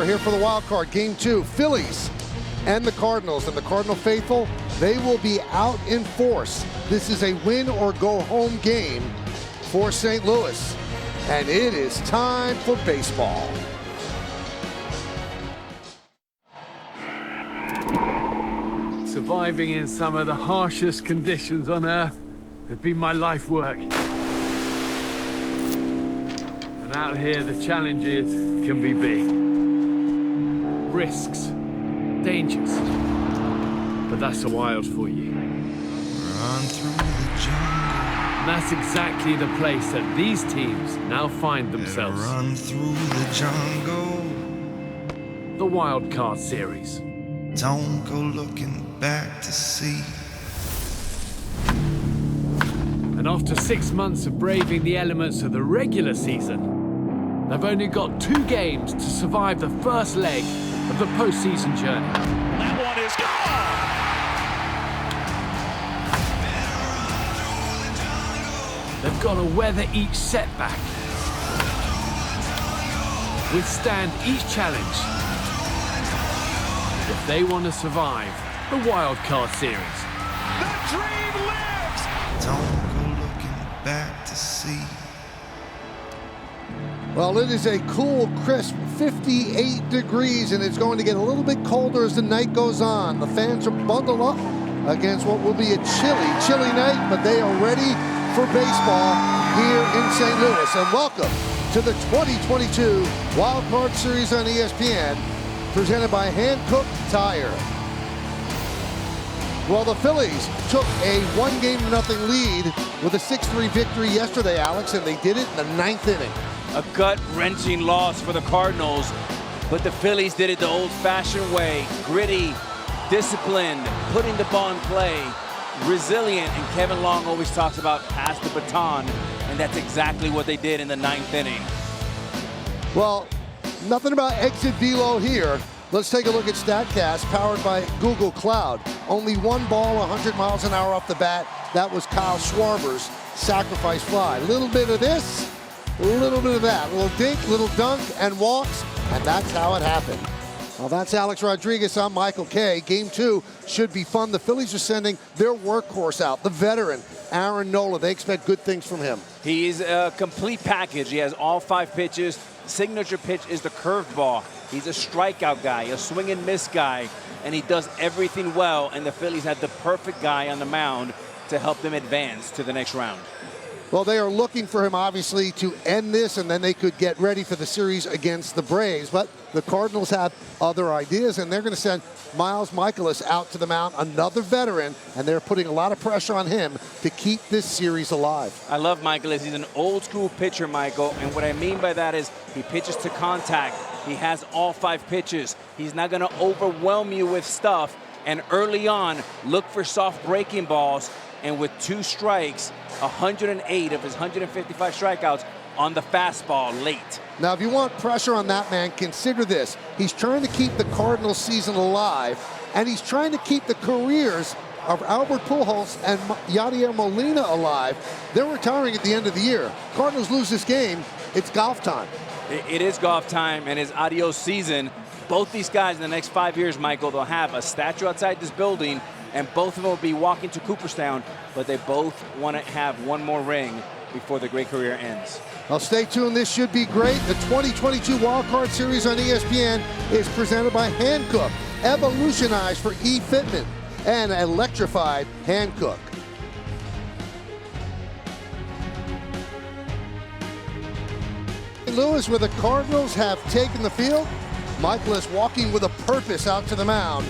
are here for the wild card. Game 2, Phillies and the Cardinals. And the Cardinal faithful, they will be out in force. This is a win or go home game for St. Louis. And it is time for baseball. Surviving in some of the harshest conditions on Earth has been my life work. And out here, the challenges can be big. Risks, dangers. But that's the wild for you. Run through the jungle. And that's exactly the place that these teams now find themselves. Run through the jungle. The Wild Card Series. Don't go looking back to see. And after 6 months of braving the elements of the regular season, they've only got 2 games to survive the first leg of the postseason journey. That one is gone! They've got to weather each setback, withstand each challenge, if they want to survive the Wild Card Series. The dream lives! Don't go looking back to see. Well, it is a cool, crisp 58 degrees, and it's going to get a little bit colder as the night goes on. The fans are bundled up against what will be a chilly night, but they are ready for baseball here in St. Louis. And welcome to the 2022 Wild Card Series on ESPN, presented by Hankook Tire. Well, the Phillies took a 1-0 lead with a 6-3 victory yesterday, Alex, and they did it in the 9th inning. A gut-wrenching loss for the Cardinals, but the Phillies did it the old-fashioned way. Gritty, disciplined, putting the ball in play, resilient, and Kevin Long always talks about pass the baton, and that's exactly what they did in the 9th inning. Well, nothing about exit velo here. Let's take a look at StatCast, powered by Google Cloud. Only 1 ball, 100 miles an hour off the bat. That was Kyle Schwarber's sacrifice fly. A little bit of this, a little bit of that. A little dink, little dunk, and walks, and that's how it happened. Well, that's Alex Rodriguez. I'm Michael Kay. Game 2 should be fun. The Phillies are sending their workhorse out, the veteran, Aaron Nola. They expect good things from him. He's a complete package. He has all 5 pitches. Signature pitch is the curveball. He's a strikeout guy, a swing and miss guy, and he does everything well, and the Phillies had the perfect guy on the mound to help them advance to the next round. Well, they are looking for him, obviously, to end this, and then they could get ready for the series against the Braves. But the Cardinals have other ideas, and they're going to send Miles Mikolas out to the mound, another veteran, and they're putting a lot of pressure on him to keep this series alive. I love Mikolas. He's an old-school pitcher, Michael, and what I mean by that is he pitches to contact. He has all 5 pitches. He's not going to overwhelm you with stuff, and early on, look for soft breaking balls. And with 2 strikes, 108 of his 155 strikeouts on the fastball late. Now, if you want pressure on that man, consider this. He's trying to keep the Cardinals season alive, and he's trying to keep the careers of Albert Pujols and Yadier Molina alive. They're retiring at the end of the year. Cardinals lose this game, it's golf time. It is golf time, and his adios season. Both these guys in the next 5 years, Michael, they'll have a statue outside this building, and both of them will be walking to Cooperstown, but they both want to have 1 more ring before their great career ends. Well, stay tuned. This should be great. The 2022 Wild Card Series on ESPN is presented by Hankook, evolutionized for e-fitment and electrified Hankook. St. Louis, where the Cardinals have taken the field. Mikolas walking with a purpose out to the mound.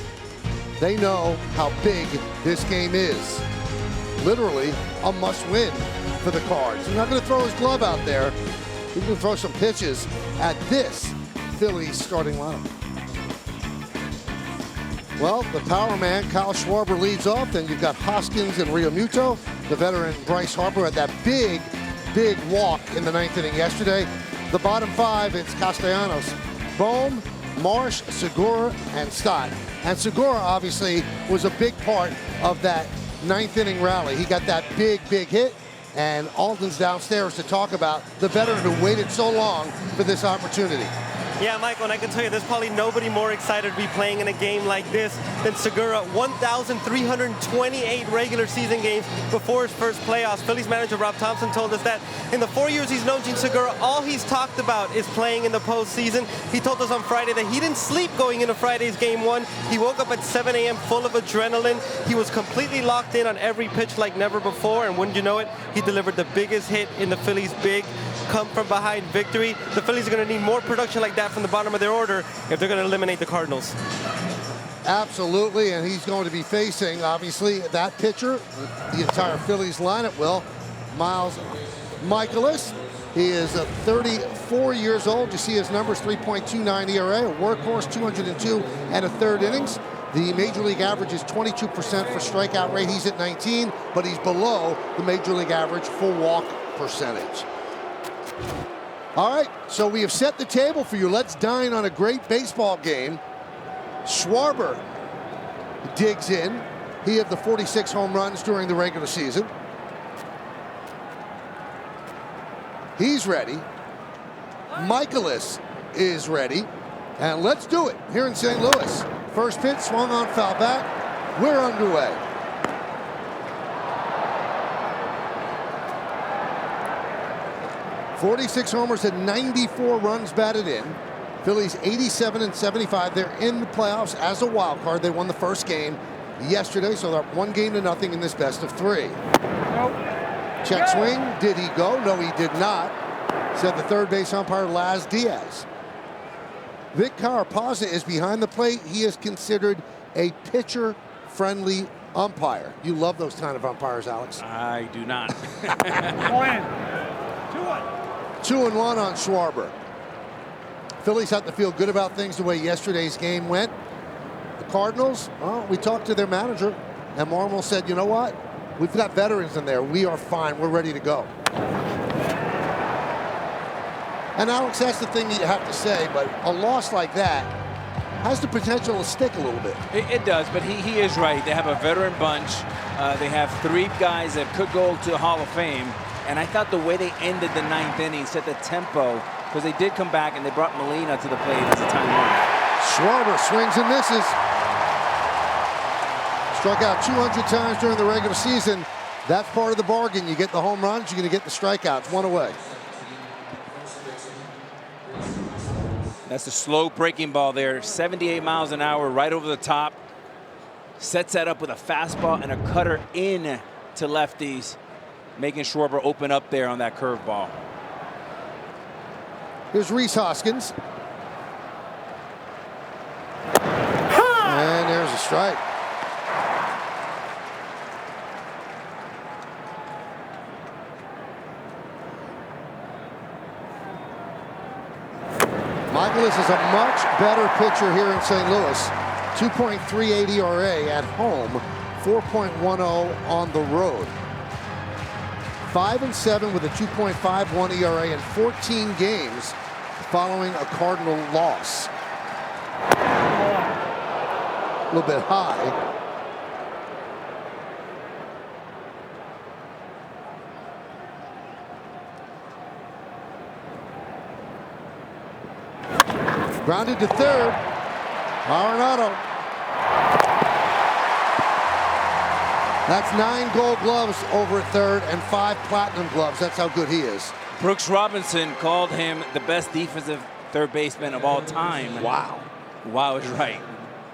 They know how big this game is. Literally a must-win for the Cards. He's not going to throw his glove out there. He's going to throw some pitches at this Phillies starting lineup. Well, the power man, Kyle Schwarber, leads off. Then you've got Hoskins and Realmuto. The veteran Bryce Harper had that big walk in the 9th inning yesterday. The bottom 5, it's Castellanos, Bohm, Marsh, Segura, and Stott. And Segura, obviously, was a big part of that 9th inning rally. He got that big hit, and Alden's downstairs to talk about the veteran who waited so long for this opportunity. Yeah, Michael, and I can tell you there's probably nobody more excited to be playing in a game like this than Segura. 1,328 regular season games before his first playoffs. Phillies manager Rob Thompson told us that in the 4 years he's known Gene Segura, all he's talked about is playing in the postseason. He told us on Friday that he didn't sleep going into Friday's game 1. He woke up at 7 a.m. full of adrenaline. He was completely locked in on every pitch like never before, and wouldn't you know it, he delivered the biggest hit in the Phillies' big come-from-behind victory. The Phillies are going to need more production like that from the bottom of their order if they're going to eliminate the Cardinals. Absolutely, and he's going to be facing, obviously, that pitcher. The entire Phillies lineup will. Miles Michaelis. He is 34 years old. You see his numbers, 3.29 ERA, a workhorse, 202 and a third innings. The Major League average is 22% for strikeout rate. He's at 19, but he's below the Major League average for walk percentage. All right, so we have set the table for you. Let's dine on a great baseball game. Schwarber digs in. He had the 46 home runs during the regular season. He's ready. Michaelis is ready. And let's do it here in St. Louis. First pitch swung on, foul back. We're underway. .46 homers and 94 runs batted in. Phillies 87 and 75. They're in the playoffs as a wild card. They won the first game yesterday, so they're up 1-0 in this best of 3. Check swing. Did he go? No, he did not, said the third base umpire Laz Diaz. Vic Carapazza is behind the plate. He is considered a pitcher-friendly umpire. You love those kind of umpires, Alex. I do not. 2-1 on Schwarber. Phillies have to feel good about things the way yesterday's game went. The Cardinals, well, we talked to their manager, and Marmol said, you know what? We've got veterans in there. We are fine. We're ready to go. And Alex, that's the thing you have to say, but a loss like that has the potential to stick a little bit. It does, but he is right. They have a veteran bunch. They have 3 guys that could go to the Hall of Fame. And I thought the way they ended the 9th inning set the tempo, because they did come back and they brought Molina to the plate as a timeout. Schwarber swings and misses. Struck out 200 times during the regular season. That's part of the bargain. You get the home runs, you're going to get the strikeouts. 1 away. That's a slow breaking ball there. 78 miles an hour right over the top. Sets that up with a fastball and a cutter in to lefties, making Schwarber open up there on that curveball. Here's Rhys Hoskins. And there's a strike. Michaelis is a much better pitcher here in St. Louis. 2.38 ERA at home, 4.10 on the road. 5-7 with a 2.51 ERA in 14 games following a Cardinal loss. A little bit high. Grounded to third. Arenado. That's 9 gold gloves over at third and 5 platinum gloves. That's how good he is. Brooks Robinson called him the best defensive third baseman of all time. Wow. Wow is right.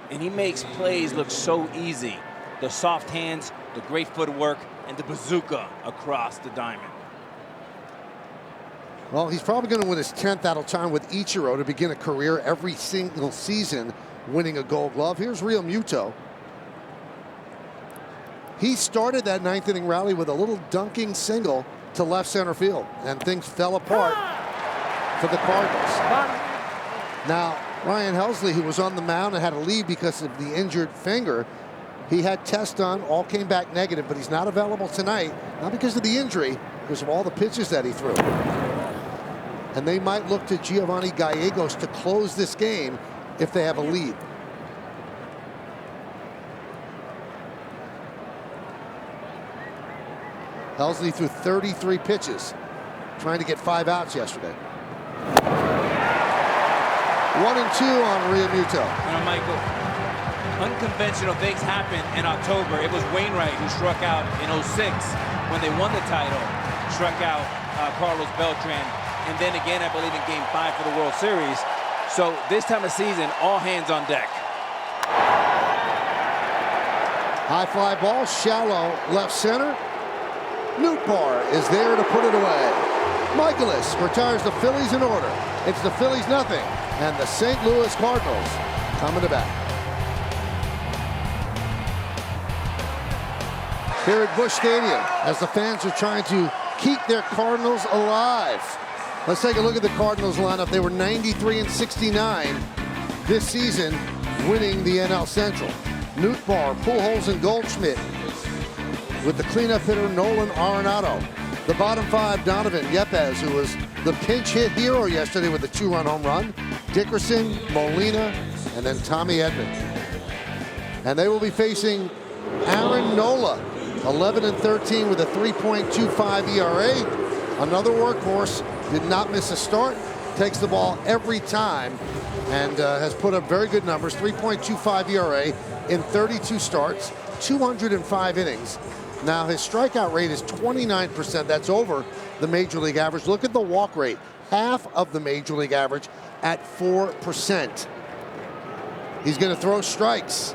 And he makes plays look so easy. The soft hands, the great footwork, and the bazooka across the diamond. Well, he's probably going to win his 10th out of time with Ichiro to begin a career every single season winning a gold glove. Here's Real Muto. He started that 9th inning rally with a little dunking single to left center field, and things fell apart for the Cardinals. Now, Ryan Helsley, who was on the mound and had to leave because of the injured finger, he had tests done, all came back negative, but he's not available tonight, not because of the injury, because of all the pitches that he threw. And they might look to Giovanni Gallegos to close this game if they have a lead. Helsley threw 33 pitches, trying to get 5 outs yesterday. 1-2 on Realmuto. You know, Michael, unconventional things happened in October. It was Wainwright who struck out in 06 when they won the title, struck out Carlos Beltran, and then again, I believe, in Game 5 for the World Series. So this time of season, all hands on deck. High fly ball, shallow left center. Nootbaar is there to put it away. Michaelis retires the Phillies in order. It's the Phillies nothing, and the St. Louis Cardinals coming to bat. Here at Busch Stadium, as the fans are trying to keep their Cardinals alive. Let's take a look at the Cardinals lineup. They were 93-69 this season, winning the NL Central. Nootbaar, Pujols, and Goldschmidt. With the cleanup hitter Nolan Arenado. The bottom five, Donovan Yepez, who was the pinch hit hero yesterday with a 2-run home run. Dickerson, Molina, and then Tommy Edman. And they will be facing Aaron Nola, 11-13 with a 3.25 ERA. Another workhorse, did not miss a start, takes the ball every time, and has put up very good numbers. 3.25 ERA in 32 starts, 205 innings. Now his strikeout rate is 29%. That's over the major league average. Look at the walk rate, half of the major league average at 4%. He's going to throw strikes.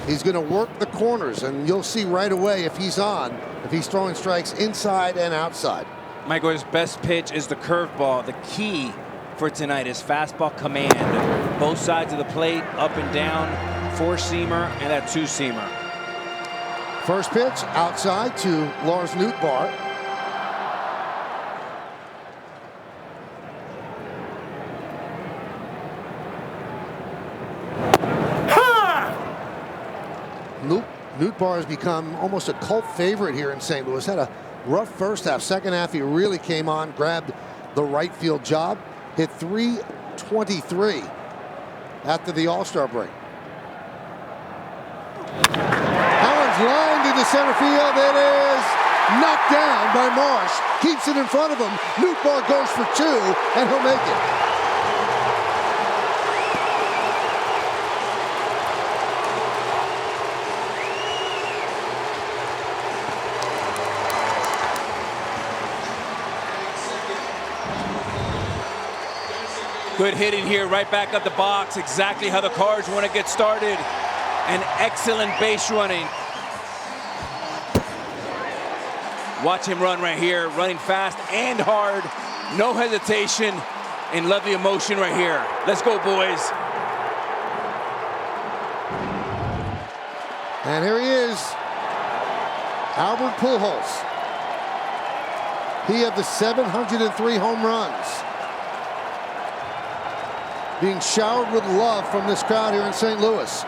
He's going to work the corners, and you'll see right away if he's on, if he's throwing strikes inside and outside. Michael, his best pitch is the curveball. The key for tonight is fastball command. Both sides of the plate, up and down, four-seamer and that two-seamer. First pitch outside to Lars Nootbaar. Nootbaar has become almost a cult favorite here in St. Louis. Had a rough first half. Second half, he really came on, grabbed the right field job, hit .323 after the All-Star break. Lined into center field. It is knocked down by Marsh. Keeps it in front of him. Nootbaar goes for two, and he'll make it. Good hitting here, right back at the box. Exactly how the Cards want to get started. An excellent base running. Watch him run right here, running fast and hard. No hesitation, and love the emotion right here. Let's go, boys. And here he is, Albert Pujols. He had the 703 home runs. Being showered with love from this crowd here in St. Louis.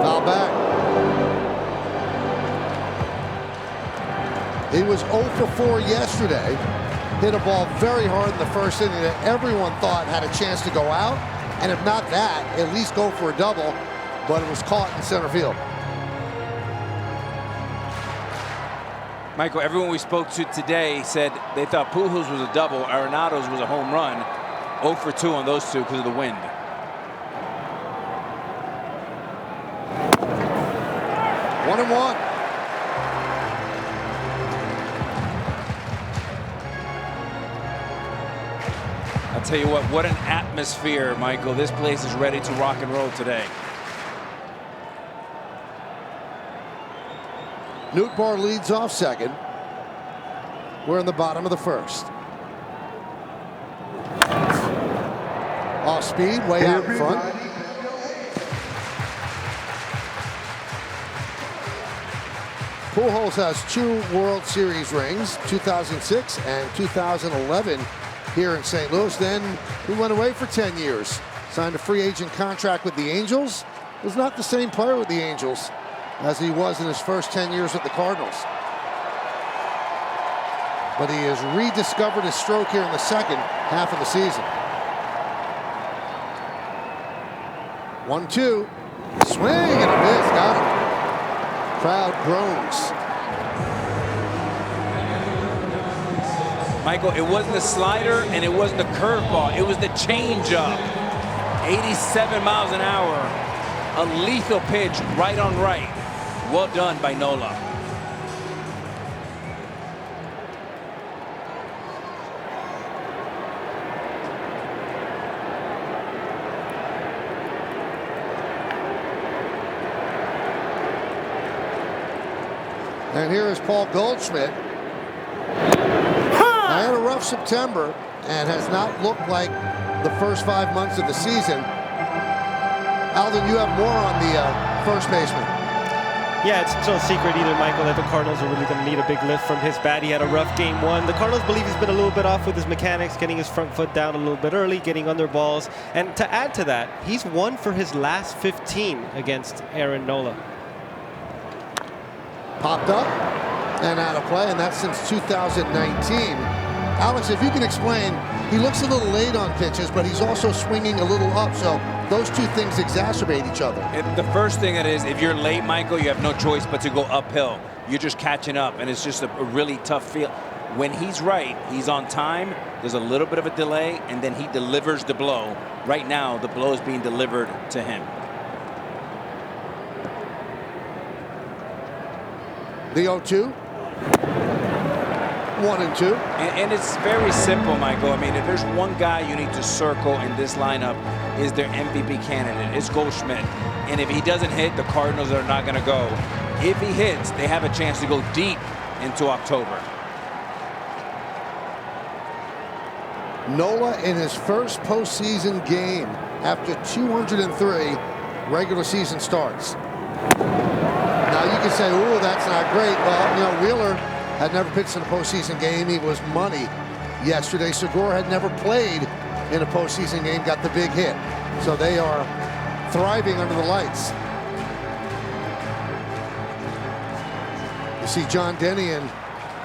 Foul back. He was 0 for 4 yesterday. Hit a ball very hard in the first inning that everyone thought had a chance to go out. And if not that, at least go for a double. But it was caught in center field. Michael, everyone we spoke to today said they thought Pujols was a double, Arenado's was a home run. 0 for 2 on those two because of the wind. One and one. I'll tell you what an atmosphere, Michael. This place is ready to rock and roll today. Nootbaar leads off second. We're in the bottom of the first. Off speed, way out in front. Pujols has 2 World Series rings, 2006 and 2011 here in St. Louis. Then he went away for 10 years, signed a free agent contract with the Angels. Was not the same player with the Angels as he was in his first 10 years with the Cardinals. But he has rediscovered his stroke here in the second half of the season. 1-2. Swing and a miss. Got him. Crowd groans. Michael, it wasn't the slider and it wasn't the curveball. It was the changeup. 87 miles an hour. A lethal pitch right on right. Well done by Nola. And here is Paul Goldschmidt. I had a rough September and has not looked like the first 5 months of the season. Alden, you have more on the first baseman. Yeah, it's no secret either, Michael, that the Cardinals are really going to need a big lift from his bat. He had a rough game one. The Cardinals believe he's been a little bit off with his mechanics, getting his front foot down a little bit early, getting under balls. And to add to that, he's won for his last 15 against Aaron Nola. Popped up and out of play, and that's since 2019. Alex, if you can explain, he looks a little late on pitches, but he's also swinging a little up, so those two things exacerbate each other. And the first thing it is, if you're late, Michael, you have no choice but to go uphill. You're just catching up, and it's just a really tough feel. When he's right, he's on time. There's a little bit of a delay, and then he delivers the blow. Right now, the blow is being delivered to him. The 0-2. 1-2. And it's very simple, Michael. I mean, if there's one guy you need to circle in this lineup, is their MVP candidate. It's Goldschmidt. And if he doesn't hit, the Cardinals are not going to go. If he hits, they have a chance to go deep into October. Nola in his first postseason game after 203 regular season starts. Now you can say, "Ooh, that's not great." Well, you know, Wheeler had never pitched in a postseason game. He was money yesterday. Segura had never played in a postseason game, got the big hit. So they are thriving under the lights. You see John Denny and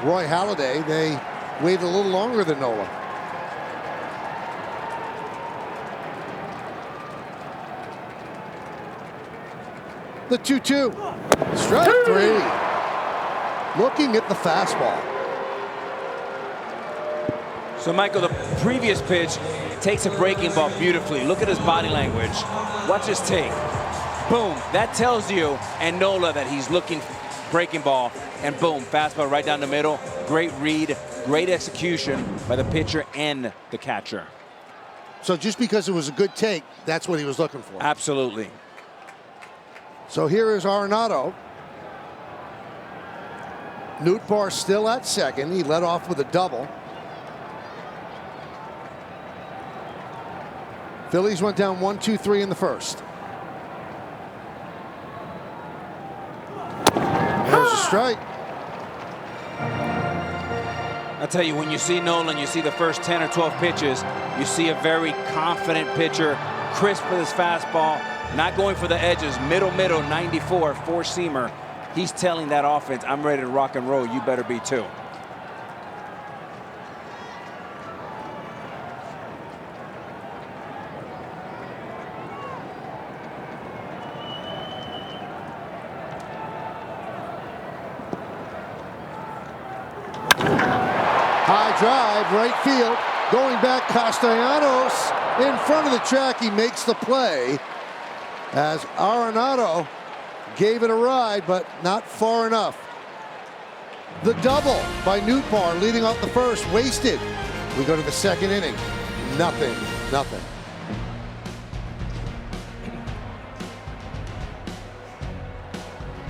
Roy Halladay, they waited a little longer than Nola. The 2-2. Strike three. Looking at the fastball. So, Michael, the previous pitch takes a breaking ball beautifully. Look at his body language. Watch his take. Boom. That tells you and Nola that he's looking breaking ball. And boom, fastball right down the middle. Great read, great execution by the pitcher and the catcher. So just because it was a good take, that's what he was looking for. Absolutely. So here is Arenado. Nootbaar still at second. He led off with a double. Phillies went down 1-2-3 in the first. There's a strike. I'll tell you, when you see Nolan, you see the first 10 or 12 pitches, you see a very confident pitcher, crisp with his fastball, not going for the edges, middle, 94, four-seamer. He's telling that offense, I'm ready to rock and roll. You better be too. High drive, right field. Going back, Castellanos in front of the track. He makes the play as Arenado gave it a ride, but not far enough. The double by Nootbaar leading off the first, wasted. We go to the second inning. Nothing.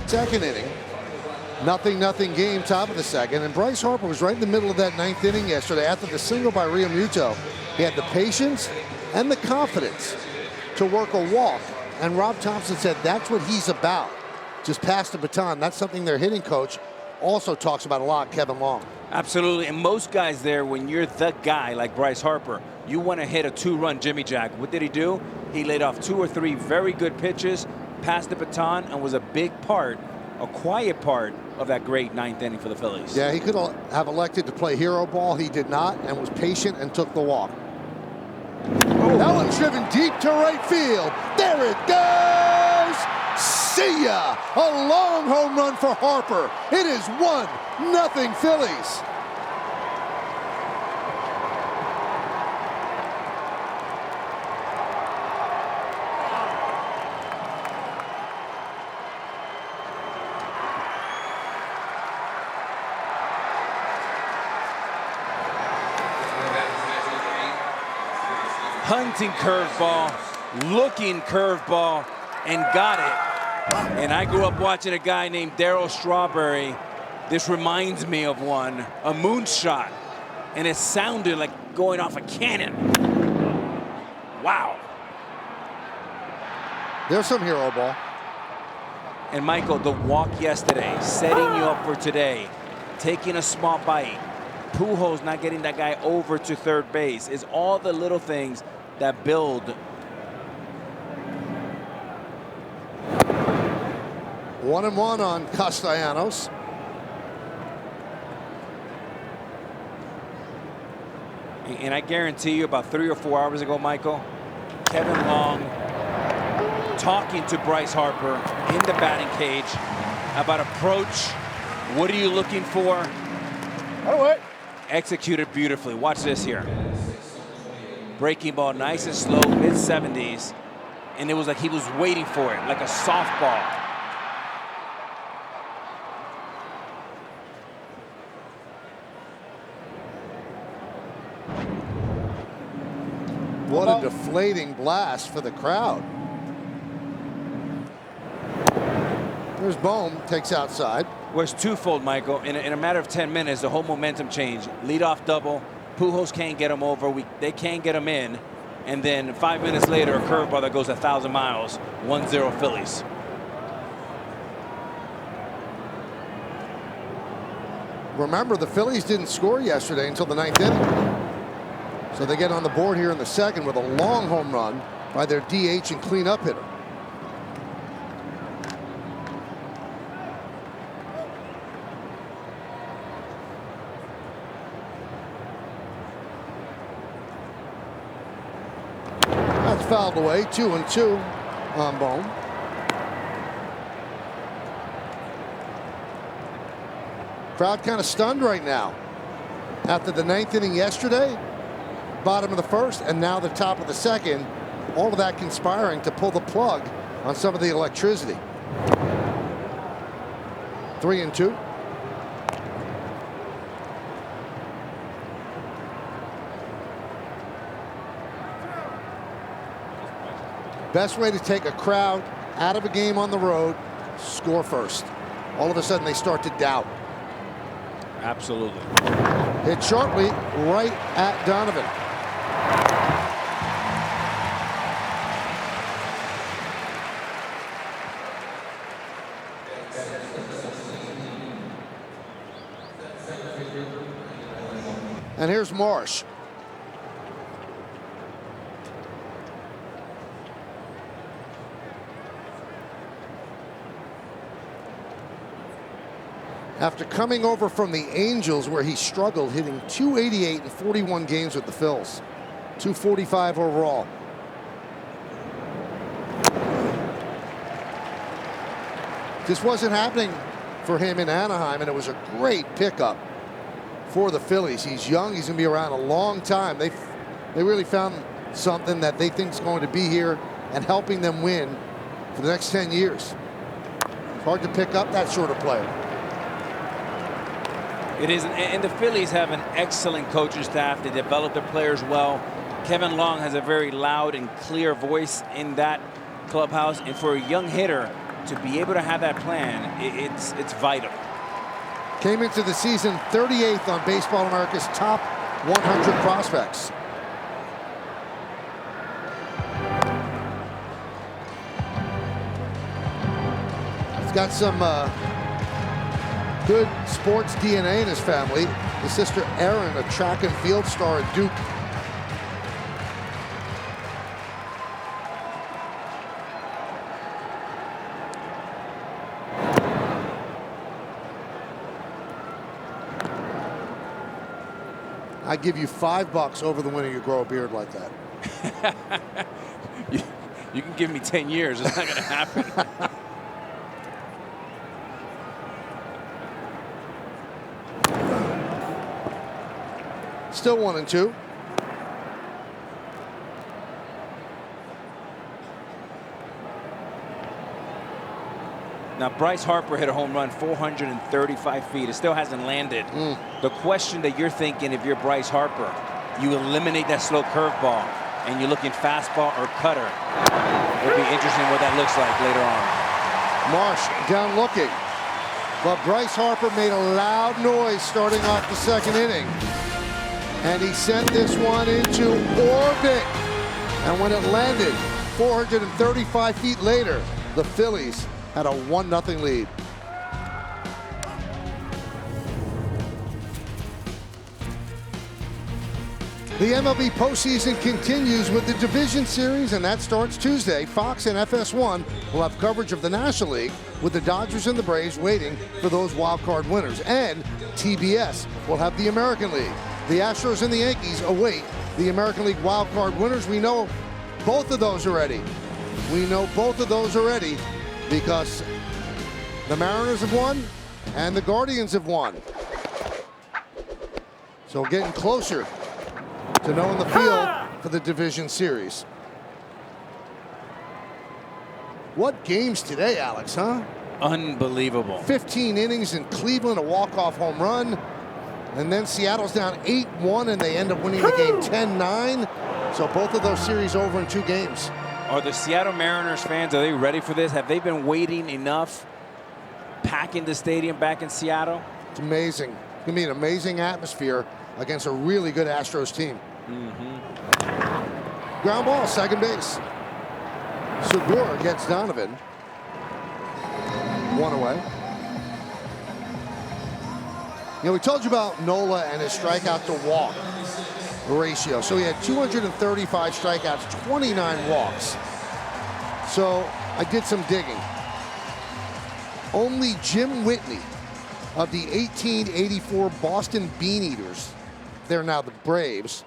Second inning. Nothing game, top of the second. And Bryce Harper was right in the middle of that ninth inning yesterday. After the single by Realmuto, he had the patience and the confidence to work a walk. And Rob Thompson said that's what he's about. Just pass the baton. That's something their hitting coach also talks about a lot, Kevin Long. Absolutely. And most guys there, when you're the guy like Bryce Harper, you want to hit a two-run Jimmy Jack. What did he do? He laid off 2 or 3 very good pitches, passed the baton, and was a big part, a quiet part of that great ninth inning for the Phillies. Yeah, he could have elected to play hero ball. He did not, and was patient and took the walk. Oh. That one's driven deep to right field. There it goes. See ya. A long home run for Harper. It is 1-0 Phillies. hunting curveball, looking curveball, and got it. And I grew up watching a guy named Darryl Strawberry. This reminds me of one, a moonshot. And it sounded like going off a cannon. Wow. There's some hero ball. And Michael, the walk yesterday, setting you up for today, taking a small bite, Pujols not getting that guy over to third base, is all the little things that build. 1-1 on Castellanos. And I guarantee you about 3 or 4 hours ago, Michael, Kevin Long talking to Bryce Harper in the batting cage about approach. What are you looking for? Executed beautifully. Watch this here. Breaking ball, nice and slow, mid-70s. And it was like he was waiting for it, like a softball. What a deflating blast for the crowd. There's Bohm, takes outside. Well, it's twofold, Michael. In a matter of 10 minutes, the whole momentum changed. Leadoff double. Pujols can't get him over. They can't get him in. And then 5 minutes later, a curveball that goes 1,000 miles. 1-0 Phillies. Remember, the Phillies didn't score yesterday until the 9th inning. So they get on the board here in the second with a long home run by their DH and cleanup hitter. That's fouled away. 2-2 on Bohm. Crowd kind of stunned right now. After the 9th inning yesterday, bottom of the first, and now the top of the second, all of that conspiring to pull the plug on some of the electricity. 3-2. Best way to take a crowd out of a game on the road, score first. All of a sudden they start to doubt. Absolutely. Hit sharply right at Donovan. And here's Marsh. After coming over from the Angels, where he struggled, hitting .288 in 41 games with the Phils, .245 overall. This wasn't happening for him in Anaheim, and it was a great pickup for the Phillies. He's young. He's going to be around a long time. They really found something that they think is going to be here and helping them win for the next 10 years. It's hard to pick up that sort of player. It is, and the Phillies have an excellent coaching staff. They develop their players well. Kevin Long has a very loud and clear voice in that clubhouse, and for a young hitter to be able to have that plan, it's vital. Came into the season 38th on Baseball America's top 100 prospects. He's got some good sports DNA in his family. His sister Erin, a track and field star at Duke. I'd give you $5 over the winner you grow a beard like that. You can give me 10 years. It's not going to happen. Still 1-2. Now, Bryce Harper hit a home run 435 feet. It still hasn't landed. The question that you're thinking, if you're Bryce Harper, you eliminate that slow curveball. and you're looking fastball or cutter. It'll be interesting what that looks like later on. Marsh down looking. But Bryce Harper made a loud noise starting off the second inning. And he sent this one into orbit. And when it landed 435 feet later, the Phillies had a 1-0 lead. The MLB postseason continues with the Division Series, and that starts Tuesday. Fox and FS1 will have coverage of the National League, with the Dodgers and the Braves waiting for those wild card winners. And TBS will have the American League. The Astros and the Yankees await the American League wild card winners. We know both of those already. We know both of those already because the Mariners have won and the Guardians have won. So getting closer to knowing the field for the Division Series. What games today, Alex, huh? Unbelievable. 15 innings in Cleveland, a walk-off home run. And then Seattle's down 8-1, and they end up winning the game 10-9. So both of those series over in 2 games. Are the Seattle Mariners fans, are they ready for this? Have they been waiting enough, packing the stadium back in Seattle? It's amazing. It's going to be an amazing atmosphere against a really good Astros team. Ground ball, second base. Segura gets Donovan. 1 away. You know, we told you about Nola and his strikeout to walk ratio. So he had 235 strikeouts, 29 walks. So I did some digging. Only Jim Whitney of the 1884 Boston Beaneaters, they're now the Braves,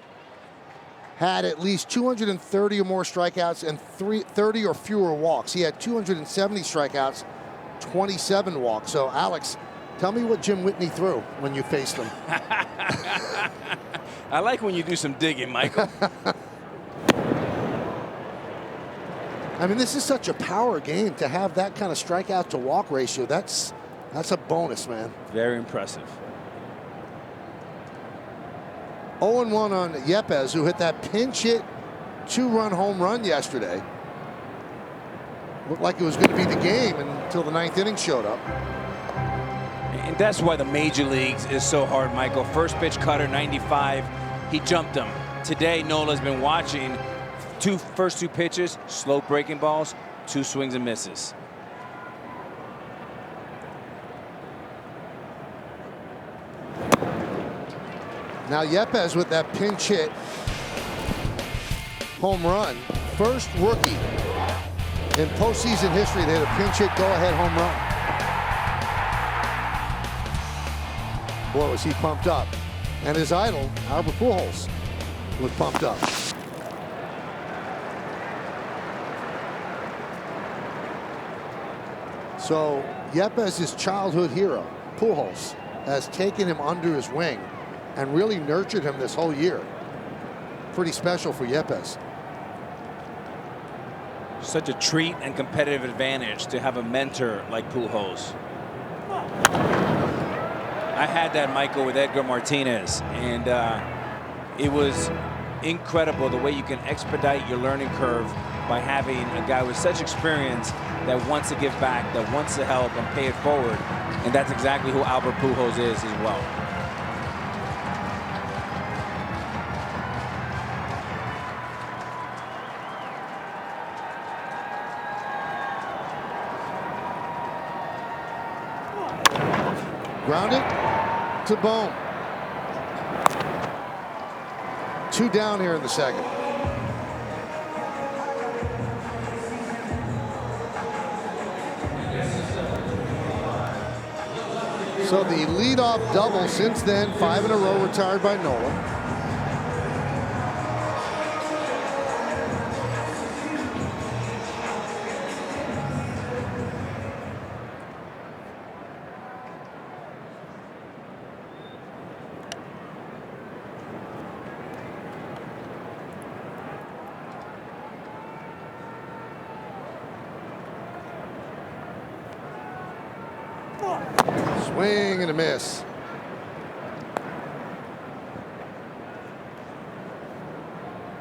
had at least 230 or more strikeouts and 30 or fewer walks. He had 270 strikeouts, 27 walks. So, Alex, tell me what Jim Whitney threw when you faced him. I like when you do some digging, Michael. I mean, this is such a power game to have that kind of strikeout to walk ratio. That's a bonus, man. Very impressive. 0-1 on Yepez, who hit that pinch hit 2-run home run yesterday. Looked like it was going to be the game until the 9th inning showed up. And that's why the major leagues is so hard, Michael. First pitch cutter, 95. He jumped him. Today, Nola's been watching first two pitches, slow breaking balls, 2 swings and misses. Now Yepez with that pinch hit home run. First rookie in postseason history that hit a pinch hit go-ahead home run. Boy, was he pumped up. And his idol, Albert Pujols, was pumped up. So Yepez's childhood hero, Pujols, has taken him under his wing and really nurtured him this whole year. Pretty special for Yepez. Such a treat and competitive advantage to have a mentor like Pujols. I had that, Michael, with Edgar Martinez, and it was incredible the way you can expedite your learning curve by having a guy with such experience that wants to give back, that wants to help and pay it forward. And that's exactly who Albert Pujols is as well. Grounded to Bohm. 2 down here in the second. So the leadoff double since then, 5 in a row retired by Nola. Swing and a miss.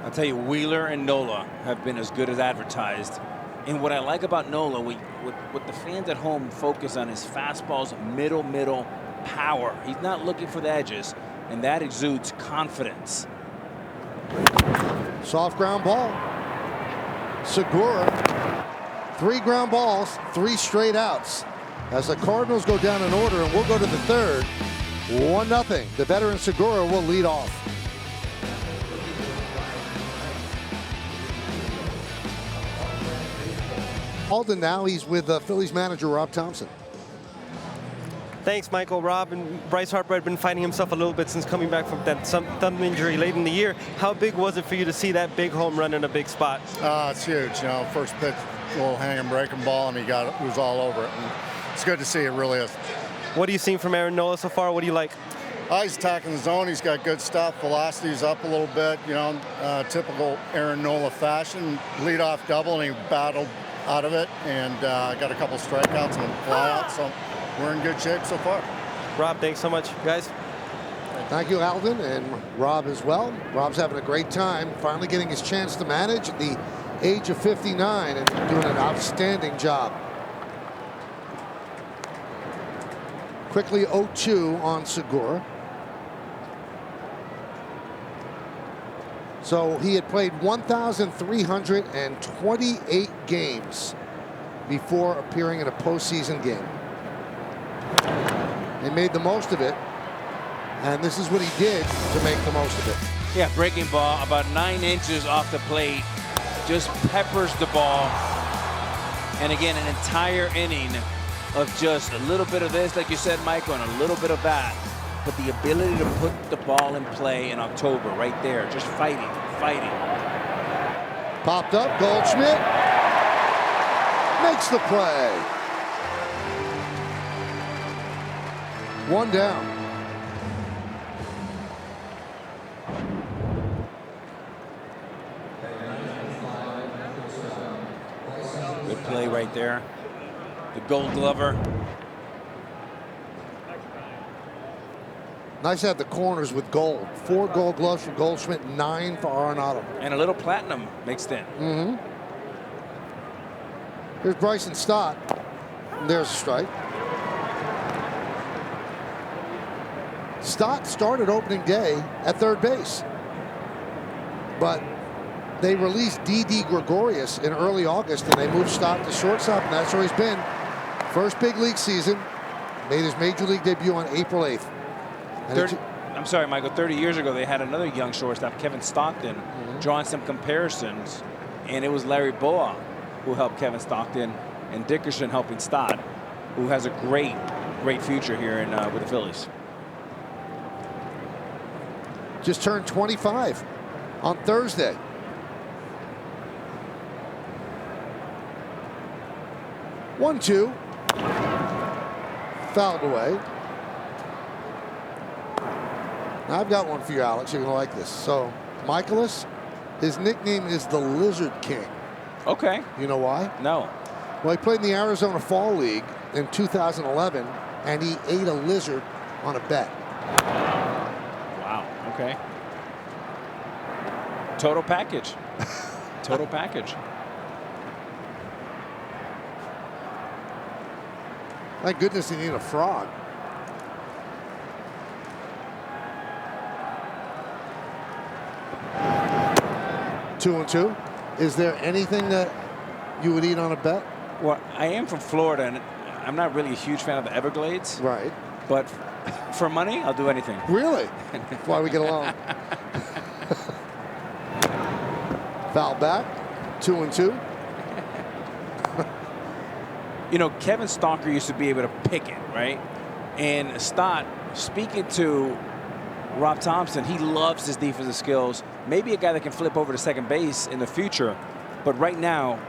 I'll tell you, Wheeler and Nola have been as good as advertised. And what I like about Nola, what the fans at home focus on is fastball's middle power. He's not looking for the edges, and that exudes confidence. Soft ground ball. Segura, 3 ground balls, 3 straight outs. As the Cardinals go down in order, and we'll go to the third, 1-0. The veteran Segura will lead off. Alden now, he's with Phillies manager Rob Thompson. Thanks, Michael. Rob and Bryce Harper had been fighting himself a little bit since coming back from that thumb injury late in the year. How big was it for you to see that big home run in a big spot? It's huge. You know, first pitch, little hanging breaking ball, and he was all over it. And it's good to see. It really is. What are you seeing from Aaron Nola so far? What do you like? He's attacking the zone. He's got good stuff. Velocity's up a little bit. You know, typical Aaron Nola fashion. Leadoff double, and he battled out of it, and got a couple strikeouts and flyouts. So we're in good shape so far. Rob, thanks so much, guys. Thank you, Alden, and Rob as well. Rob's having a great time, finally getting his chance to manage at the age of 59 and doing an outstanding job. Quickly 0-2 on Segura. So he had played 1,328 games before appearing in a postseason game. He made the most of it, and this is what he did to make the most of it. Yeah, breaking ball about 9 inches off the plate, just peppers the ball. And again, an entire inning of just a little bit of this, like you said, Michael, and a little bit of that. But the ability to put the ball in play in October, right there, just fighting. Popped up, Goldschmidt makes the play. 1 down. Good play right there. The Gold Glover. Nice to have the corners with gold. 4 gold gloves for Goldschmidt, 9 for Arenado. And a little platinum mixed in. Here's Bryson Stott. And there's a strike. Stott started opening day at third base. But they released D.D. Gregorius in early August, and they moved Stott to shortstop, and that's where he's been. First big league season. Made his major league debut on April 8th. I'm sorry, Michael, 30 years ago, they had another young shortstop, Kevin Stockton, drawing some comparisons, and it was Larry Boa who helped Kevin Stockton, and Dickerson helping Stott, who has a great future here with the Phillies. Just turned 25 on Thursday. One-two. Fouled away. Now I've got one for you, Alex. You're going to like this. So, Michaelis, his nickname is the Lizard King. Okay. You know why? No. Well, he played in the Arizona Fall League in 2011, and he ate a lizard on a bet. Wow. Okay. Total package. Total package. Thank goodness he needed a frog. Two and two. Is there anything that you would eat on a bet? Well, I am from Florida, and I'm not really a huge fan of the Everglades. Right. But for money, I'll do anything. Really? That's why we get along. Foul back. 2-2. You know, Kevin Stalker used to be able to pick it, right? And Stott, speaking to Rob Thompson, he loves his defensive skills. Maybe a guy that can flip over to second base in the future. But right now,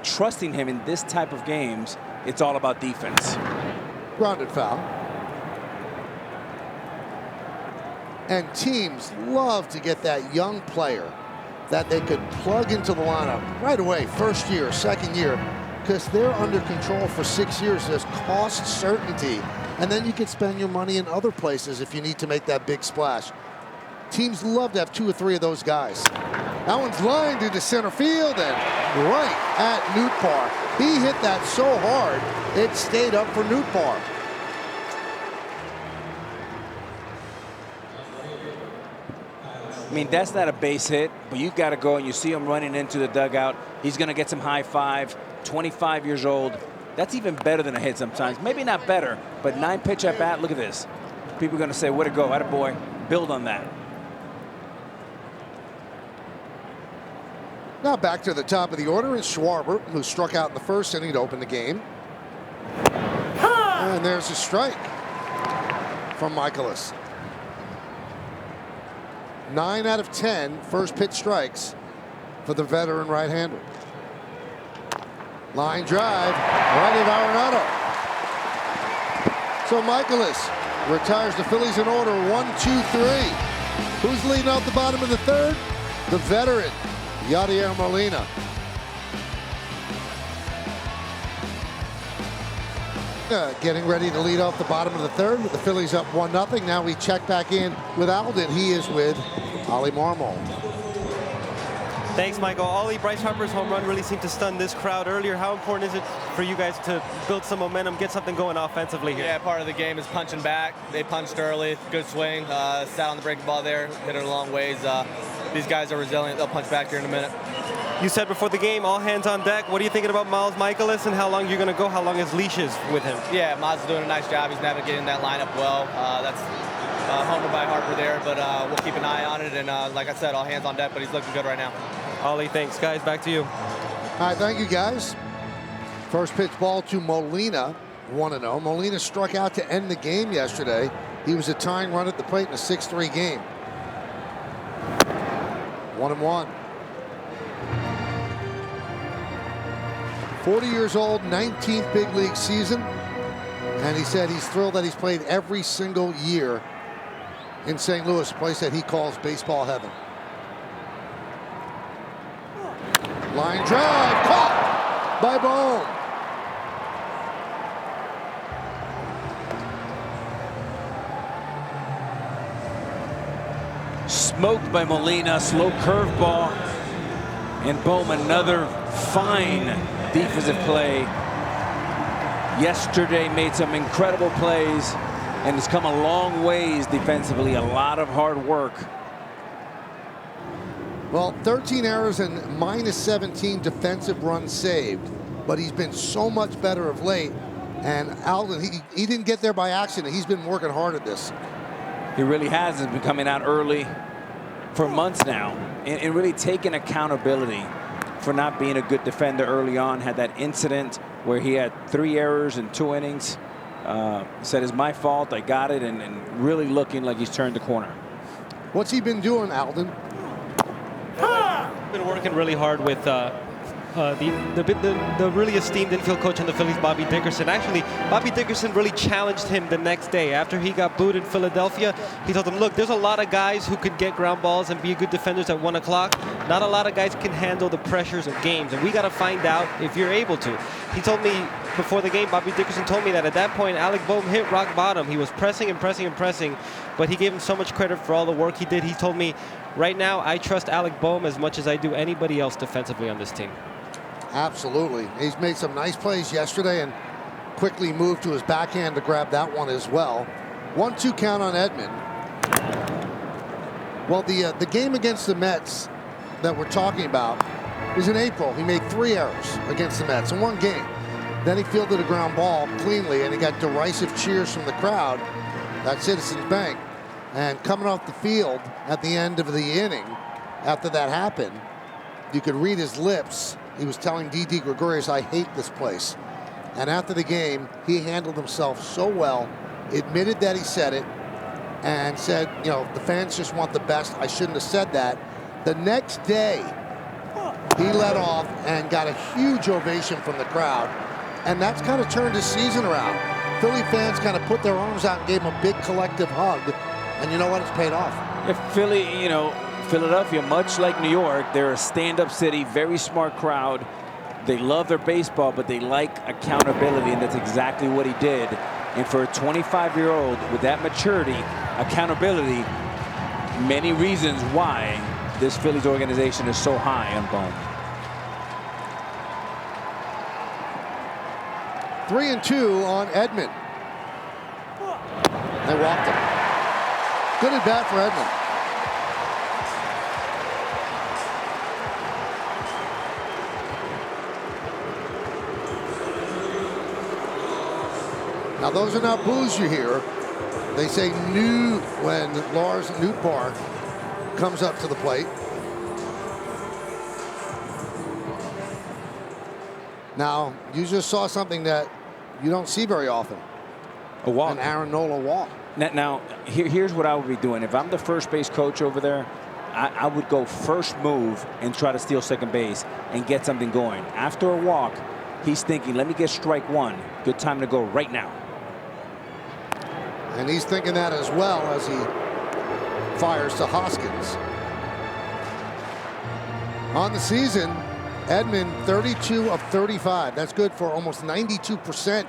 trusting him in this type of games, it's all about defense. Grounded foul. And teams love to get that young player that they could plug into the lineup right away, first year, second year, because they're under control for 6 years. There's cost certainty, and then you can spend your money in other places if you need to make that big splash. Teams love to have 2 or 3 of those guys. That one's lined into center field and right at Nootbaar. He hit that so hard, it stayed up for Nootbaar. I mean, that's not a base hit, but you got to go and you see him running into the dugout. He's going to get some high five. 25 years old. That's even better than a hit sometimes. Maybe not better, but 9-pitch at bat. Look at this. People are going to say, way to go, attaboy. Build on that. Now back to the top of the order is Schwarber, who struck out in the first inning to open the game. And there's a strike from Michaelis. 9 out of 10 first pitch strikes for the veteran right-hander. Line drive, right at Arenado. So Michaelis retires the Phillies in order, 1-2-3. Who's leading out the bottom of the third? The veteran, Yadier Molina. Getting ready to lead off the bottom of the third with the Phillies up 1-0. Now we check back in with Alden. He is with Ollie Marmol. Thanks, Michael. Ollie, Bryce Harper's home run really seemed to stun this crowd earlier. How important is it for you guys to build some momentum, get something going offensively here? Yeah, part of the game is punching back. They punched early, good swing, sat on the breaking ball there, hit it a long ways. These guys are resilient. They'll punch back here in a minute. You said before the game, all hands on deck. What are you thinking about Miles Michaelis and how long you're going to go? How long his leash is with him? Yeah, Miles is doing a nice job. He's navigating that lineup well. That's homer by Harper there, but we'll keep an eye on it. And like I said, all hands on deck, but he's looking good right now. Ollie, thanks. Guys, back to you. All right, thank you, guys. First pitch ball to Molina, 1-0. Molina struck out to end the game yesterday. He was a tying run at the plate in a 6-3 game. 1-1. 40 years old, 19th big league season. And he said he's thrilled that he's played every single year in St. Louis, a place that he calls baseball heaven. Line drive, caught by Bohm. Smoked by Molina, slow curveball. And Bohm, another fine defensive play. Yesterday made some incredible plays and has come a long ways defensively. A lot of hard work. Well, 13 errors and -17 defensive runs saved, but he's been so much better of late. And Alden, he didn't get there by accident. He's been working hard at this. He really has. He's been coming out early for months now and really taking accountability for not being a good defender early on. Had that incident where he had 3 errors in 2 innings. Said it's my fault, I got it, and really looking like he's turned the corner. What's he been doing, Alden? Been working really hard with the really esteemed infield coach on the Phillies, Bobby Dickerson. Actually, Bobby Dickerson really challenged him the next day. After he got booed in Philadelphia, he told him, look, there's a lot of guys who could get ground balls and be good defenders at 1 o'clock. Not a lot of guys can handle the pressures of games, and we got to find out if you're able to. He told me before the game, Bobby Dickerson told me that at that point, Alec Bohm hit rock bottom. He was pressing and pressing and pressing, but he gave him so much credit for all the work he did. He told me, right now, I trust Alec Bohm as much as I do anybody else defensively on this team. Absolutely. He's made some nice plays yesterday and quickly moved to his backhand to grab that one as well. 1-2 count on Edman. Well, the game against the Mets that we're talking about was in April. He made 3 errors against the Mets in 1 game. Then he fielded a ground ball cleanly, and he got derisive cheers from the crowd at Citizens Bank. And coming off the field at the end of the inning, after that happened, you could read his lips. He was telling Didi Gregorius, I hate this place. And after the game, he handled himself so well, admitted that he said it, and said, you know, the fans just want the best. I shouldn't have said that. The next day, he led off and got a huge ovation from the crowd. And that's kind of turned his season around. Philly fans kind of put their arms out and gave him a big collective hug. And you know what? It's paid off. If Philly, you know, Philadelphia, much like New York, they're a stand-up city, very smart crowd. They love their baseball, but they like accountability, and that's exactly what he did. And for a 25-year-old with that maturity, accountability, many reasons why this Phillies organization is so high on Bone. 3-2 on Edman. They walked him. Good at bat for Edman. Now those are not boos you hear. They say new when Lars Nootbaar comes up to the plate. Now, you just saw something that you don't see very often. A walk. An Aaron Nola walk. Now, here's what I would be doing. If I'm the first base coach over there, I would go first move and try to steal second base and get something going. After a walk, he's thinking, let me get strike one. Good time to go right now. And he's thinking that as well as he fires to Hoskins. On the season, Edman 32 of 35. That's good for almost 92%.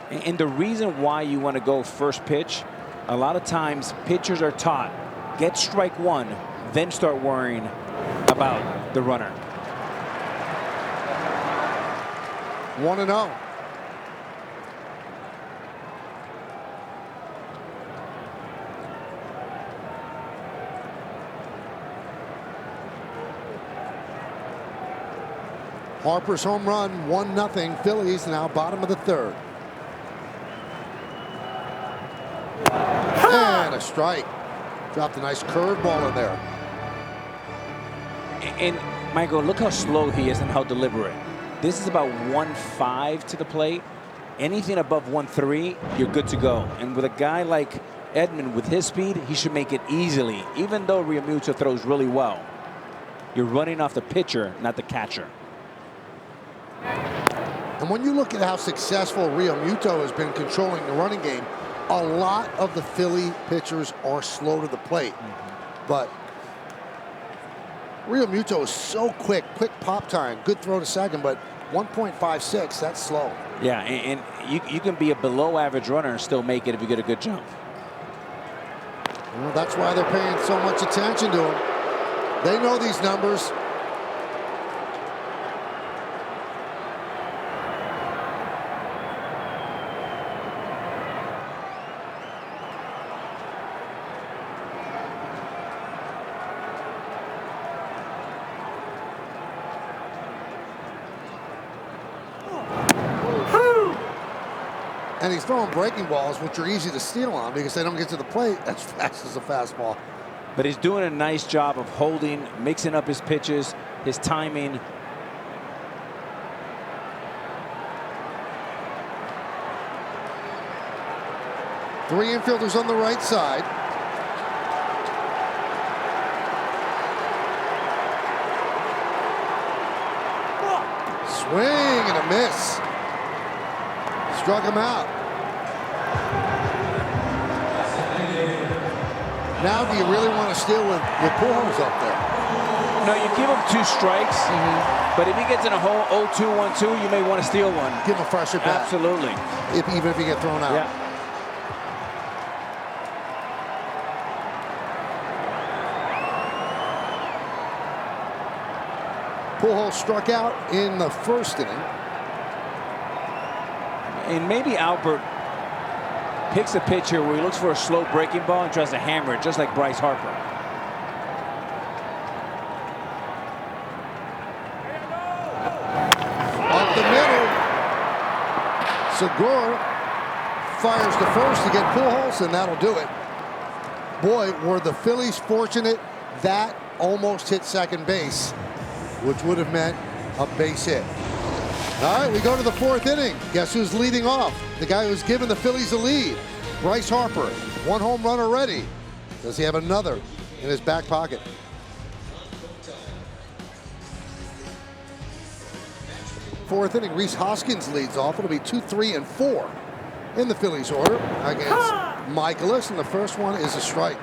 And the reason why you want to go first pitch, a lot of times pitchers are taught, get strike one, then start worrying about the runner. 1-0. Harper's home run, 1-0. Phillies now bottom of the third. And a strike. Dropped a nice curveball in there. And Michael, look how slow he is and how deliberate. This is about 1.5 to the plate. Anything above 1.3, you're good to go. And with a guy like Edman with his speed, he should make it easily, even though Realmuto throws really well. You're running off the pitcher, not the catcher. And when you look at how successful Realmuto has been controlling the running game, a lot of the Philly pitchers are slow to the plate. But Realmuto is so quick pop time, good throw to second, but 1.56, that's slow. Yeah, and you can be a below average runner and still make it if you get a good jump. Well, that's why they're paying so much attention to him. They know these numbers. And he's throwing breaking balls, which are easy to steal on because they don't get to the plate as fast as a fastball. But he's doing a nice job of holding, mixing up his pitches, his timing. Three infielders on the right side. Swing and a miss. Struck him out. Now do you really want to steal with Pujols up there? No, you give him 2 strikes, but if he gets in a hole 0-2-1-2, you may want to steal one. Give him a fresher bat. Absolutely. Even if he gets thrown out. Yeah. Pujols struck out in the first inning. And maybe Albert picks a pitch here where he looks for a slow breaking ball and tries to hammer it, just like Bryce Harper. Up the middle. Segura fires to first to get Pujols, and that'll do it. Boy, were the Phillies fortunate that almost hit second base, which would have meant a base hit. All right, we go to the 4th inning. Guess who's leading off? The guy who's given the Phillies a lead. Bryce Harper, 1 home run already. Does he have another in his back pocket? Fourth inning, Rhys Hoskins leads off. It'll be 2, 3, and 4 in the Phillies order against Michaelis, and the first one is a strike.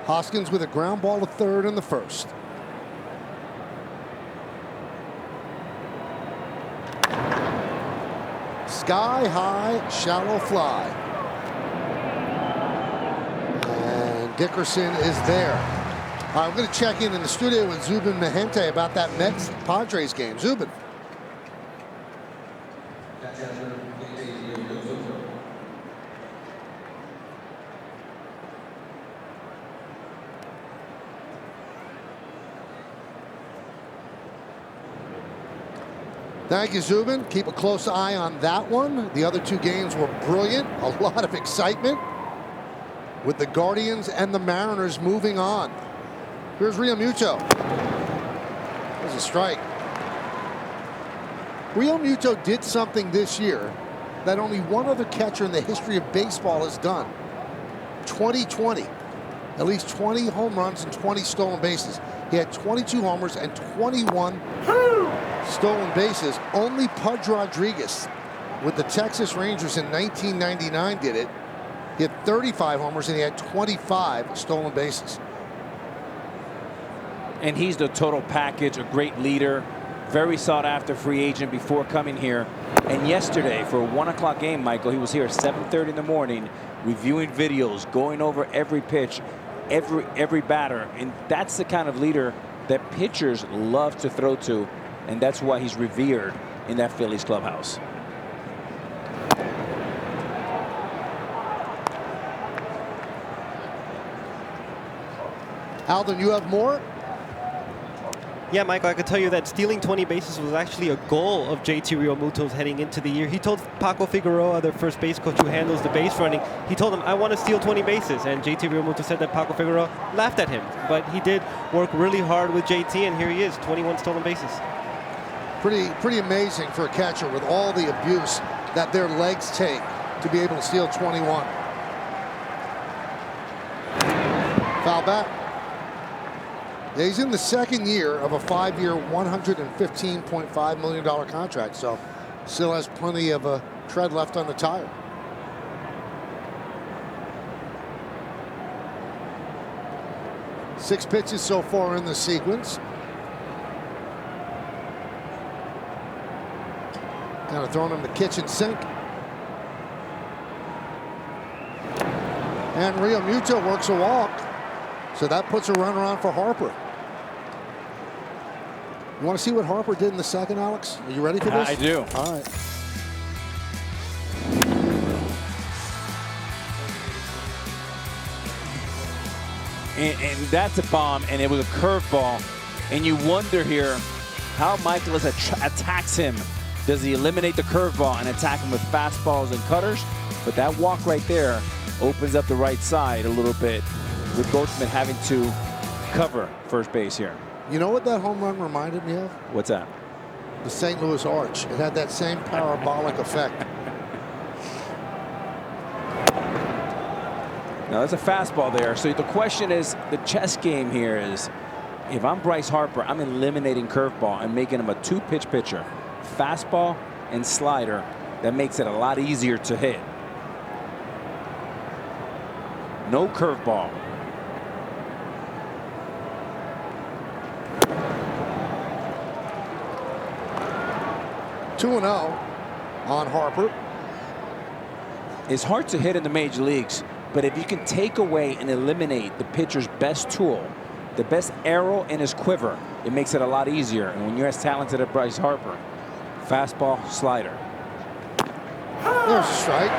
Hoskins with a ground ball to third in the first. Sky high, shallow fly. And Dickerson is there. All right, we're going to check in the studio with Zubin Mehenti about that Mets-Padres game. Zubin. Thank you, Zubin. Keep a close eye on that one. The other two games were brilliant. A lot of excitement with the Guardians and the Mariners moving on. Here's Real Muto. There's a strike. Real Muto did something this year that only one other catcher in the history of baseball has done. 2020. At least 20 home runs and 20 stolen bases. He had 22 homers and 21 stolen bases. Only Pudge Rodriguez with the Texas Rangers in 1999 did it. He had 35 homers and he had 25 stolen bases. And he's the total package, a great leader, very sought after free agent before coming here. And yesterday for a 1 o'clock game, Michael, he was here at 7:30 in the morning reviewing videos, going over every pitch, every batter. And that's the kind of leader that pitchers love to throw to. And that's why he's revered in that Phillies clubhouse. Alden, you have more? Yeah, Michael, I could tell you that stealing 20 bases was actually a goal of JT Realmuto's heading into the year. He told Paco Figueroa, their first base coach who handles the base running, he told him, I want to steal 20 bases. And JT Realmuto said that Paco Figueroa laughed at him. But he did work really hard with JT, and here he is, 21 stolen bases. Pretty amazing for a catcher with all the abuse that their legs take to be able to steal 21. Foul back. Yeah, he's in the second year of a 5-year, $115.5 million contract, so still has plenty of tread left on the tire. Six pitches so far in the sequence. Kind of throwing him the kitchen sink. And Real Muto works a walk. So that puts a runner on for Harper. You want to see what Harper did in the second, Alex? Are you ready for this? I do. All right. And that's a bomb, and it was a curveball. And you wonder here how Michaelis attacks him. Does he eliminate the curveball and attack him with fastballs and cutters? But that walk right there opens up the right side a little bit, with Goldschmidt having to cover first base here. You know what that home run reminded me of? What's that? The St. Louis Arch. It had that same parabolic effect. Now that's a fastball there. So the question is, the chess game here is, if I'm Bryce Harper, I'm eliminating curveball and making him a two-pitch pitcher. Fastball and slider. That makes it a lot easier to hit. No curveball. 2-0 on Harper. It's hard to hit in the major leagues, but if you can take away and eliminate the pitcher's best tool, the best arrow in his quiver, it makes it a lot easier. And when you're as talented as Bryce Harper, fastball, slider. There's a strike.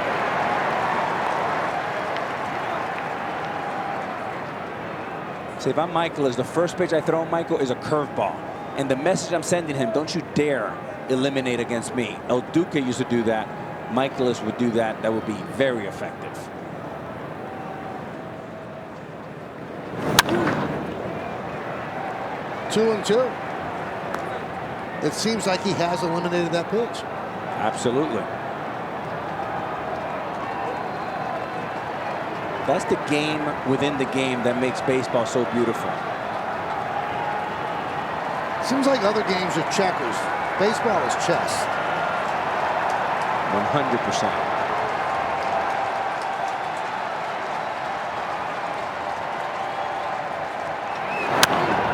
So if I'm Michaelis, the first pitch I throw Michael is a curveball. And the message I'm sending him, don't you dare eliminate against me. El Duque used to do that. Michaelis would do that. That would be very effective. Two and two. It seems like he has eliminated that pitch. Absolutely. That's the game within the game that makes baseball so beautiful. Seems like other games are checkers. Baseball is chess. 100%.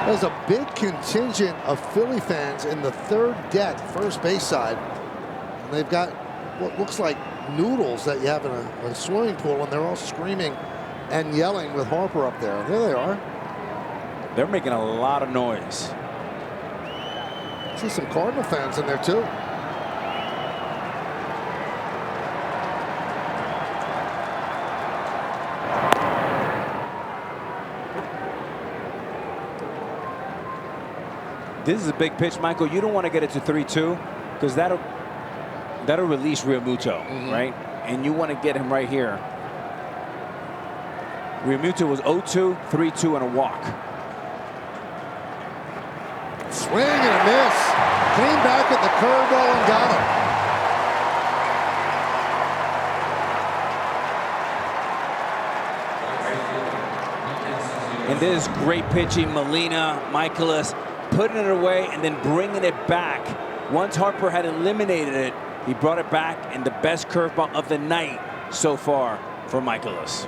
There's a big contingent of Philly fans in the third deck, first base side. And they've got what looks like noodles that you have in a swimming pool, and they're all screaming and yelling with Harper up there. There they are. They're making a lot of noise. See some Cardinal fans in there too. This is a big pitch, Michael. You don't want to get it to 3-2 because that'll release Realmuto, right? And you want to get him right here. Realmuto was 0-2, 3-2, and a walk. Swing and a miss. Came back at the curveball and got him. And this is great pitching. Molina, Michaelis, putting it away and then bringing it back. Once Harper had eliminated it, he brought it back, and the best curveball of the night so far for Michaelis.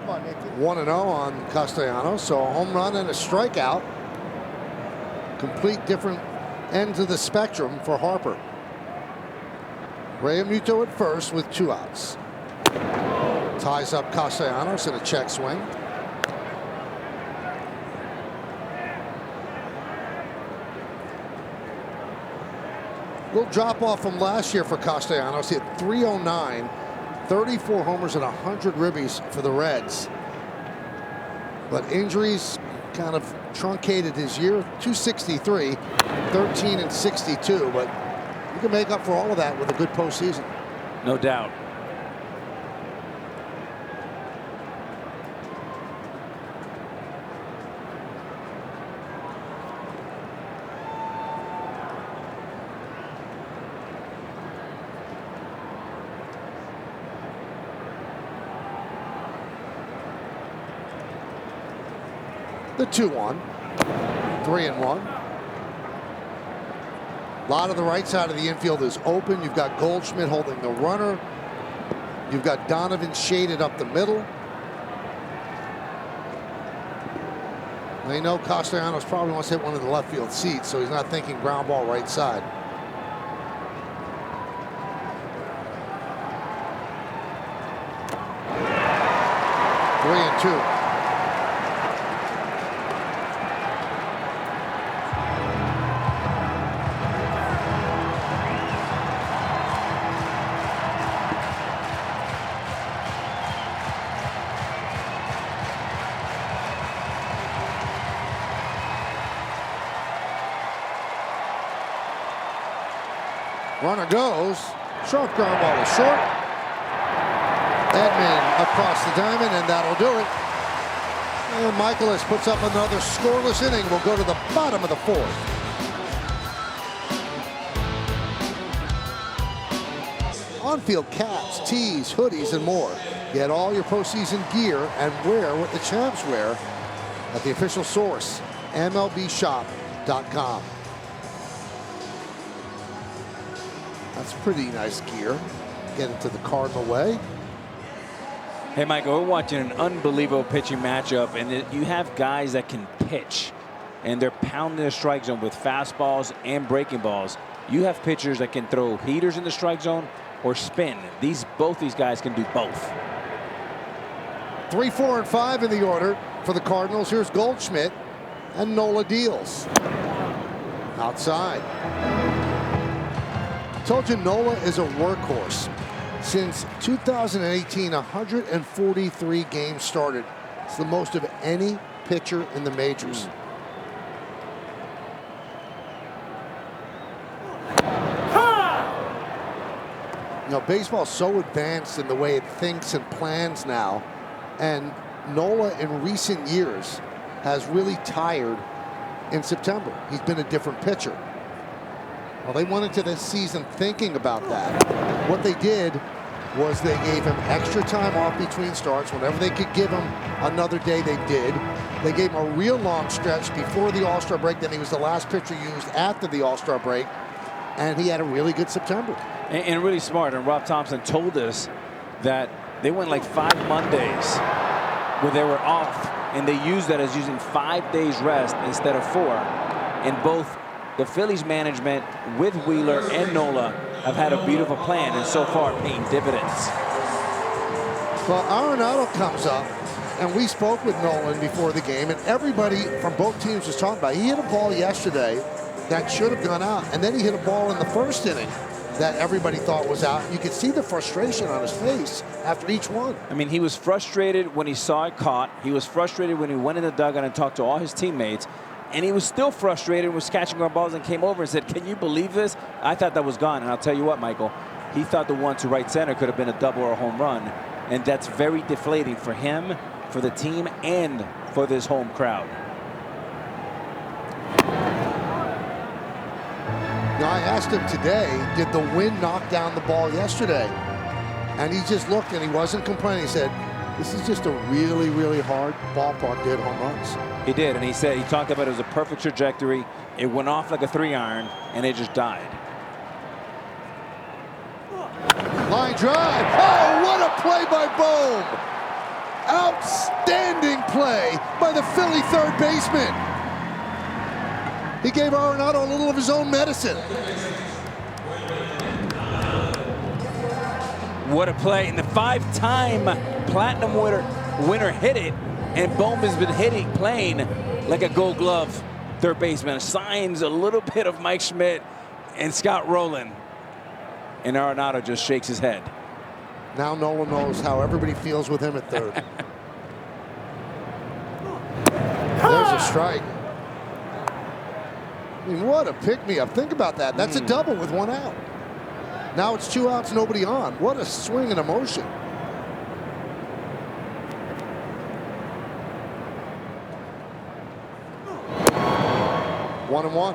Come on, Nick. 1-0 on Castellanos, so a home run and a strikeout. Complete different ends of the spectrum for Harper. Realmuto at first with 2 outs. Ties up Castellanos in a check swing. Little drop off from last year for Castellanos. He hit .309, 34 homers and 100 ribbies for the Reds. But injuries kind of truncated his year. 263, 13 and 62, but you can make up for all of that with a good postseason. No doubt. The 2-1, 3-1. A lot of the right side of the infield is open. You've got Goldschmidt holding the runner. You've got Donovan shaded up the middle. They know Castellanos probably wants to hit one of the left field seats, so he's not thinking ground ball right side. Three and two. Runner goes. Sharp ground ball is short. Edman across the diamond, and that'll do it. And Michaelis puts up another scoreless inning. We'll go to the bottom of the 4th. On-field caps, tees, hoodies, and more. Get all your postseason gear and wear what the champs wear at the official source, MLBshop.com. That's pretty nice gear. Get into the Cardinal way. Hey, Michael, we're watching an unbelievable pitching matchup, and you have guys that can pitch, and they're pounding the strike zone with fastballs and breaking balls. You have pitchers that can throw heaters in the strike zone or spin. Both these guys can do both. 3, 4, and 5 in the order for the Cardinals. Here's Goldschmidt, and Nola deals. Outside. Told you Nola is a workhorse. Since 2018, 143 games started. It's the most of any pitcher in the majors. You know, baseball's so advanced in the way it thinks and plans now, and Nola in recent years has really tired in September. He's been a different pitcher. Well, they went into this season thinking about that. What they did was they gave him extra time off between starts. Whenever they could give him another day, they did. They gave him a real long stretch before the All-Star break. Then he was the last pitcher used after the All-Star break, and he had a really good September. And really smart. And Rob Thompson told us that they went like 5 Mondays where they were off and they use that as using 5 days rest instead of 4. And both the Phillies management with Wheeler and Nola have had a beautiful plan, and so far paying dividends. Well, Arenado comes up, and we spoke with Nolan before the game, and everybody from both teams was talking about it. He hit a ball yesterday that should have gone out, and then he hit a ball in the first inning that everybody thought was out. You could see the frustration on his face after each one. I mean, he was frustrated when he saw it caught. He was frustrated when he went in the dugout and talked to all his teammates. And he was still frustrated, was catching our balls, and came over and said, "Can you believe this? I thought that was gone." And I'll tell you what, Michael, he thought the one to right center could have been a double or a home run. And that's very deflating for him, for the team, and for this home crowd. Now, I asked him today, did the wind knock down the ball yesterday? And he just looked and he wasn't complaining. He said, this is just a really, really hard ballpark to hit home runs. He did, and he said, he talked about it was a perfect trajectory. It went off like a 3-iron, and it just died. Line drive. Oh, what a play by Bohm. Outstanding play by the Philly third baseman. He gave Arenado a little of his own medicine. What a play. And the 5-time platinum winner hit it, and Bohm has been playing like a gold glove third baseman. Signs a little bit of Mike Schmidt and Scott Rowland. And Arenado just shakes his head. Now Nolan knows how everybody feels with him at third. There's a strike. I mean, what a pick-me-up. Think about that. That's a double with 1 out. Now it's 2 outs, nobody on. What a swing and emotion. One and one.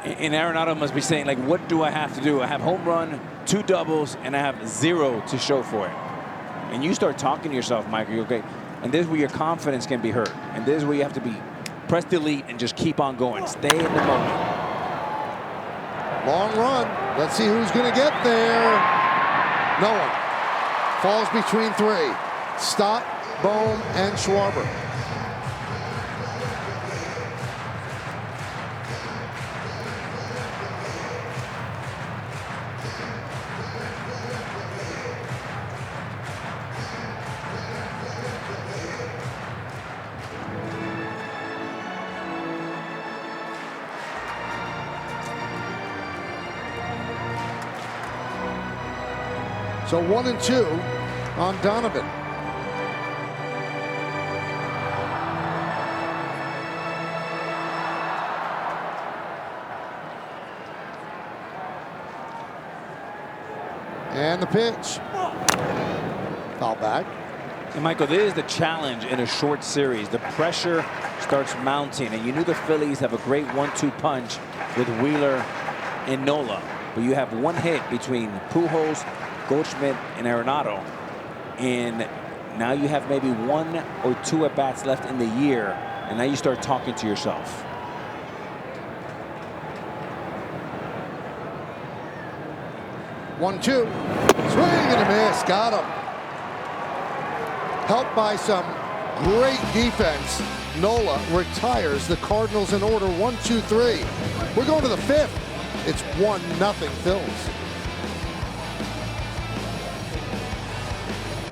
And Arenado must be saying, like, what do I have to do? I have home run, 2 doubles, and I have 0 to show for it. And you start talking to yourself, Michael, you're okay. And this is where your confidence can be hurt. And this is where you have to be press delete and just keep on going. Stay in the moment. Long run. Let's see who's going to get there. No one. Falls between 3. Stott, Bohm, and Schwarber. So 1 and 2 on Donovan. And the pitch. Foul back. And Michael, this is the challenge in a short series. The pressure starts mounting, and you knew the Phillies have a great 1-2 punch with Wheeler and Nola. But you have 1 hit between Pujols, Goldschmidt, and Arenado, and now you have maybe 1 or 2 at-bats left in the year, and now you start talking to yourself. One, 2. Swing and a miss. Got him. Helped by some great defense. Nola retires the Cardinals in order 1, 2, 3. We're going to the 5th. It's 1-0 Phillies.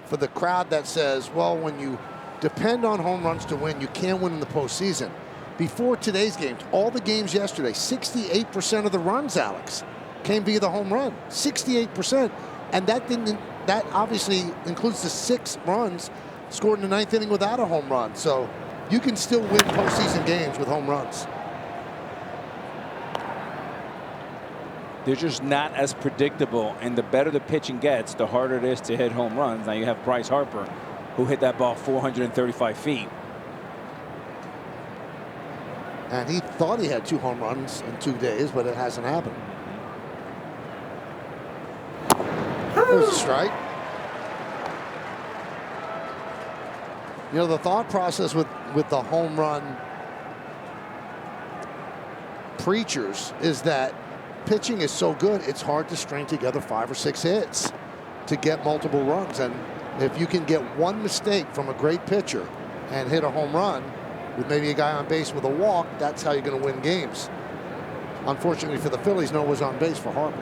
For the crowd that says, well, when you depend on home runs to win, you can win in the postseason. Before today's games, all the games yesterday, 68% of the runs, Alex, came via the home run. 68%. And that obviously includes the 6 runs scored in the 9th inning without a home run. So you can still win postseason games with home runs. They're just not as predictable, and the better the pitching gets, the harder it is to hit home runs. Now you have Bryce Harper, who hit that ball 435 feet. And he thought he had 2 home runs in 2 days, but it hasn't happened. There's a strike. You know, the thought process with the home run preachers is that pitching is so good, it's hard to string together 5 or 6 hits to get multiple runs. And If you can get one mistake from a great pitcher and hit a home run with maybe a guy on base with a walk, that's how you're going to win games. Unfortunately for the Phillies, no one was on base for Harper.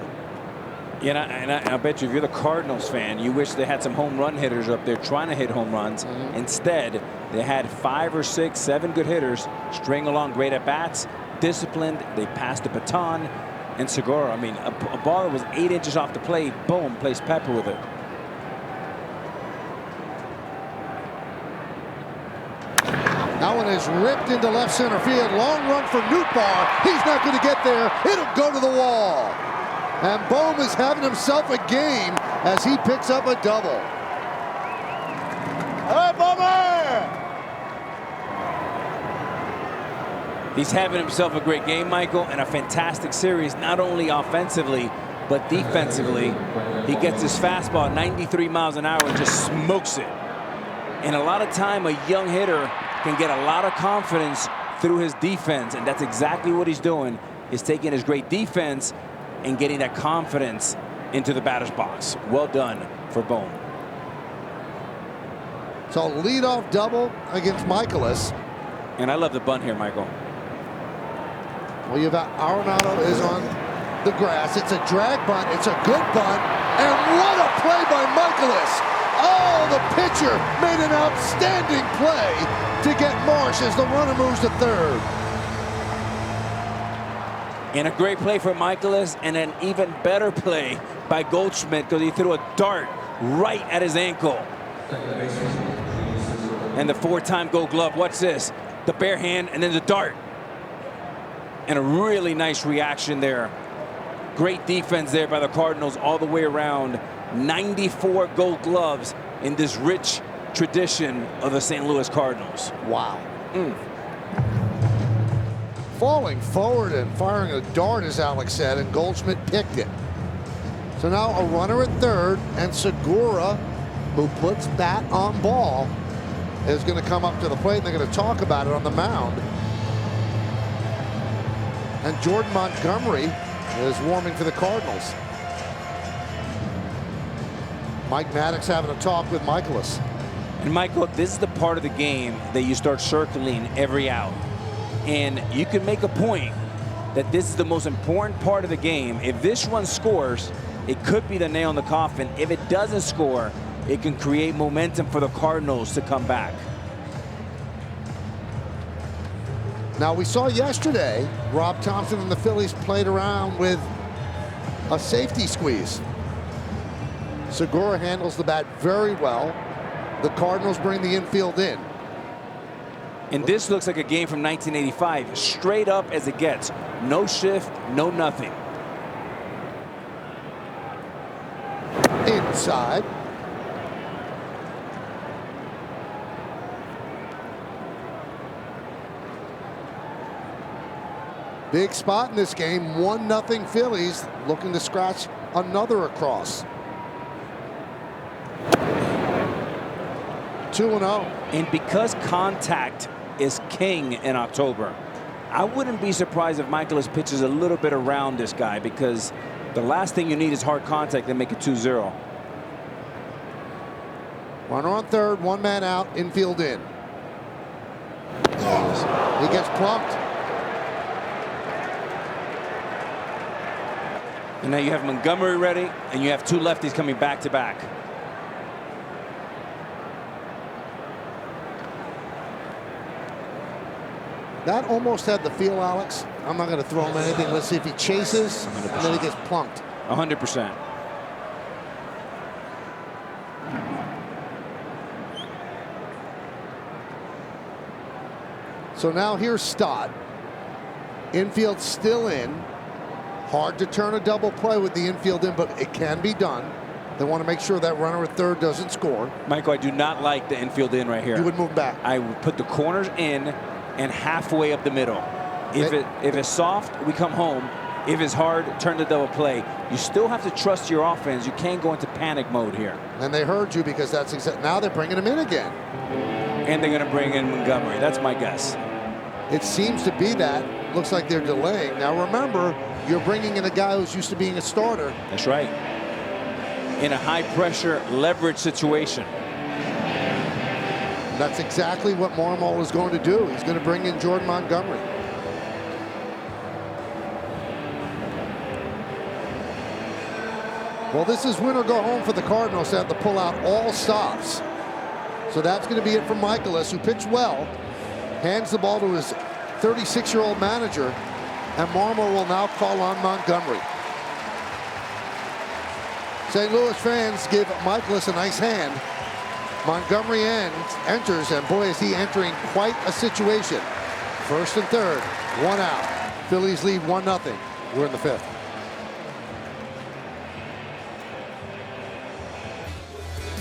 Yeah, and I bet you if you're the Cardinals fan, you wish they had some home run hitters up there trying to hit home runs. Instead, they had 5 or 6, 7 good hitters string along great at-bats, disciplined. They passed the baton. And Segura, I mean, a ball that was 8 inches off the plate, boom, plays Pepper with it. That one is ripped into left center field. Long run for Nootbaar. He's not going to get there. It'll go to the wall. And Bohm is having himself a game as he picks up a double. Hey, Bowman! He's having himself a great game, Michael, and a fantastic series, not only offensively, but defensively. He gets his fastball 93 miles an hour and just smokes it. And a lot of time, a young hitter can get a lot of confidence through his defense, and that's exactly what he's doing. He's taking his great defense and getting that confidence into the batter's box. Well done for Bohm. So leadoff double against Michaelis. And I love the bunt here, Michael. Well, you've got Arenado is on the grass. It's a drag bunt. It's a good bunt. And what a play by Michaelis. Oh, the pitcher made an outstanding play to get Marsh as the runner moves to third. And a great play for Michaelis, and an even better play by Goldschmidt because he threw a dart right at his ankle. And the 4-time Gold Glove. Watch this. The bare hand and then the dart. And a really nice reaction there. Great defense there by the Cardinals all the way around. 94 Gold Gloves in this rich tradition of the St. Louis Cardinals. Wow. Falling forward and firing a dart, as Alex said, and Goldschmidt picked it. So now a runner at third, and Segura, who puts bat on ball, is going to come up to the plate, and they're going to talk about it on the mound. And Jordan Montgomery is warming for the Cardinals. Mike Maddox having a talk with Michaelis. And Michael, this is the part of the game that you start circling every out. And you can make a point that this is the most important part of the game. If this run scores, it could be the nail in the coffin. If it doesn't score, it can create momentum for the Cardinals to come back. Now, we saw yesterday, Rob Thompson and the Phillies played around with a safety squeeze. Segura handles the bat very well. The Cardinals bring the infield in. And this looks like a game from 1985, straight up as it gets. No shift, no nothing. Inside. Big spot in this game, 1-0 Phillies, looking to scratch another across. 2-0. And because contact is king in October, I wouldn't be surprised if Michaelis pitches a little bit around this guy, because the last thing you need is hard contact and make it 2-0. Runner on third, 1 man out, infield in. He gets plumped. And now you have Montgomery ready, and you have 2 lefties coming back to back. That almost had the feel, Alex. I'm not going to throw him anything. Let's see if he chases, 100%. and then he gets plunked. 100%. So now here's Stott. Infield still in. Hard to turn a double play with the infield in, but it can be done. They want to make sure that runner at third doesn't score. Michael, I do not like the infield in right here. You would move back. I would put the corners in and halfway up the middle. If it's soft, we come home. If it's hard, turn the double play. You still have to trust your offense. You can't go into panic mode here. And they heard you, because that's exactly. Now they're bringing him in again. And they're going to bring in Montgomery. That's my guess. It seems to be that. Looks like they're delaying. Now remember, you're bringing in a guy who's used to being a starter. That's right. In a high pressure leverage situation. That's exactly what Marmol is going to do. He's going to bring in Jordan Montgomery. Well, this is win or go home for the Cardinals. They have to pull out all stops. So that's going to be it for Michaelis, who pitched well, hands the ball to his 36-year-old manager, and Marmol will now call on Montgomery. St. Louis fans give Michaelis a nice hand. Montgomery enters, and boy, is he entering quite a situation. First and third, one out. Phillies lead 1-0. We're in the fifth.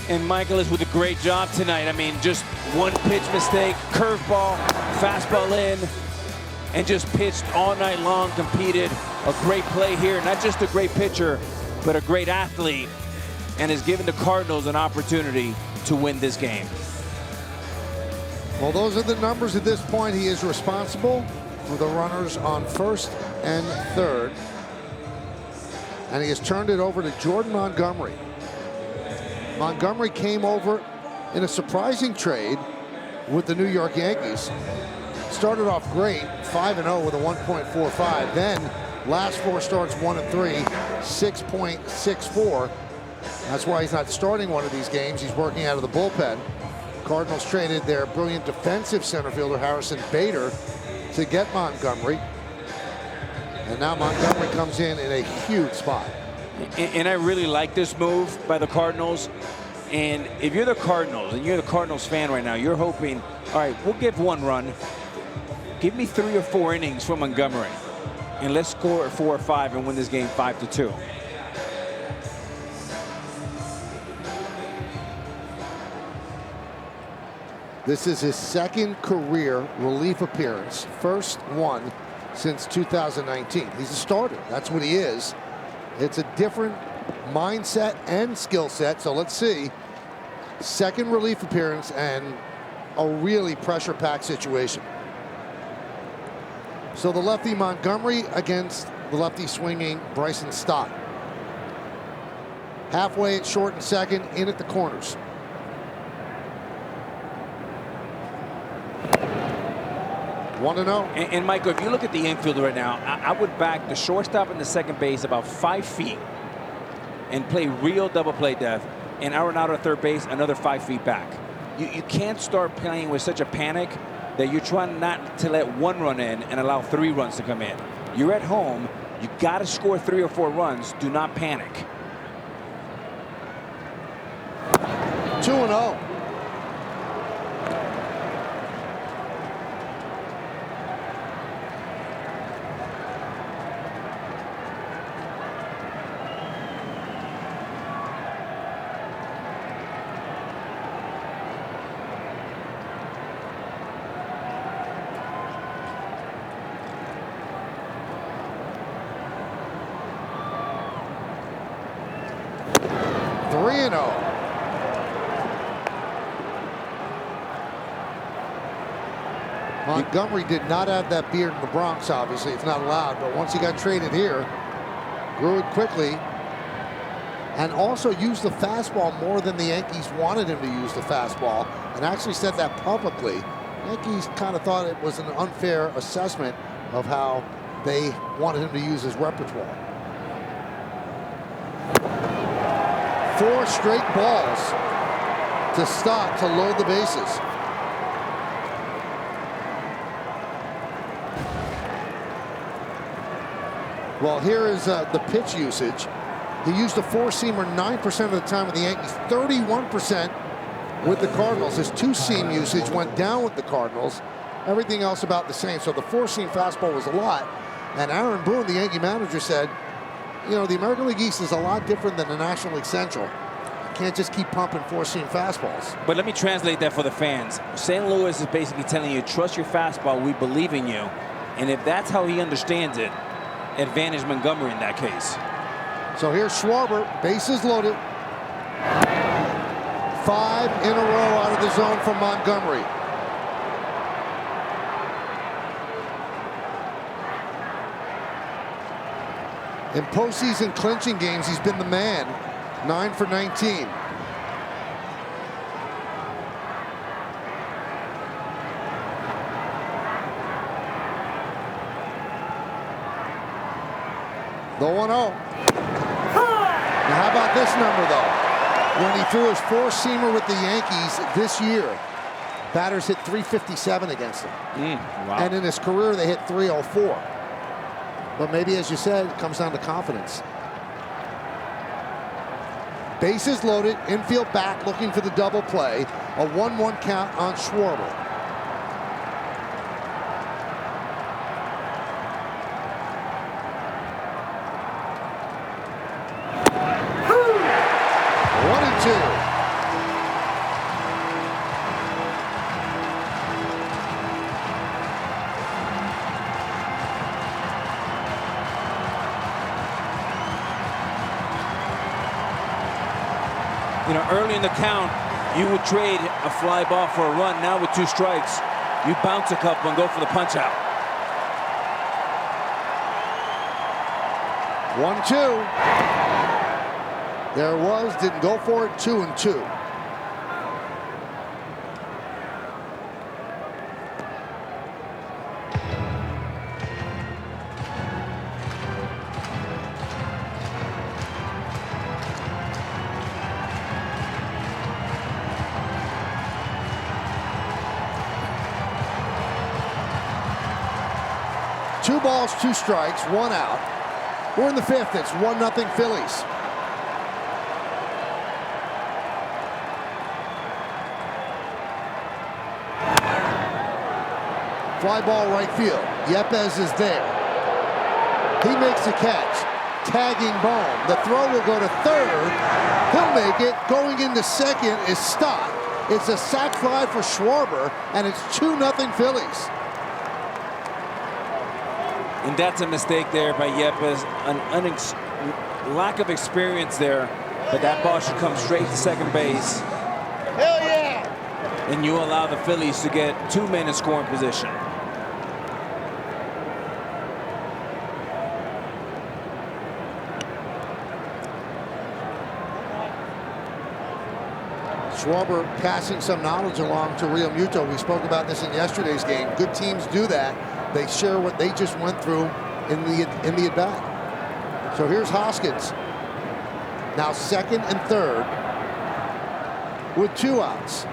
And Michaelis with a great job tonight. I mean, just one pitch mistake, curveball, fastball in, and just pitched all night long, competed. A great play here. Not just a great pitcher, but a great athlete, and has given the Cardinals an opportunity to win this game. Well, those are the numbers at this point. He is responsible for the runners on first and third, and he has turned it over to Jordan Montgomery. Montgomery came over in a surprising trade with the New York Yankees. Started off great, 5-0 with a 1.45. Then last 4 starts, 1-3, 6.64. That's why he's not starting one of these games. He's working out of the bullpen. Cardinals traded their brilliant defensive center fielder Harrison Bader to get Montgomery. And now Montgomery comes in a huge spot. And I really like this move by the Cardinals. And if you're the Cardinals and you're the Cardinals fan right now, you're hoping, all right, we'll give 1 run. Give me 3 or 4 innings from Montgomery, and let's score at 4 or 5 and win this game 5-2. This is his second career relief appearance, first one since 2019. He's a starter. That's what he is. It's a different mindset and skill set. So let's see. Second relief appearance and a really pressure-packed situation. So the lefty Montgomery against the lefty swinging Bryson Stott. Halfway at short and second, in at the corners. 1-0. And Michael, if you look at the infield right now, I would back the shortstop and the second base about 5 feet and play real double play depth, and Arenado at third base another 5 feet back. You can't start playing with such a panic that you're trying not to let 1 run in and allow 3 runs to come in. You're at home. You got to score 3 or 4 runs. Do not panic. 2-0. Montgomery did not have that beard in the Bronx, obviously. It's not allowed, but once he got traded here, grew it quickly, and also used the fastball more than the Yankees wanted him to use the fastball, and actually said that publicly. Yankees kind of thought it was an unfair assessment of how they wanted him to use his repertoire. 4 straight balls to Stott to load the bases. Well, here is the pitch usage. He used a 4-seamer 9% of the time with the Yankees, 31% with the Cardinals. His 2-seam usage went down with the Cardinals. Everything else about the same. So the 4-seam fastball was a lot. And Aaron Boone, the Yankee manager, said, you know, the American League East is a lot different than the National League Central. You can't just keep pumping 4-seam fastballs. But let me translate that for the fans. St. Louis is basically telling you, trust your fastball. We believe in you. And if that's how he understands it, advantage Montgomery in that case. So here's Schwarber, bases loaded. 5 in a row out of the zone from Montgomery. In postseason clinching games, he's been the man. 9 for 19. The 1-0. Now how about this number, though? When he threw his four-seamer with the Yankees this year, batters hit 357 against him. Wow. And in his career, they hit 304. But maybe, as you said, it comes down to confidence. Bases loaded, infield back, looking for the double play. A 1-1 count on Schwarber. One and two. You know, early in the count, you would trade a fly ball for a run. Now with 2 strikes, you bounce a couple and go for the punch out. 1-2. There it was, didn't go for it. 2-2. Two balls, 2 strikes, 1 out. We're in the 5th. It's 1-0 Phillies. Fly ball right field. Yepez is there. He makes the catch. Tagging Bohm. The throw will go to 3rd. He'll make it. Going into 2nd is Stott. It's a sac fly for Schwarber, and it's 2-0 Phillies. And that's a mistake there by Yepez. Lack of experience there. But that ball should come straight to second base. Hell yeah! And you allow the Phillies to get 2 men in scoring position. Schwarber passing some knowledge along to Real Muto. We spoke about this in yesterday's game. Good teams do that. They share what they just went through in the at-bat. So here's Hoskins. Now 2nd and 3rd with 2 outs.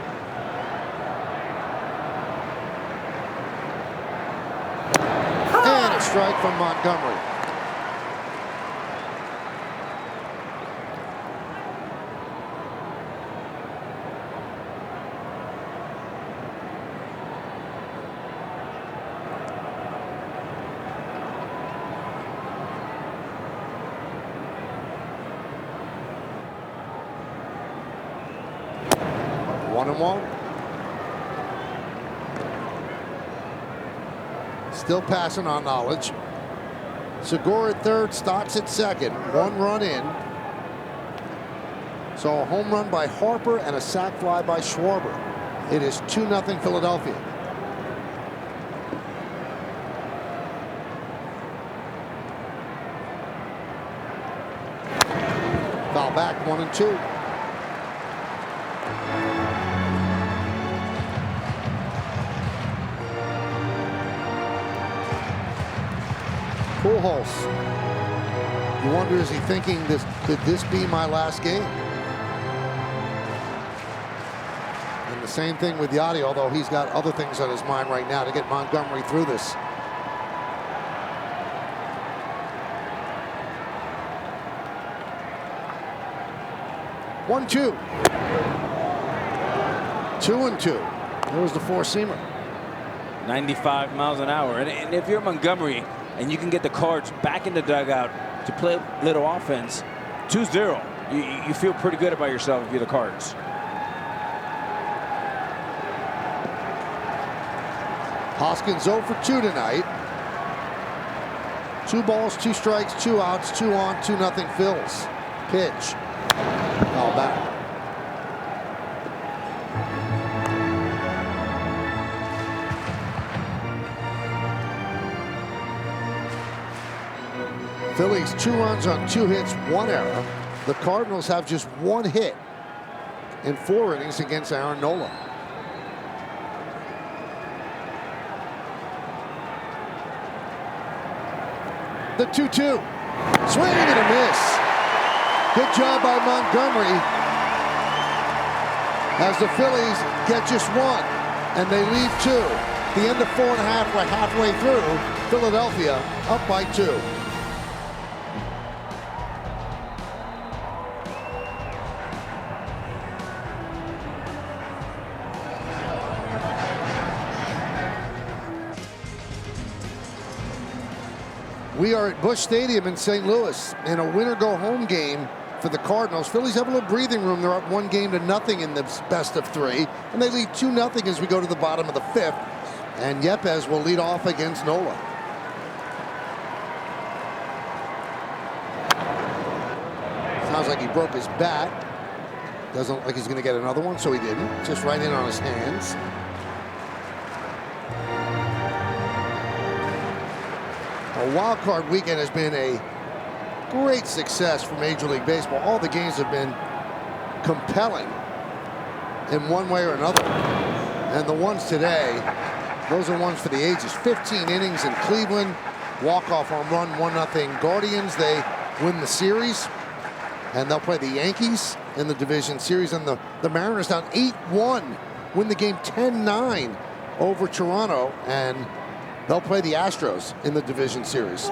And a strike from Montgomery. One and one. Still passing on knowledge. Segura at 3rd, Stotts at 2nd. 1 run in. So a home run by Harper and a sac fly by Schwarber. It is 2-0 Philadelphia. Foul back, 1-2. Pujols. You wonder, is he thinking, could this be my last game? And the same thing with Yachty, although he's got other things on his mind right now to get Montgomery through this. One, 2. 2-2. There was the four-seamer. 95 miles an hour. And if you're Montgomery and you can get the Cards back in the dugout to play a little offense, 2-0, you feel pretty good about yourself if you're the Cards. Hoskins 0 for 2 tonight. 2 balls, 2 strikes, 2 outs, 2 on, 2-0 Phils. Pitch. All back. Phillies 2 runs on 2 hits, 1 error. The Cardinals have just 1 hit in 4 innings against Aaron Nola. The 2-2. Swing and a miss. Good job by Montgomery as the Phillies get just one, and they lead two. The end of 4.5, we're halfway through. Philadelphia up by 2. We are at Busch Stadium in St. Louis in a winner-go-home game for the Cardinals. Phillies have a little breathing room. They're up 1-0 in the best of 3, and they lead 2-0 as we go to the bottom of the 5th. And Yepez will lead off against Nola. Sounds like he broke his bat. Doesn't look like he's going to get another one, so he didn't. Just right in on his hands. A wild card weekend has been a great success for Major League Baseball. All the games have been compelling in one way or another. And the ones today, those are ones for the ages. 15 innings in Cleveland, walk-off home run, 1-0 Guardians. They win the series, and they'll play the Yankees in the division series. And the Mariners down 8-1, win the game 10-9 over Toronto, and they'll play the Astros in the division series.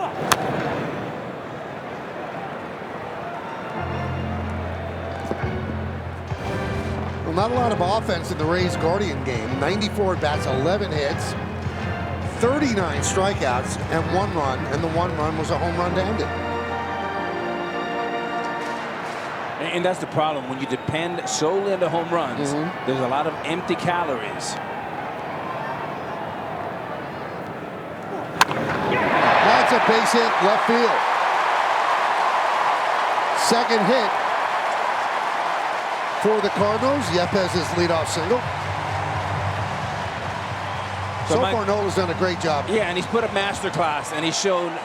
Well, not a lot of offense in the Rays-Guardian game. 94 at-bats, 11 hits, 39 strikeouts, and 1 run. And the 1 run was a home run to end it. And that's the problem. When you depend solely on the home runs, there's a lot of empty calories. That's a base hit, left field. Second hit for the Cardinals. Yepez's leadoff single. So far, Nola's done a great job. Yeah, and he's put a masterclass, and he's shown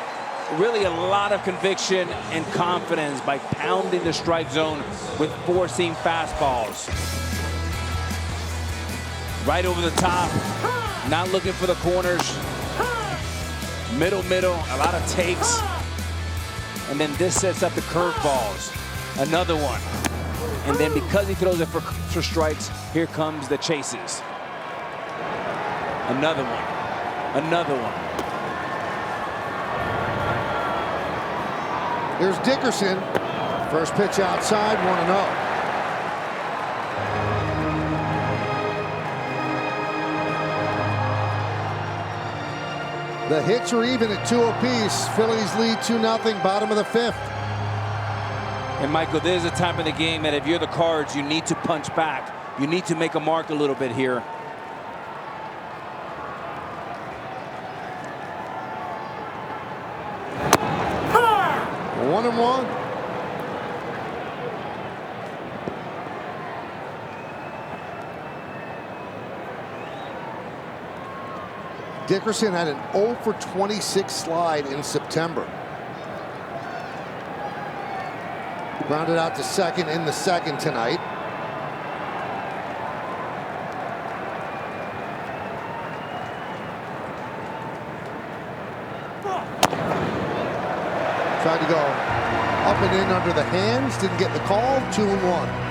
really a lot of conviction and confidence by pounding the strike zone with 4-seam fastballs. Right over the top, not looking for the corners. Middle, a lot of takes. And then this sets up the curveballs. Another one. And then because he throws it for strikes, here comes the chases. Another one. Another one. Here's Dickerson. First pitch outside, 1-0. The hits are even at 2 apiece. Phillies lead 2-0, bottom of the 5th. And Michael, there's a time in the game that if you're the Cards, you need to punch back. You need to make a mark a little bit here. One and one. Dickerson had an 0 for 26 slide in September. Grounded out to second in the second tonight. Tried to go up and in under the hands, didn't get the call. 2-1.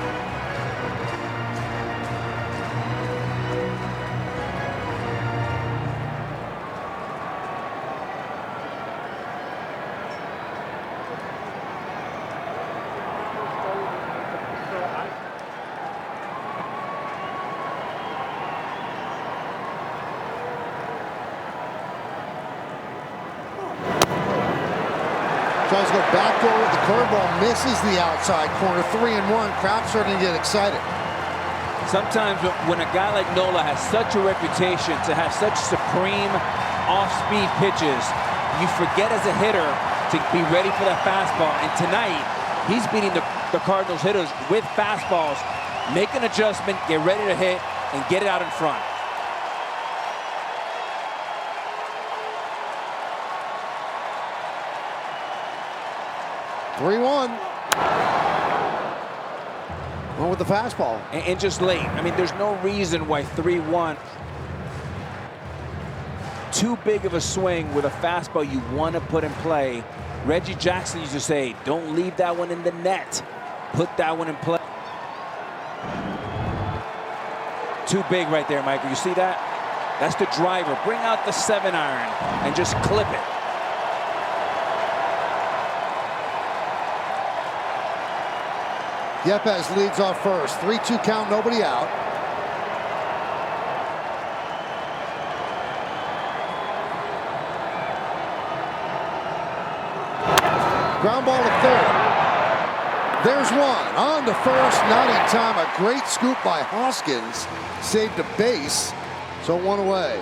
Tries to go backdoor with the curveball, misses the outside corner. 3-1. Crowd starting to get excited. Sometimes when a guy like Nola has such a reputation to have such supreme off-speed pitches, you forget as a hitter to be ready for that fastball. And tonight, he's beating the Cardinals hitters with fastballs. Make an adjustment, get ready to hit, and get it out in front. One with the fastball. And just late. I mean, there's no reason why 3-1. too big of a swing with a fastball you want to put in play. Reggie Jackson used to say, don't leave that one in the net. Put that one in play. Too big right there, Michael. You see that? That's the driver. Bring out the 7-iron and just clip it. Yepes leads off first. 3-2 count, nobody out. Ground ball to third. There's one. On to first, not in time. A great scoop by Hoskins. Saved a base, so one away.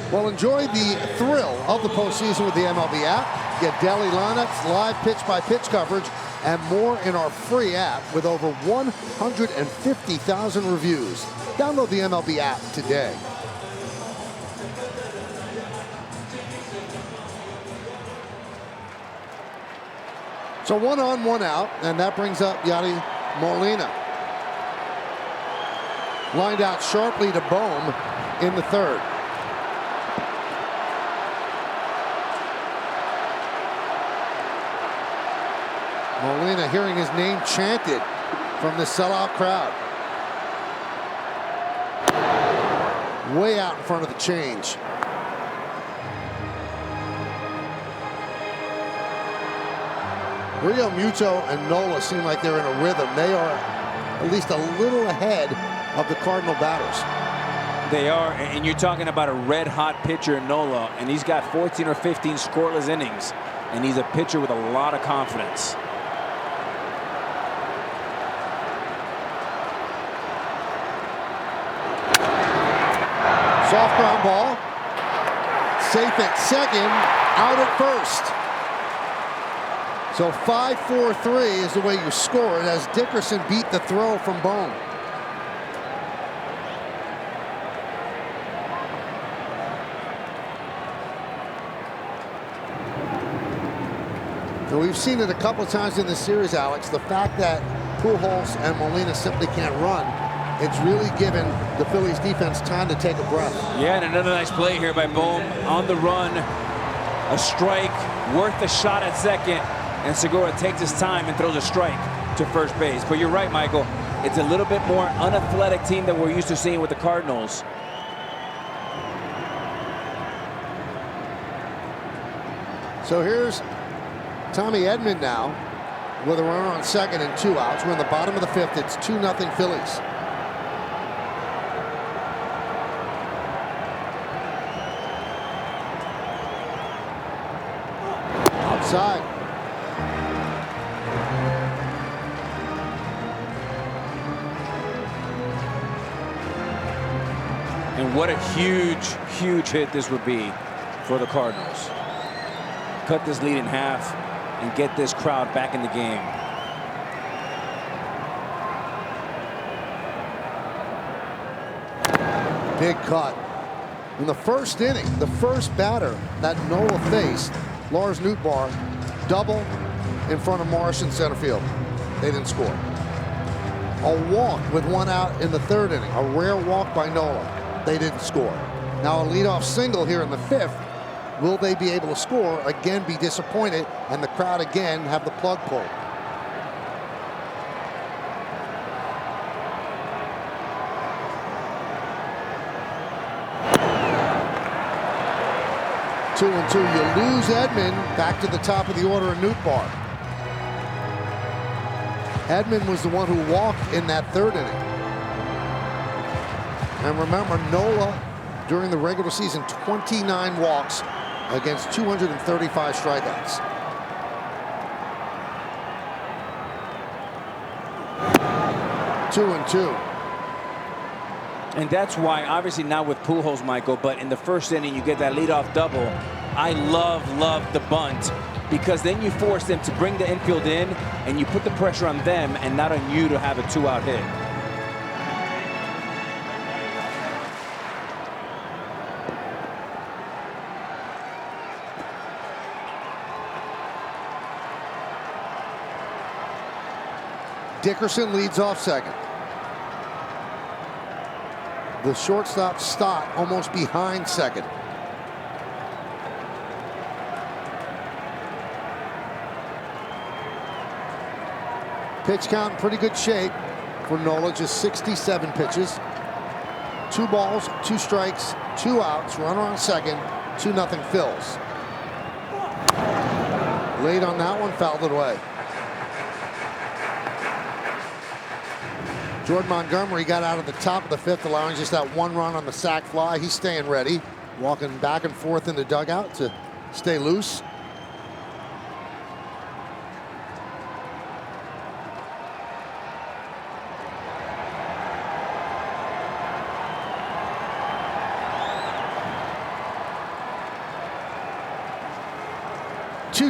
Well, enjoy the thrill of the postseason with the MLB app. Get daily lineups, live pitch-by-pitch coverage, and more in our free app with over 150,000 reviews. Download the MLB app today. So 1 on, 1 out, and that brings up Yadi Molina. Lined out sharply to Bohm in the third. Molina hearing his name chanted from the sellout crowd. Way out in front of the change. Rio Muto and Nola seem like they're in a rhythm. They are at least a little ahead of the Cardinal batters. They are, and you're talking about a red-hot pitcher, Nola, and he's got 14 or 15 scoreless innings, and he's a pitcher with a lot of confidence. Soft ground ball. Safe at second, out at first. So 5-4-3 is the way you score it as Dickerson beat the throw from Bohm. So we've seen it a couple of times in this series, Alex. The fact that Pujols and Molina simply can't run, it's really given the Phillies defense time to take a breath. Yeah, and another nice play here by Bohm on the run. A strike, worth a shot at second. And Segura takes his time and throws a strike to first base. But you're right, Michael. It's a little bit more unathletic team than we're used to seeing with the Cardinals. So here's Tommy Edman now with a runner on second and 2 outs. We're in the bottom of the 5th. It's 2-0 Phillies. Outside. And what a huge, huge hit this would be for the Cardinals. Cut this lead in half and get this crowd back in the game. Big cut. In the first inning, the first batter that Nola faced, Lars Nootbaar, double in front of Marsh in center field. They didn't score. A walk with 1 out in the 3rd inning. A rare walk by Nola. They didn't score. Now a leadoff single here in the 5th. Will they be able to score? Again, be disappointed, and the crowd again have the plug pulled. Two and two. You lose Edman. Back to the top of the order in Nootbaar. Edman was the one who walked in that 3rd inning. And remember, Nola, during the regular season, 29 walks against 235 strikeouts. Two and two. And that's why, obviously not with Pujols, Michael, but in the first inning you get that leadoff double. I love the bunt, because then you force them to bring the infield in and you put the pressure on them and not on you to have a 2-out hit. Dickerson leads off second. The shortstop Stott almost behind second. Pitch count in pretty good shape for Nola, just 67 pitches. 2 balls, 2 strikes, 2 outs, runner on second, 2-0 Phillies. Late on that one, fouled it away. Jordan Montgomery got out of the top of the 5th, allowing just that 1 run on the sac fly. He's staying ready, walking back and forth in the dugout to stay loose.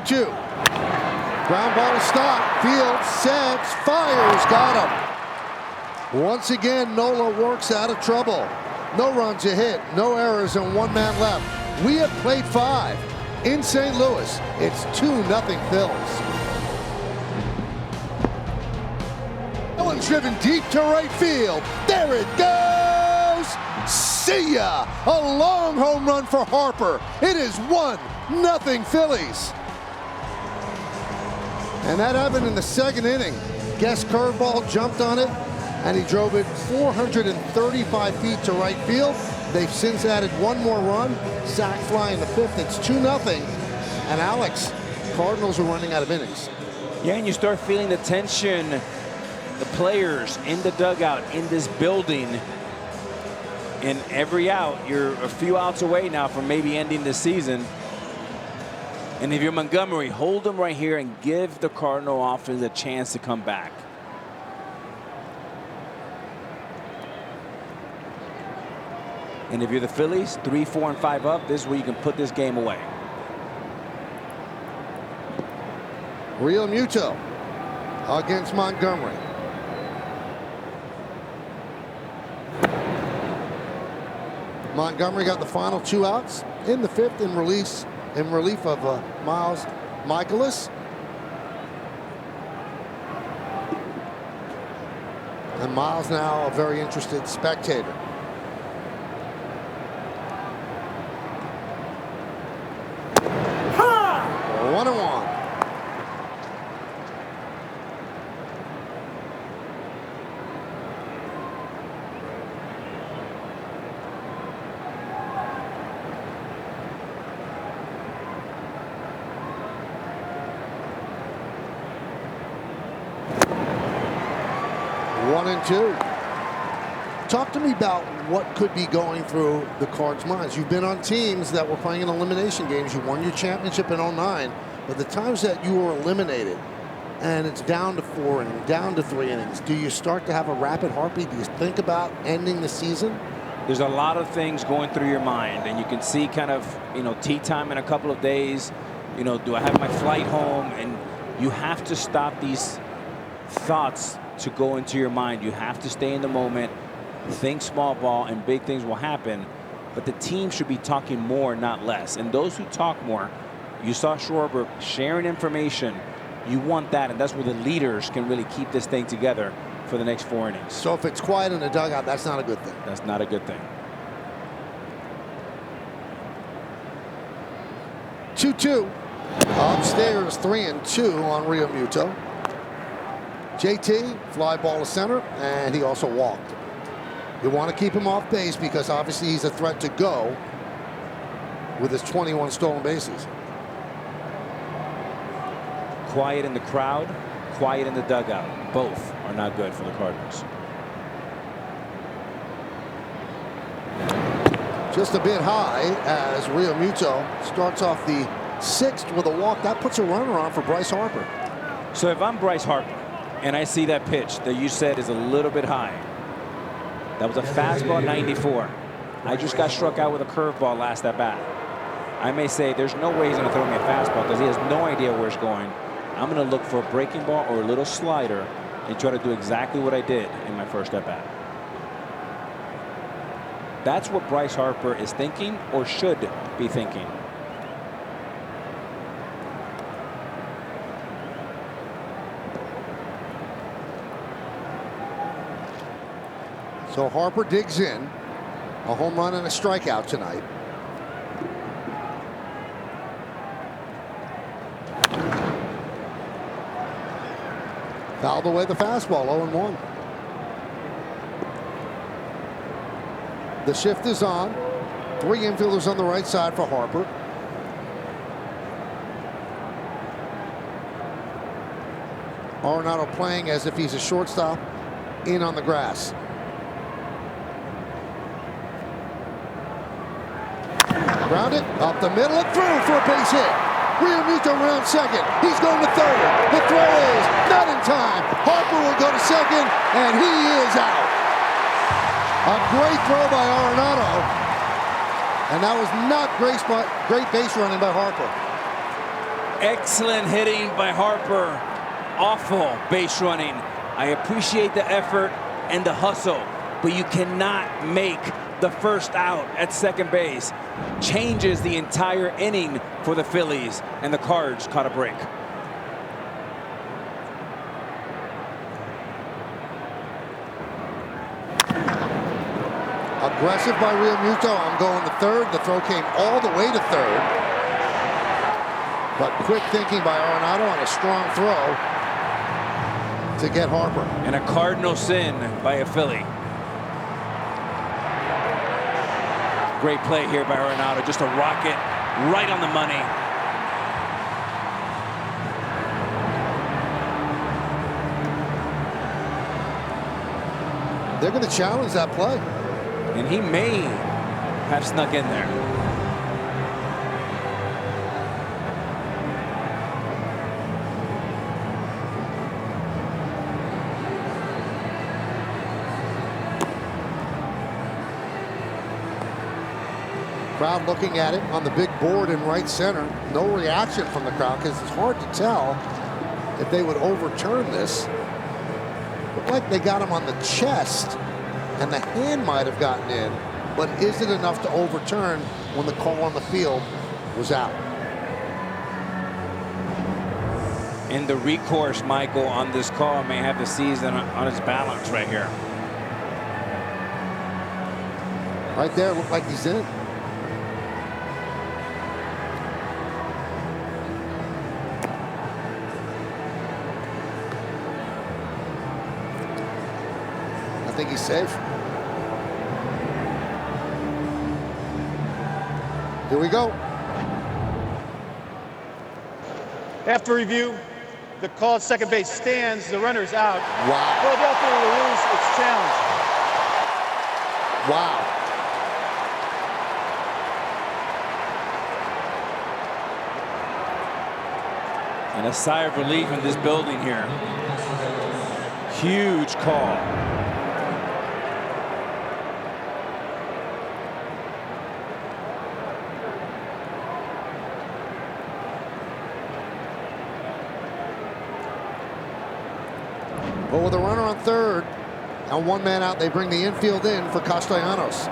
Two. Ground ball to stop. Field sets, fires, got him. Once again, Nola works out of trouble. No runs a hit, no errors, and 1 man left. We have played 5 in St. Louis. It's 2-0 Phillies. Allen's driven deep to right field. There it goes. See ya. A long home run for Harper. It is 1-0 Phillies. And that happened in the 2nd inning. Guess curveball jumped on it, and he drove it 435 feet to right field. They've since added 1 more run. Sac fly in the 5th. It's 2-0. And Alex, Cardinals are running out of innings. Yeah, and you start feeling the tension. The players in the dugout, in this building. In every out, you're a few outs away now from maybe ending the season. And if you're Montgomery, hold them right here and give the Cardinal offense a chance to come back. And if you're the Phillies, 3, 4, and 5 up, this is where you can put this game away. Real Muto against Montgomery. Montgomery got the final 2 outs in the 5th in relief of Miles Michaelis. And Miles now a very interested spectator. Ha! 1-1. One and two. Talk to me about what could be going through the Cards' minds. You've been on teams that were playing in elimination games. You won your championship in '09, but the times that you were eliminated and it's down to 4 and down to 3 innings, do you start to have a rapid heartbeat? Do you think about ending the season? There's a lot of things going through your mind, and you can see kind of, tea time in a couple of days. Do I have my flight home? And you have to stop these thoughts to go into your mind. You have to stay in the moment, think small ball, and big things will happen. But the team should be talking more, not less. And those who talk more, you saw Schwarber sharing information. You want that, and that's where the leaders can really keep this thing together for the next 4 innings. So if it's quiet in the dugout, that's not a good thing. That's not a good thing. 2-2. Upstairs, 3-2 on Real Muto. JT, fly ball to center, and he also walked. You want to keep him off base because obviously he's a threat to go with his 21 stolen bases. Quiet in the crowd, quiet in the dugout. Both are not good for the Cardinals. Just a bit high as Real Muto starts off the 6th with a walk. That puts a runner on for Bryce Harper. So if I'm Bryce Harper and I see that pitch that you said is a little bit high, that was a fastball 94. I just got struck out with a curveball last at bat. I may say there's no way he's going to throw me a fastball because he has no idea where it's going. I'm going to look for a breaking ball or a little slider and try to do exactly what I did in my first at bat. That's what Bryce Harper is thinking or should be thinking. So Harper digs in. A home run and a strikeout tonight. Fouled away the fastball, 0-1. The shift is on. 3 infielders on the right side for Harper. Arenado playing as if he's a shortstop in on the grass. Grounded up the middle and through for a base hit. Realmuto around second. He's going to third. The throw is not in time. Harper will go to second, and he is out. A great throw by Arenado, and that was not great base running by Harper. Excellent hitting by Harper. Awful base running. I appreciate the effort and the hustle, but you cannot make the first out at second base. Changes the entire inning for the Phillies, and the Cards caught a break. Aggressive by Realmuto. I'm going to third. The throw came all the way to third. But quick thinking by Arenado on a strong throw to get Harper. And a Cardinal sin by a Philly. Great play here by Arenado. Just a rocket right on the money. They're going to challenge that play. And he may have snuck in there. Crowd looking at it on the big board in right center. No reaction from the crowd because it's hard to tell if they would overturn this. Looked like they got him on the chest, and the hand might have gotten in, but is it enough to overturn when the call on the field was out? And the recourse, Michael, on this call may have the season on his balance right here. Right there, looked like he's in. I think he's safe. Here we go. After review, the call at second base stands. The runner is out. Wow. Philadelphia will lose its challenge. Wow. And a sigh of relief in this building here. Huge call. But with a runner on third and 1 man out, they bring the infield in for Castellanos.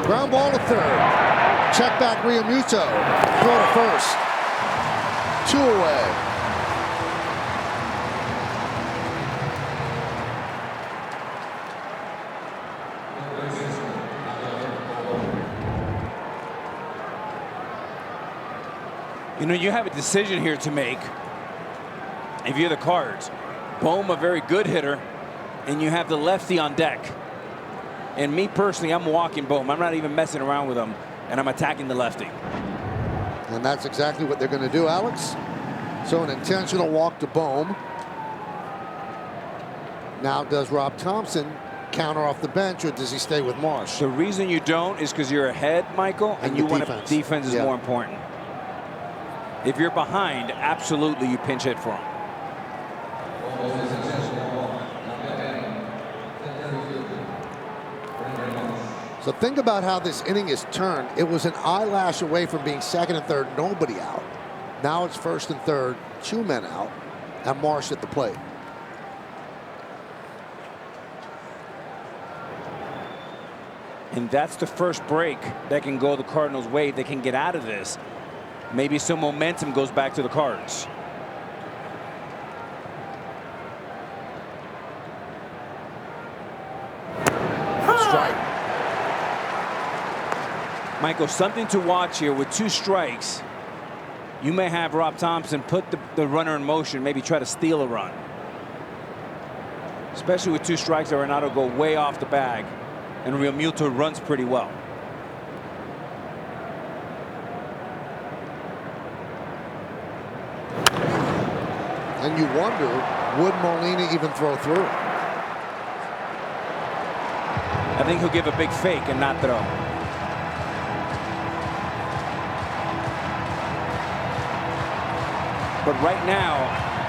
Ground ball to third. Check back Realmuto. Throw to first. 2 away. You know, you have a decision here to make. If you're the Cards, Bohm, a very good hitter, and you have the lefty on deck. And me personally, I'm walking Bohm. I'm not even messing around with him, and I'm attacking the lefty. And that's exactly what they're going to do, Alex. So an intentional walk to Bohm. Now does Rob Thompson counter off the bench, or does he stay with Marsh? The reason you don't is because you're ahead, Michael, and you want to. Defense is more important. If you're behind, absolutely you pinch hit for him. So think about how this inning is turned. It was an eyelash away from being second and third, nobody out. Now it's first and third, 2 men out, and Marsh at the plate. And that's the first break that can go the Cardinals' way. They can get out of this. Maybe some momentum goes back to the Cards. strike. Michael, something to watch here with 2 strikes. You may have Rob Thompson put the runner in motion, maybe try to steal a run. Especially with 2 strikes, Arenado go way off the bag, and Realmuto runs pretty well. And you wonder, would Molina even throw through? I think he'll give a big fake and not throw. But right now,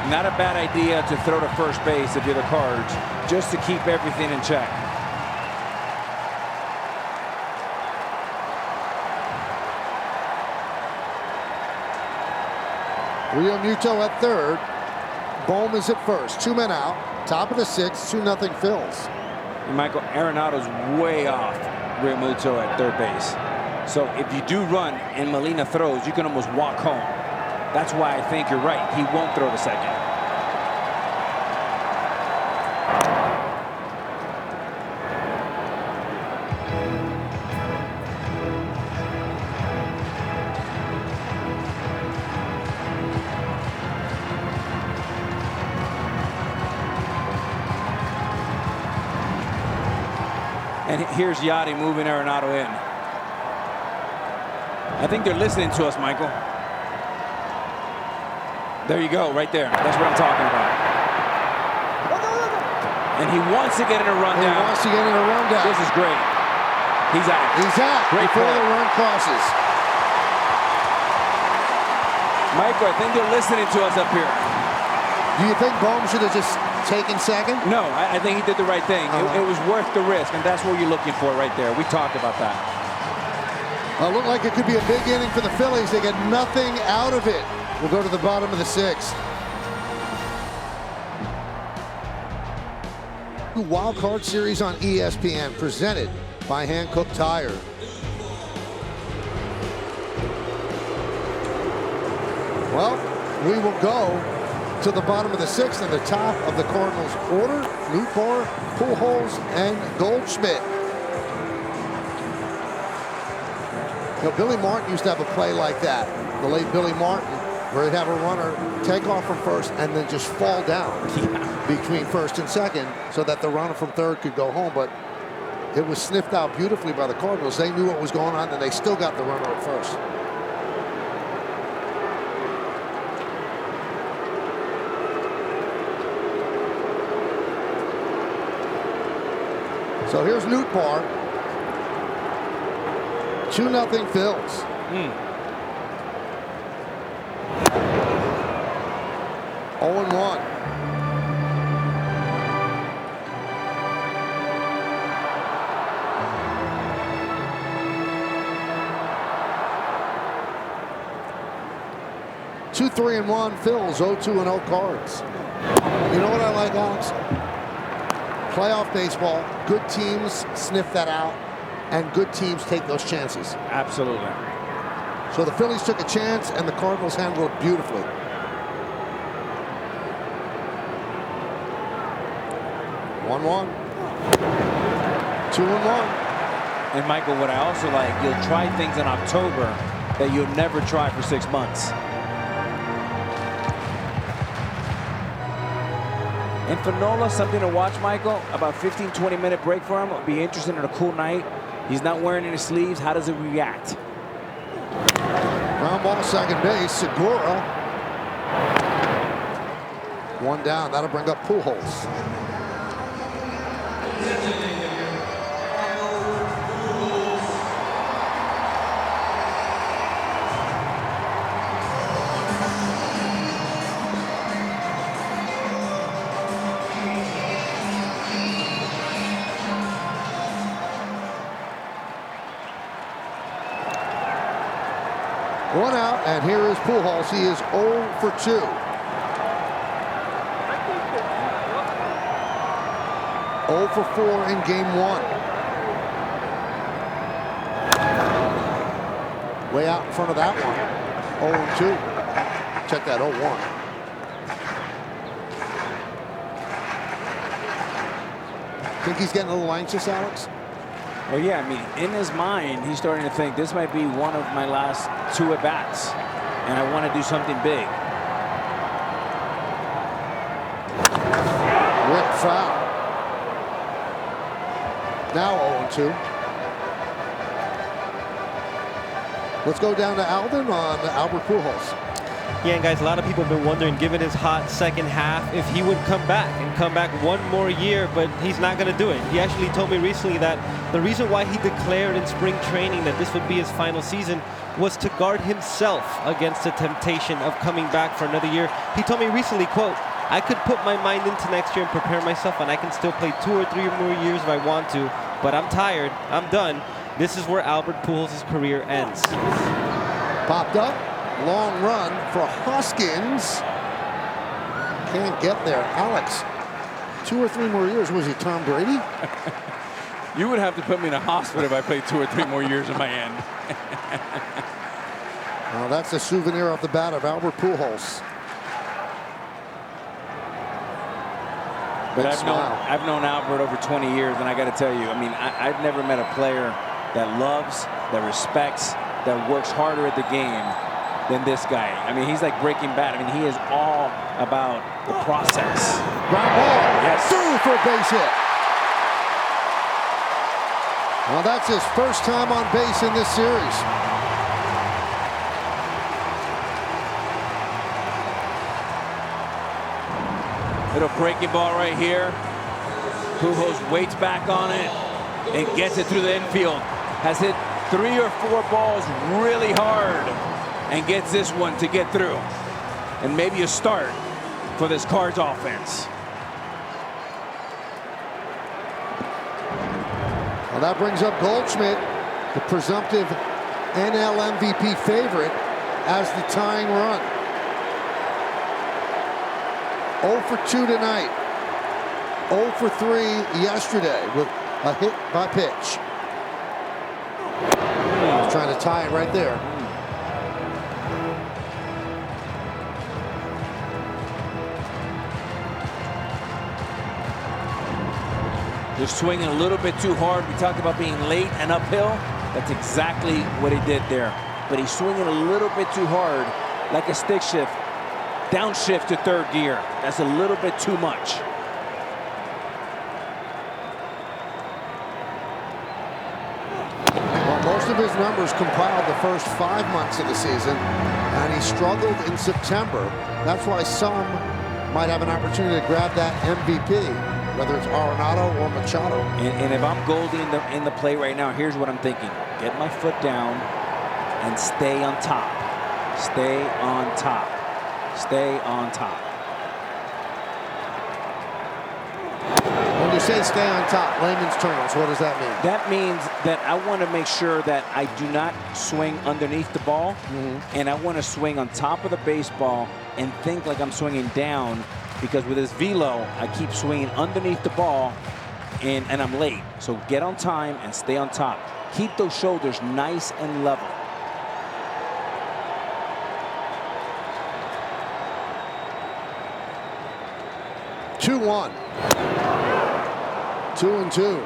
not a bad idea to throw to first base if you're the Cards, just to keep everything in check. Realmuto at third. Bohm is at first. 2 men out. Top of the 6th. 2-0 Phils. And Michael, Arenado's way off Realmuto at third base. So if you do run and Molina throws, you can almost walk home. That's why I think you're right. He won't throw to second. And here's Yachty moving Arenado in. I think they're listening to us, Michael. There you go, right there. That's what I'm talking about. And he wants to get in a rundown. He wants to get in a rundown. This is great. He's out. He's out Great before play. the run crosses. Michael, I think they're listening to us up here. Do you think Bohm should have just taken second? No, I think he did the right thing. It was worth the risk, and that's what you're looking for right there. We talked about that. Looked like it could be a big inning for the Phillies. They get nothing out of it. We'll go to the bottom of the 6th. Wildcard Series on ESPN, presented by Hankook Tire. Well, we will go to the bottom of the 6th and the top of the Cardinals order. Nootbaar, Pujols, and Goldschmidt. You know, Billy Martin used to have a play like that. The late Billy Martin, where he'd have a runner take off from first and then just fall down between first and second so that the runner from third could go home. But it was sniffed out beautifully by the Cardinals. They knew what was going on, and they still got the runner at first. So here's Nootbaar. 2-0 Phils. 0-1. Two, 3-1 Phils. 0-2-0 Cards. You know what I like, Alex? Playoff baseball. Good teams sniff that out, and good teams take those chances. Absolutely. So the Phillies took a chance, and the Cardinals handled it beautifully. 1-1. 2-1. And Michael, what I also like, you'll try things in October that you'll never try for 6 months. And for Nola, something to watch, Michael. About 15-20 minute break for him. It'll be interesting on a cool night. He's not wearing any sleeves. How does it react? Ground ball, second base. Segura. 1 down. That'll bring up Pujols. One out, and here is Pujols. He is 0 for 2. Oh for 4 in game 1. Way out in front of that one. 0-2. Check that, 0-1. Think he's getting a little anxious, Alex? Well, yeah, I mean, in his mind, he's starting to think this might be one of my last 2 at-bats, and I want to do something big. Whip foul. Now 0-2. Let's go down to Alvin on Albert Pujols. Yeah, and guys, a lot of people have been wondering, given his hot second half, if he would come back one more year, but he's not going to do it. He actually told me recently that the reason why he declared in spring training that this would be his final season was to guard himself against the temptation of coming back for another year. He told me recently, quote, "I could put my mind into next year and prepare myself, and I can still play 2 or 3 more years if I want to, but I'm tired, I'm done. This is where Albert Pujols' career ends." Popped up. Long run for Hoskins. Can't get there. Alex, 2 or 3 more years. Was he Tom Brady? You would have to put me in a hospital if I played 2 or 3 more years in my end. Well, that's a souvenir off the bat of Albert Pujols. But I've known Albert over 20 years, and I got to tell you, I mean, I've never met a player that loves, that respects, that works harder at the game than this guy. I mean, he's like Breaking Bad. I mean, he is all about the process. Ground ball. Yes. Through for a base hit. Well, that's his first time on base in this series. Little breaking ball right here. Pujols waits back on it and gets it through the infield. Has hit 3 or 4 balls really hard and gets this one to get through. And maybe a start for this Cards offense. Well, that brings up Goldschmidt, the presumptive NL MVP favorite, as the tying run. 0 for 2 tonight. 0 for 3 yesterday with a hit by pitch. He's trying to tie it right there. They're swinging a little bit too hard. We talked about being late and uphill. That's exactly what he did there. But he's swinging a little bit too hard, like a stick shift. Downshift to 3rd gear. That's a little bit too much. Well, most of his numbers compiled the first 5 months of the season, and he struggled in September. That's why some might have an opportunity to grab that MVP, whether it's Arenado or Machado. And if I'm Goldie in the play right now, here's what I'm thinking. Get my foot down and stay on top. Stay on top. Stay on top. When you say stay on top, layman's terms, what does that mean? That means that I want to make sure that I do not swing underneath the ball, and I want to swing on top of the baseball and think like I'm swinging down, because with this velo, I keep swinging underneath the ball, and I'm late. So get on time and stay on top. Keep those shoulders nice and level. Two-one. 2-2.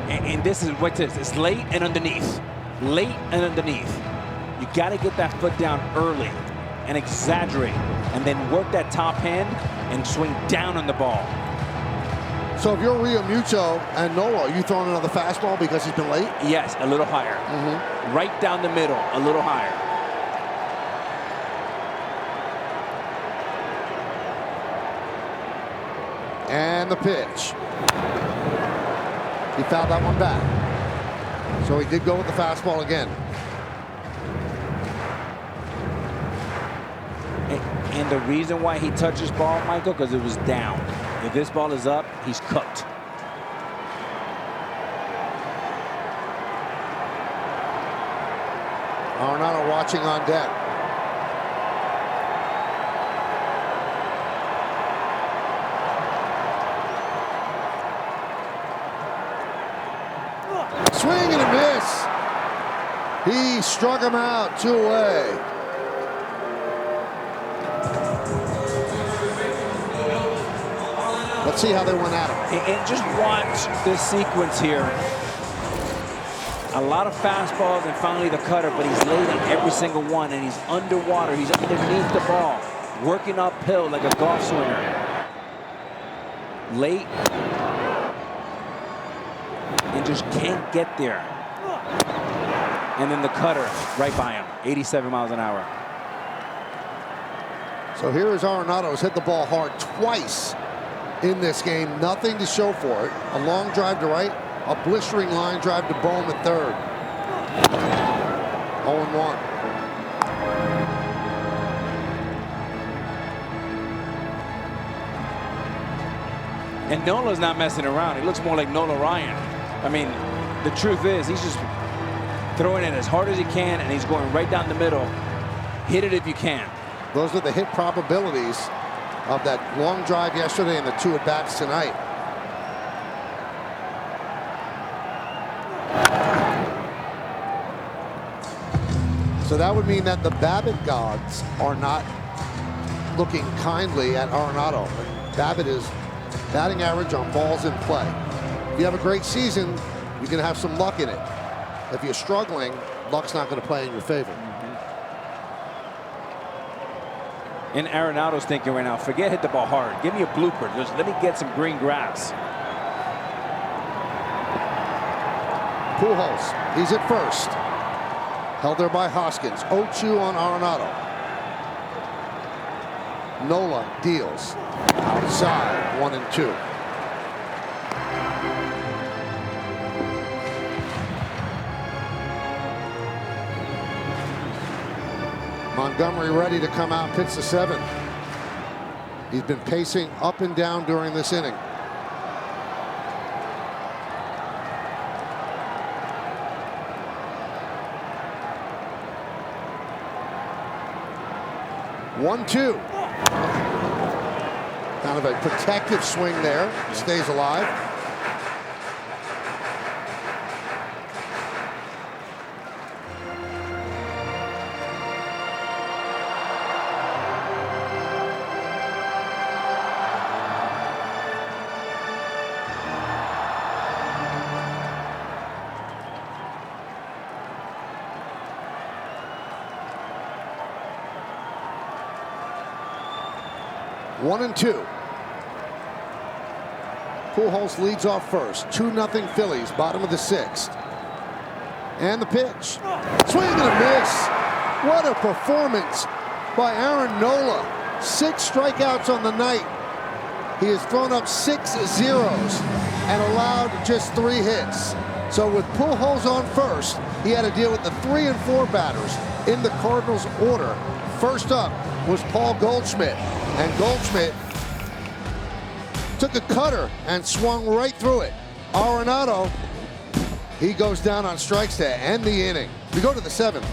And this is what it is. It's late and underneath. Late and underneath. You got to get that foot down early and exaggerate, and then work that top hand and swing down on the ball. So if you're Rio Muto and Nola, are you throwing another fastball because he's been late? Yes, a little higher. Right down the middle, a little higher. And the pitch. He fouled that one back. So he did go with the fastball again. And the reason why he touched his ball, Michael, because it was down. If this ball is up, he's cooked. Arenado watching on deck. Swing and a miss. He struck him out, 2 away. Let's see how they went at him. And just watch this sequence here. A lot of fastballs and finally the cutter, but he's late on every single one, and he's underwater. He's underneath the ball, working uphill like a golf swinger. Late. And just can't get there. And then the cutter right by him, 87 miles an hour. So here is Arenado, who's hit the ball hard twice in this game. Nothing to show for it. A long drive to right, a blistering line drive to Bohm at third. 0-1. And Nola's not messing around. He looks more like Nola Ryan. I mean, the truth is, he's just throwing it as hard as he can, and he's going right down the middle. Hit it if you can. Those are the hit probabilities of that long drive yesterday and the 2 at-bats tonight. So that would mean that the Babbitt gods are not looking kindly at Arenado. Babbitt is batting average on balls in play. If you have a great season, you can have some luck in it. If you're struggling, luck's not going to play in your favor. And Arenado's thinking right now, forget hit the ball hard. Give me a blooper. Just let me get some green grass. Pujols, he's at first. Held there by Hoskins. 0-2 on Arenado. Nola deals. Outside, 1-2. Montgomery ready to come out, pitch the 7th. He's been pacing up and down during this inning. One-two. Kind of a protective swing there. Stays alive. One and two. Pujols leads off first. 2-0 Phillies, bottom of the 6th. And the pitch. Swing and a miss. What a performance by Aaron Nola. 6 strikeouts on the night. He has thrown up 6 zeros and allowed just 3 hits. So with Pujols on first, he had to deal with the 3 and 4 batters in the Cardinals order. First up was Paul Goldschmidt. And Goldschmidt took a cutter and swung right through it. Arenado, he goes down on strikes to end the inning. We go to the 7th.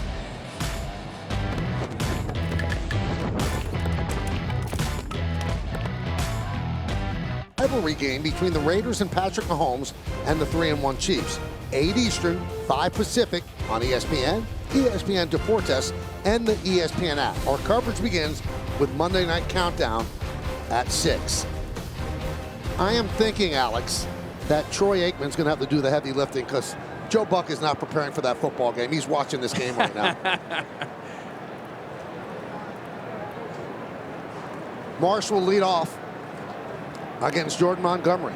Rivalry game between the Raiders and Patrick Mahomes and the 3-1 Chiefs. 8 Eastern, 5 Pacific on ESPN, ESPN Deportes, and the ESPN app. Our coverage begins with Monday Night Countdown at 6. I am thinking, Alex, that Troy Aikman's going to have to do the heavy lifting because Joe Buck is not preparing for that football game. He's watching this game right now. Marsh will lead off against Jordan Montgomery.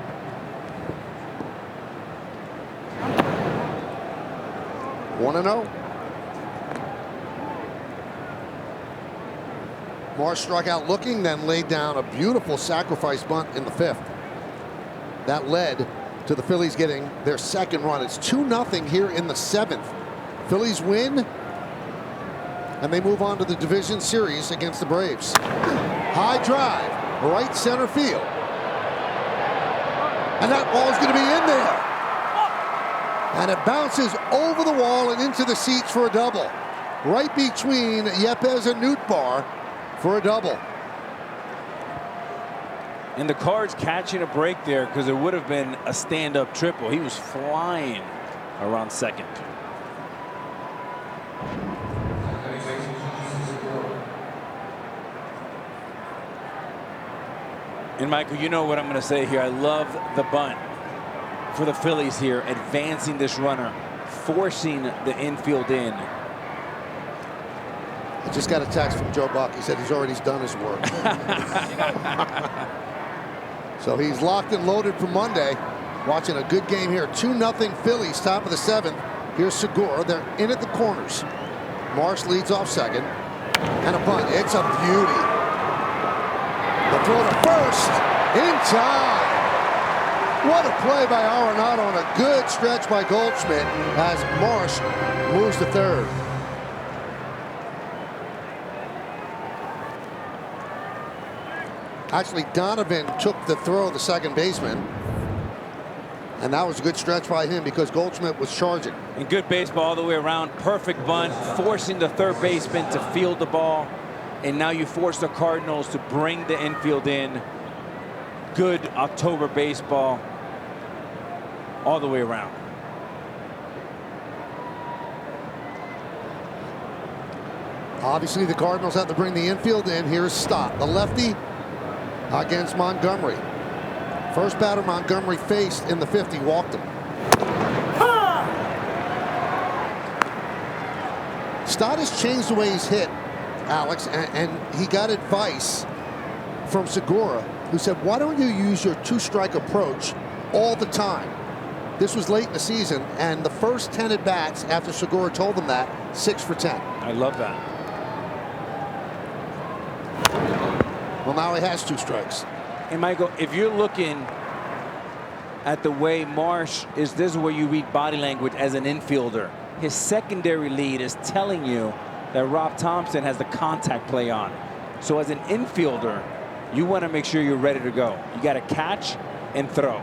One and 0. Marsh struck out looking, then laid down a beautiful sacrifice bunt in the 5th. That led to the Phillies getting their 2nd run. It's 2-0 here in the 7th. Phillies win, and they move on to the division series against the Braves. High drive, right center field. And that ball is going to be in there. And it bounces over the wall and into the seats for a double. Right between Yepes and Nootbaar for a double. And the Cards catching a break there because it would have been a stand-up triple. He was flying around second. And Michael, you know what I'm going to say here. I love the bunt for the Phillies here, advancing this runner, forcing the infield in. I just got a text from Joe Buck. He said he's already done his work. So he's locked and loaded for Monday. Watching a good game here. 2-0 Phillies, top of the 7th. Here's Segura. They're in at the corners. Marsh leads off second. And a bunt. It's a beauty. The throw to first. In time. What a play by Arenado and a good stretch by Goldschmidt as Marsh moves to third. Actually, Donovan took the throw of the second baseman. And that was a good stretch by him because Goldschmidt was charging. And good baseball all the way around. Perfect bunt, forcing the third baseman to field the ball. And now you force the Cardinals to bring the infield in. Good October baseball all the way around. Obviously, the Cardinals have to bring the infield in. Here's Stott, the lefty, against Montgomery. First batter Montgomery faced in the 5th, he walked him. Stott has changed the way he's hit, Alex, and he got advice from Segura, who said, why don't you use your 2-strike approach all the time? This was late in the season, and the first 10 at-bats after Segura told him that, 6 for 10. I love that. Well, now he has 2 strikes. And Michael, if you're looking at the way Marsh is, this is where you read body language as an infielder. His secondary lead is telling you that Rob Thompson has the contact play on. So as an infielder, you want to make sure you're ready to go. You got to catch and throw.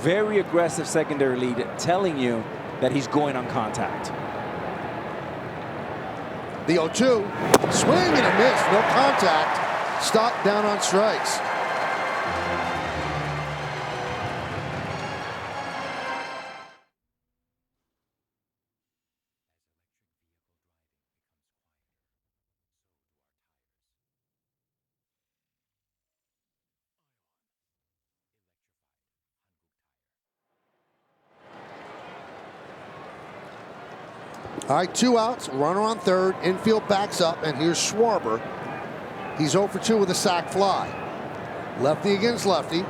Very aggressive secondary lead telling you that he's going on contact. The 0-2, swing and a miss, no contact. Stott down on strikes. All right, 2 outs, runner on third, infield backs up, and here's Schwarber. He's 0 for 2 with a sac fly. Lefty against lefty.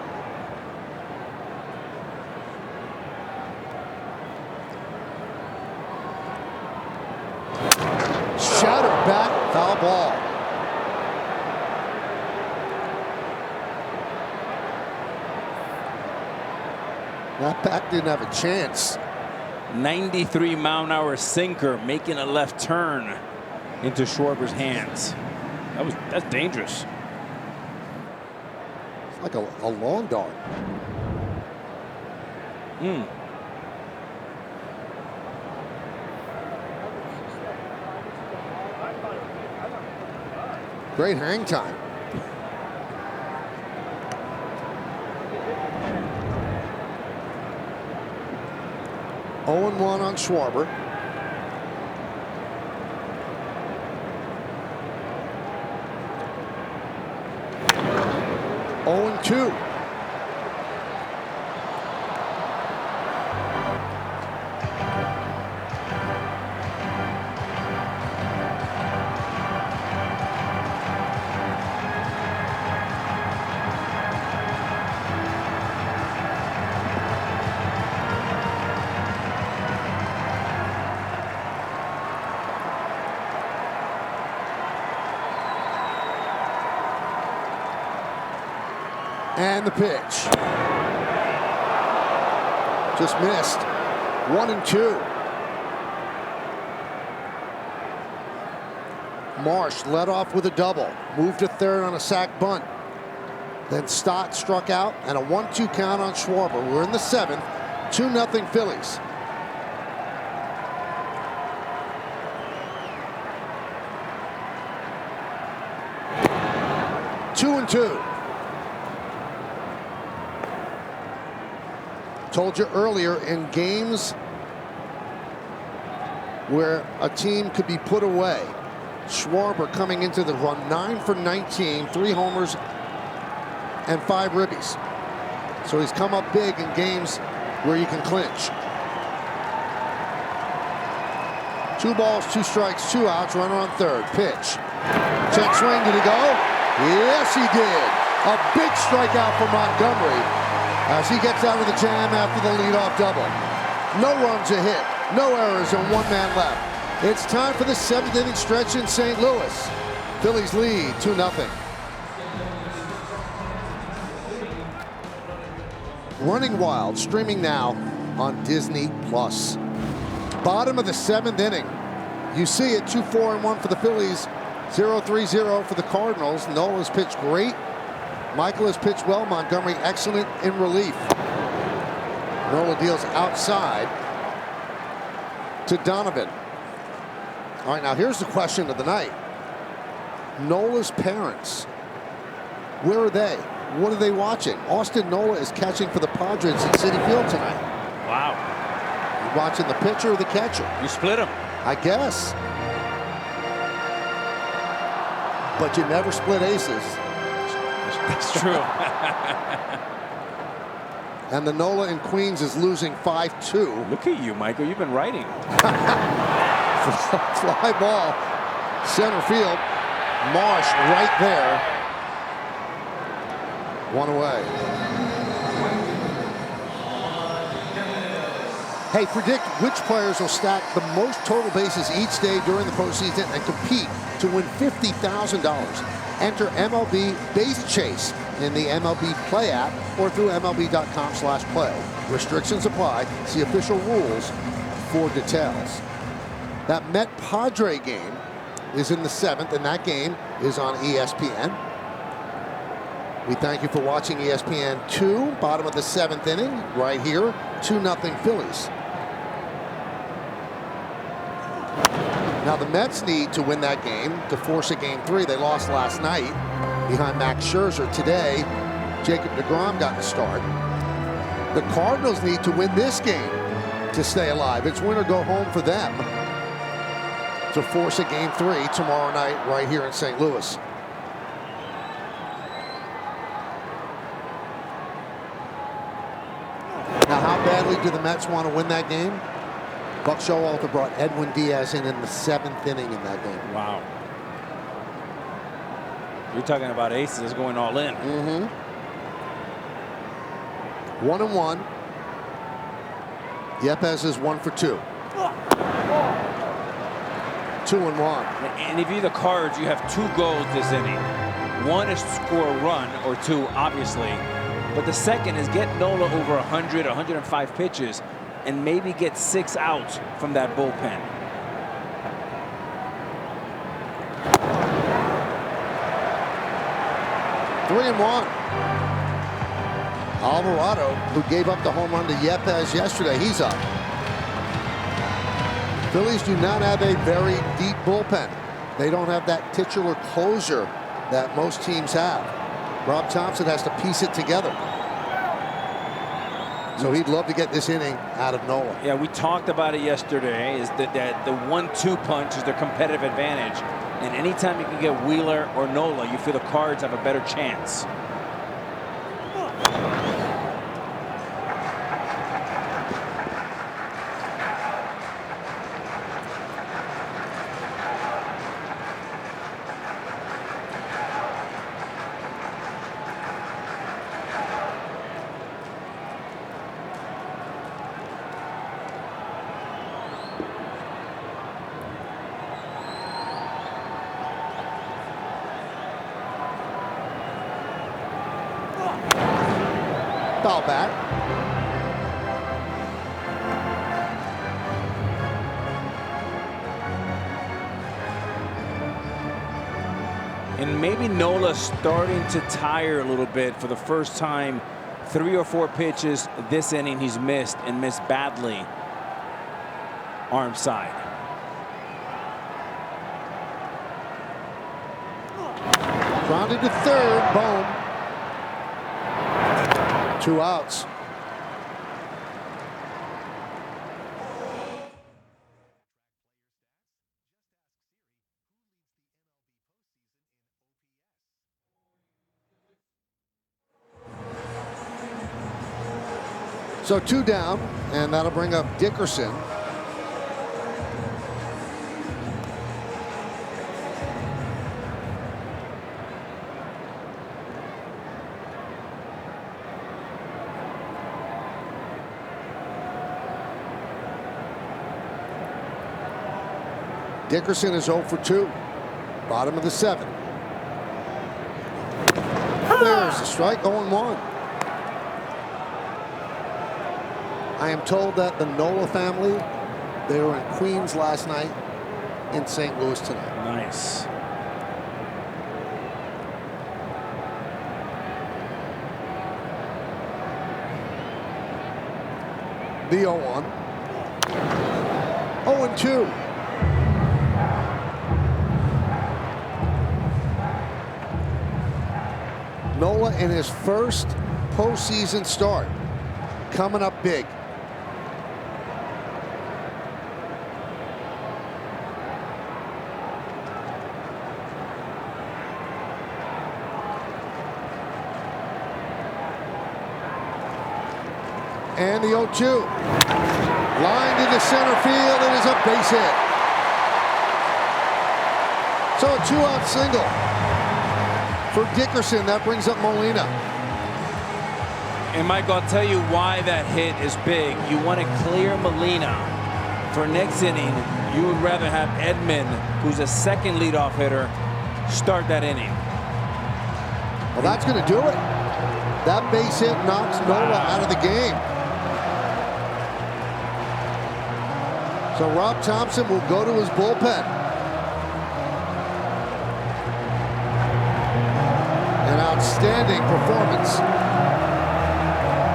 Shattered bat, foul ball. That bat didn't have a chance. 93-mile-an-hour sinker making a left turn into Schwarber's hands. That's dangerous. It's like a long dart. Great hang time. (0-1) on Schwarber. (0-2). And the pitch. Just missed. 1-2. Marsh led off with a double. Moved to third on a sac bunt. Then Stott struck out and a 1-2 count on Schwarber. We're in the 7th. 2-0 Phillies. Two and two. Told you earlier, in games where a team could be put away, Schwarber coming into the run 9 for 19, 3 homers and 5 ribbies. So he's come up big in games where you can clinch. 2 balls, 2 strikes, 2 outs, runner on third. Pitch. Check swing, did he go? Yes, he did. A big strikeout for Montgomery as he gets out of the jam after the leadoff double. No runs a hit, no errors, and 1 man left. It's time for the 7th inning stretch in St. Louis. Phillies lead 2-0. Running Wild, streaming now on Disney+. Bottom of the 7th inning. You see it, 2-4-1 for the Phillies, 0-3-0 for the Cardinals. Nola's pitched great. Michael has pitched well. Montgomery excellent in relief. Nola deals outside to Donovan. All right, now here's the question of the night. Nola's parents, where are they? What are they watching? Austin Nola is catching for the Padres at Citi Field tonight. Wow. You watching the pitcher or the catcher? You split them. I guess. But you never split aces. That's true. And the Nola in Queens is losing 5-2. Look at you, Michael. You've been writing. Fly ball, center field. Marsh right there. 1 away. Hey, predict which players will stack the most total bases each day during the postseason and compete to win $50,000. Enter MLB Base Chase in the MLB Play app or through MLB.com/play. Restrictions apply. See official rules for details. That Met-Padre game is in the 7th, and that game is on ESPN. We thank you for watching ESPN 2, bottom of the 7th inning, right here, 2-0 Phillies. Now the Mets need to win that game to force a Game 3. They lost last night behind Max Scherzer. Today, Jacob deGrom got the start. The Cardinals need to win this game to stay alive. It's win or go home for them to force a Game 3 tomorrow night right here in St. Louis. Now, how badly do the Mets want to win that game? Buck Showalter brought Edwin Diaz in the 7th inning in that game. Wow. You're talking about aces going all in. 1-1. Yepes is 1 for 2. 2-1. And if you're the Cards, you have 2 goals this inning. One is to score a run, or 2, obviously. But the second is get Nola over 100, 105 pitches, and maybe get 6 outs from that bullpen. Three and 1. Alvarado, who gave up the home run to Yepes yesterday, he's up. Phillies do not have a very deep bullpen. They don't have that titular closer that most teams have. Rob Thompson has to piece it together. So he'd love to get this inning out of Nola. Yeah, we talked about it yesterday, is that the 1-2 punch is their competitive advantage. And anytime you can get Wheeler or Nola, you feel the Cards have a better chance. Foul back. And maybe Nola starting to tire a little bit for the first time. 3 or 4 pitches this inning he's missed, and missed badly. Arm side. Grounded to third. Boom. 2 outs. So 2 down, and that'll bring up Dickerson. Dickerson is 0 for 2. Bottom of the 7th. There's the strike, 0-1. I am told that the Nola family, they were in Queens last night, in St. Louis tonight. Nice. The 0-1. 0-2. Nola in his first postseason start, coming up big. And the 0-2. Lined into center field. It is a base hit. So a 2-out single for Dickerson. That brings up Molina. And Michael, I'll tell you why that hit is big. You want to clear Molina. For next inning, you would rather have Edman, who's a second leadoff hitter, start that inning. Well, that's going to do it. That base hit knocks Nola out of the game. So Rob Thompson will go to his bullpen. An outstanding performance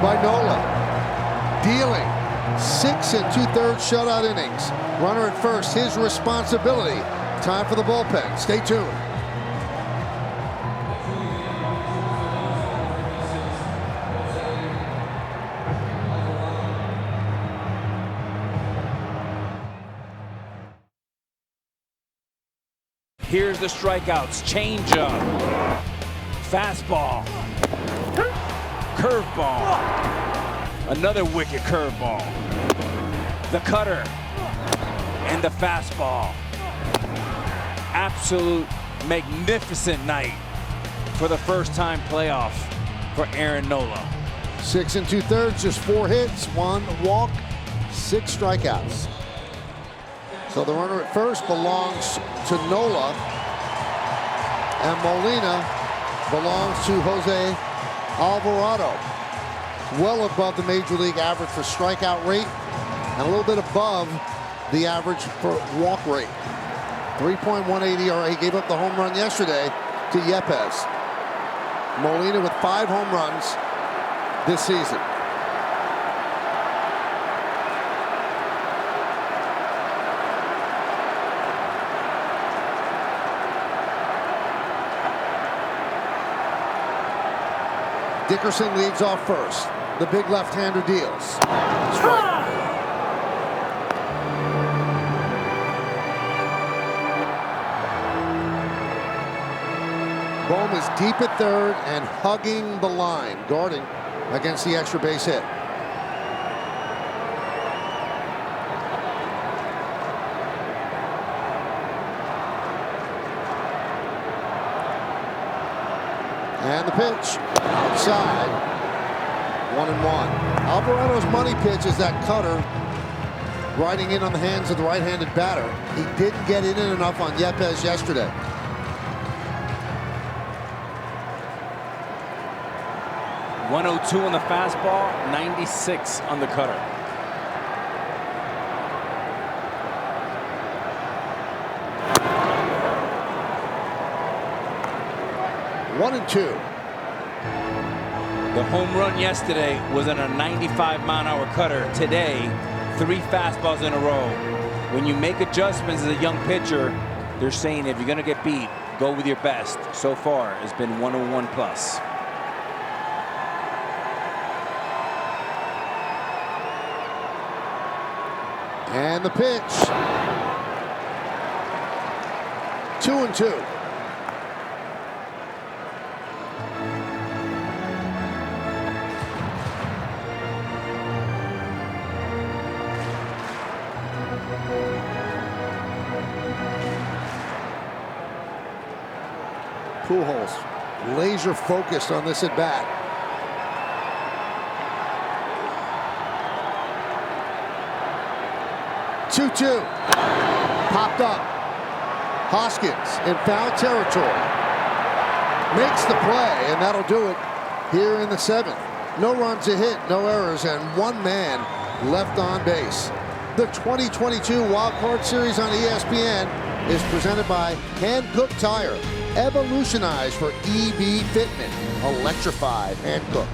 by Nola. Dealing 6 2/3 shutout innings. Runner at first, his responsibility. Time for the bullpen. Stay tuned. Here's the strikeouts. Changeup. Fastball. Curveball. Another wicked curveball. The cutter. And the fastball. Absolute magnificent night for the first-time playoff for Aaron Nola. 6 2/3, just 4 hits, 1 walk, 6 strikeouts. So the runner at first belongs to Nola, and Molina belongs to Jose Alvarado. Well above the major league average for strikeout rate, and a little bit above the average for walk rate. 3.18 ERA. He gave up the home run yesterday to Yepes. Molina with 5 home runs this season. Dickerson leads off first. The big left-hander deals. Strike. Bohm is deep at third and hugging the line, guarding against the extra base hit. And the pitch outside, 1-1. Alvarado's money pitch is that cutter riding in on the hands of the right-handed batter. He didn't get in enough on Yepes yesterday. .102 on the fastball, 96 on the cutter. One and 2. The home run yesterday was on a 95-mile-an-hour cutter. Today, 3 fastballs in a row. When you make adjustments as a young pitcher, they're saying if you're going to get beat, go with your best. So far, it's been 101 plus. And the pitch. 2-2. Pujols, laser focused on this at bat. Two-two, popped up. Hoskins in foul territory. Makes the play, and that'll do it here in the 7th. No runs a hit, no errors, and one man left on base. The 2022 Wildcard Series on ESPN is presented by Hankook Tire. Evolutionized for EV fitment. Electrified Hankook.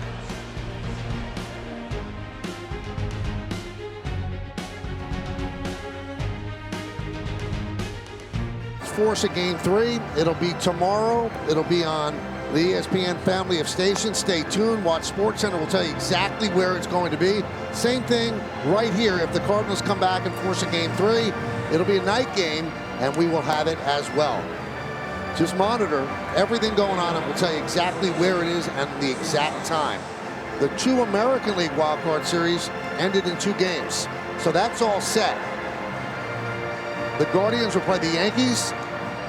Force of Game 3. It'll be tomorrow. It'll be on the ESPN family of stations. Stay tuned. Watch SportsCenter will tell you exactly where it's going to be. Same thing right here. If the Cardinals come back and force a Game 3, it'll be a night game, and we will have it as well. Just monitor everything going on, and we'll tell you exactly where it is and the exact time. The 2 American League Wildcard Series ended in 2 games, so that's all set. The Guardians will play the Yankees,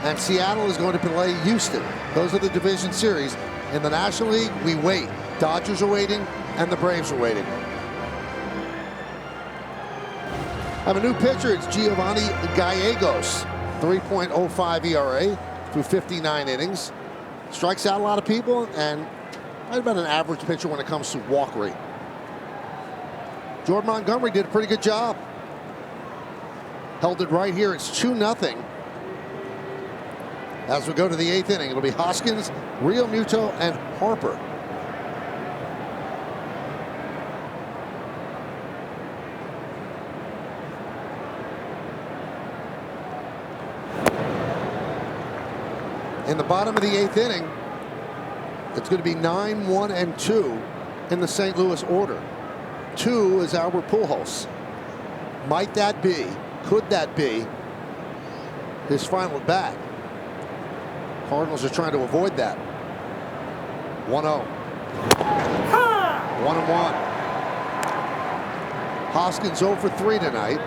and Seattle is going to play Houston. Those are the division series. In the National League, we wait. Dodgers are waiting, and the Braves are waiting. I have a new pitcher. It's Giovanni Gallegos. 3.05 ERA through 59 innings. Strikes out a lot of people, and right about an average pitcher when it comes to walk rate. Jordan Montgomery did a pretty good job. Held it right here. It's 2-0. As we go to the 8th inning, it'll be Hoskins, Real Muto, and Harper. In the bottom of the 8th inning, it's going to be 9-1 and 2 in the St. Louis order. 2 is Albert Pujols. Might that be, could that be his final at bat? Cardinals are trying to avoid that. 1-0. 1-1. Hoskins 0 for 3 tonight.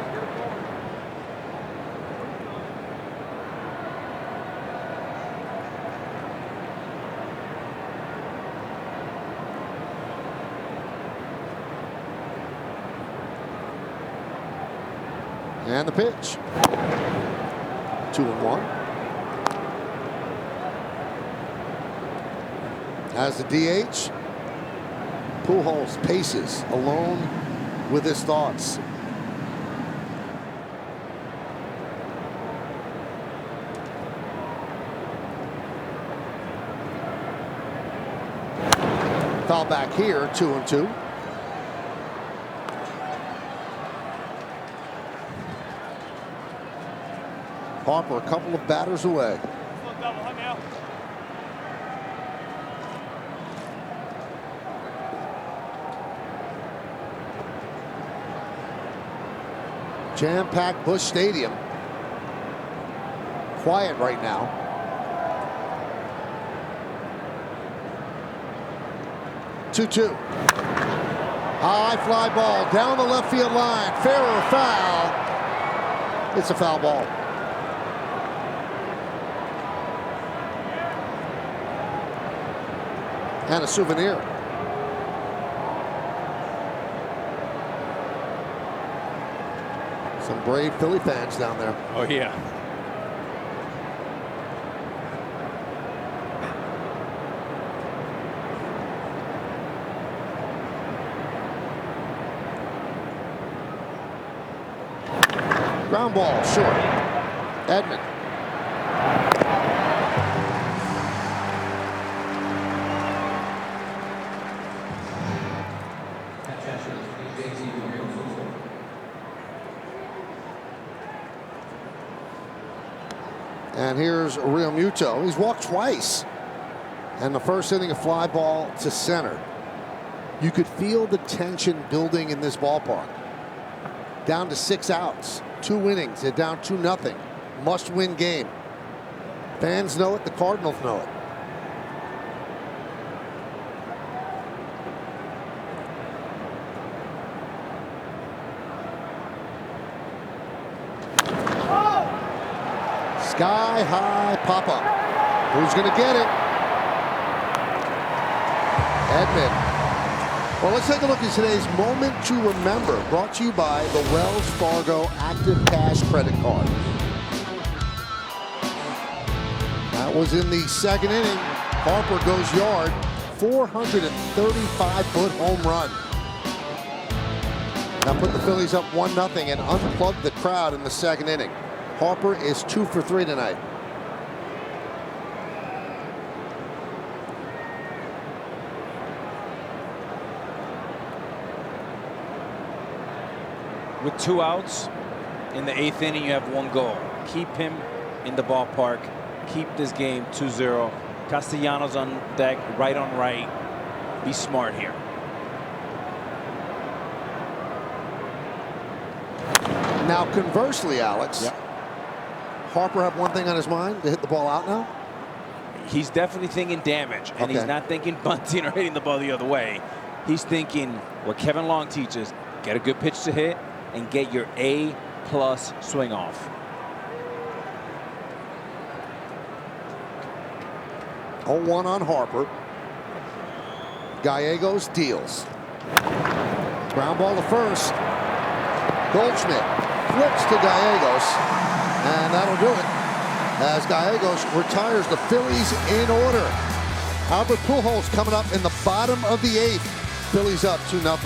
And the pitch. 2-1. As the DH, Pujols paces alone with his thoughts. Foul back here, 2-2. Harper a couple of batters away. Jam-packed Busch Stadium. Quiet right now. Two-two. High fly ball down the left field line. Fair or foul? It's a foul ball. And a souvenir. Some brave Philly fans down there. Oh, yeah. Ground ball, short. Edman. And here's Real Muto. He's walked twice. And the first inning, a fly ball to center. You could feel the tension building in this ballpark. Down to 6 outs. 2 innings. They're down 2-0. Must-win game. Fans know it. The Cardinals know it. Sky high pop up. Who's going to get it? Edman. Well, let's take a look at today's Moment to Remember, brought to you by the Wells Fargo Active Cash Credit Card. That was in the second inning. Harper goes yard, 435-foot home run. That put the Phillies up 1-0 and unplugged the crowd in the second inning. Harper is 2 for 3 tonight. With 2 outs in the 8th inning, you have 1 goal. Keep him in the ballpark. Keep this game 2-0. Castellanos on deck, right on right. Be smart here. Now, conversely, Alex, Harper have one thing on his mind, to hit the ball out now? He's definitely thinking damage, and he's not thinking bunting or hitting the ball the other way. He's thinking what Kevin Long teaches, get a good pitch to hit and get your A+ swing off. Oh, 1 on Harper. Gallegos deals. Ground ball to first. Goldschmidt flips to Gallegos, and that'll do it as Gallegos retires the Phillies in order. Albert Pujols coming up in the bottom of the 8th. Phillies up 2-0.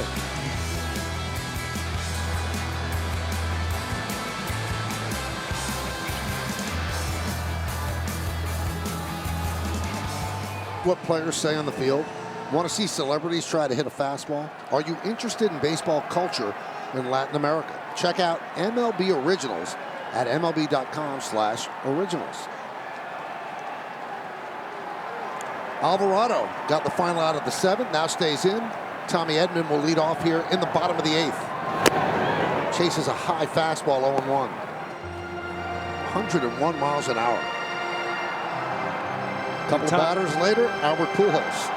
What players say on the field. Want to see celebrities try to hit a fastball? Are you interested in baseball culture in Latin America? Check out MLB Originals at MLB.com/originals. Alvarado got the final out of the 7th, now stays in. Tommy Edman will lead off here in the bottom of the 8th. Chases a high fastball, 0-1. 101 miles an hour. Couple of batters later, Albert Pujols.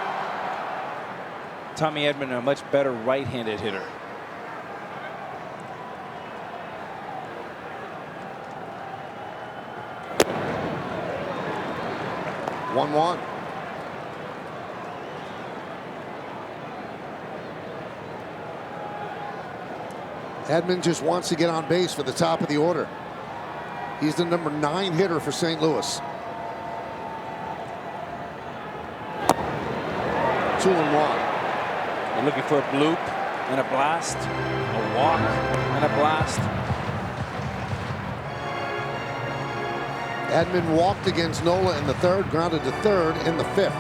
Tommy Edman, a much better right-handed hitter. One. Edman just wants to get on base for the top of the order. He's the number 9 hitter for St. Louis. 2-1. You're looking for a bloop and a blast, a walk and a blast. Edman walked against Nola in the 3rd, grounded to 3rd in the 5th.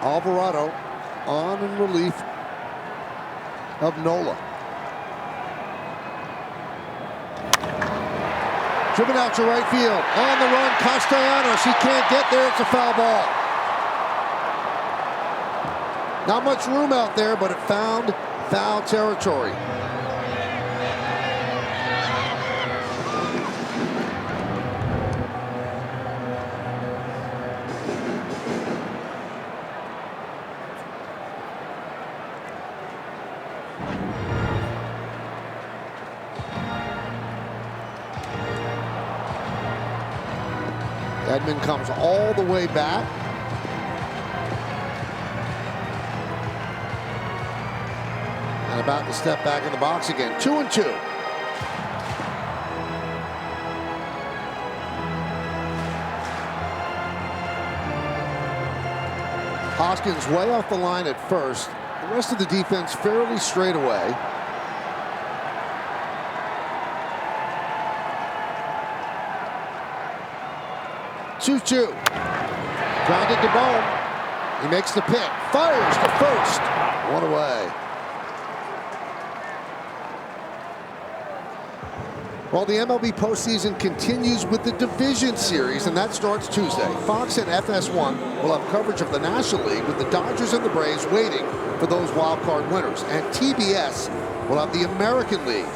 Alvarado on in relief of Nola. Driven out to right field. On the run, Castellanos. He can't get there. It's a foul ball. Not much room out there, but it found foul territory. Edman comes all the way back. And about to step back in the box again. 2-2. Hoskins way off the line at first. The rest of the defense fairly straight away. Two. Grounded to Bohm. He makes the pick. Fires to first. 1 away. Well, the MLB postseason continues with the Division Series, and that starts Tuesday. Fox and FS1 will have coverage of the National League with the Dodgers and the Braves waiting for those wild card winners. And TBS will have the American League.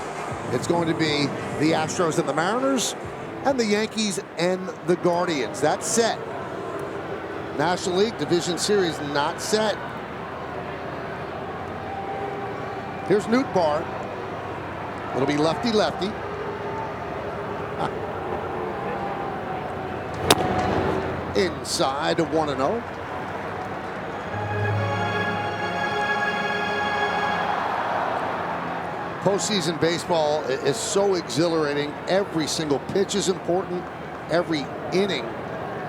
It's going to be the Astros and the Mariners, and the Yankees and the Guardians. That's set. National League Division Series not set. Here's Nootbaar. It'll be lefty-lefty. inside of 1-0. Postseason baseball is so exhilarating. Every single pitch is important. Every inning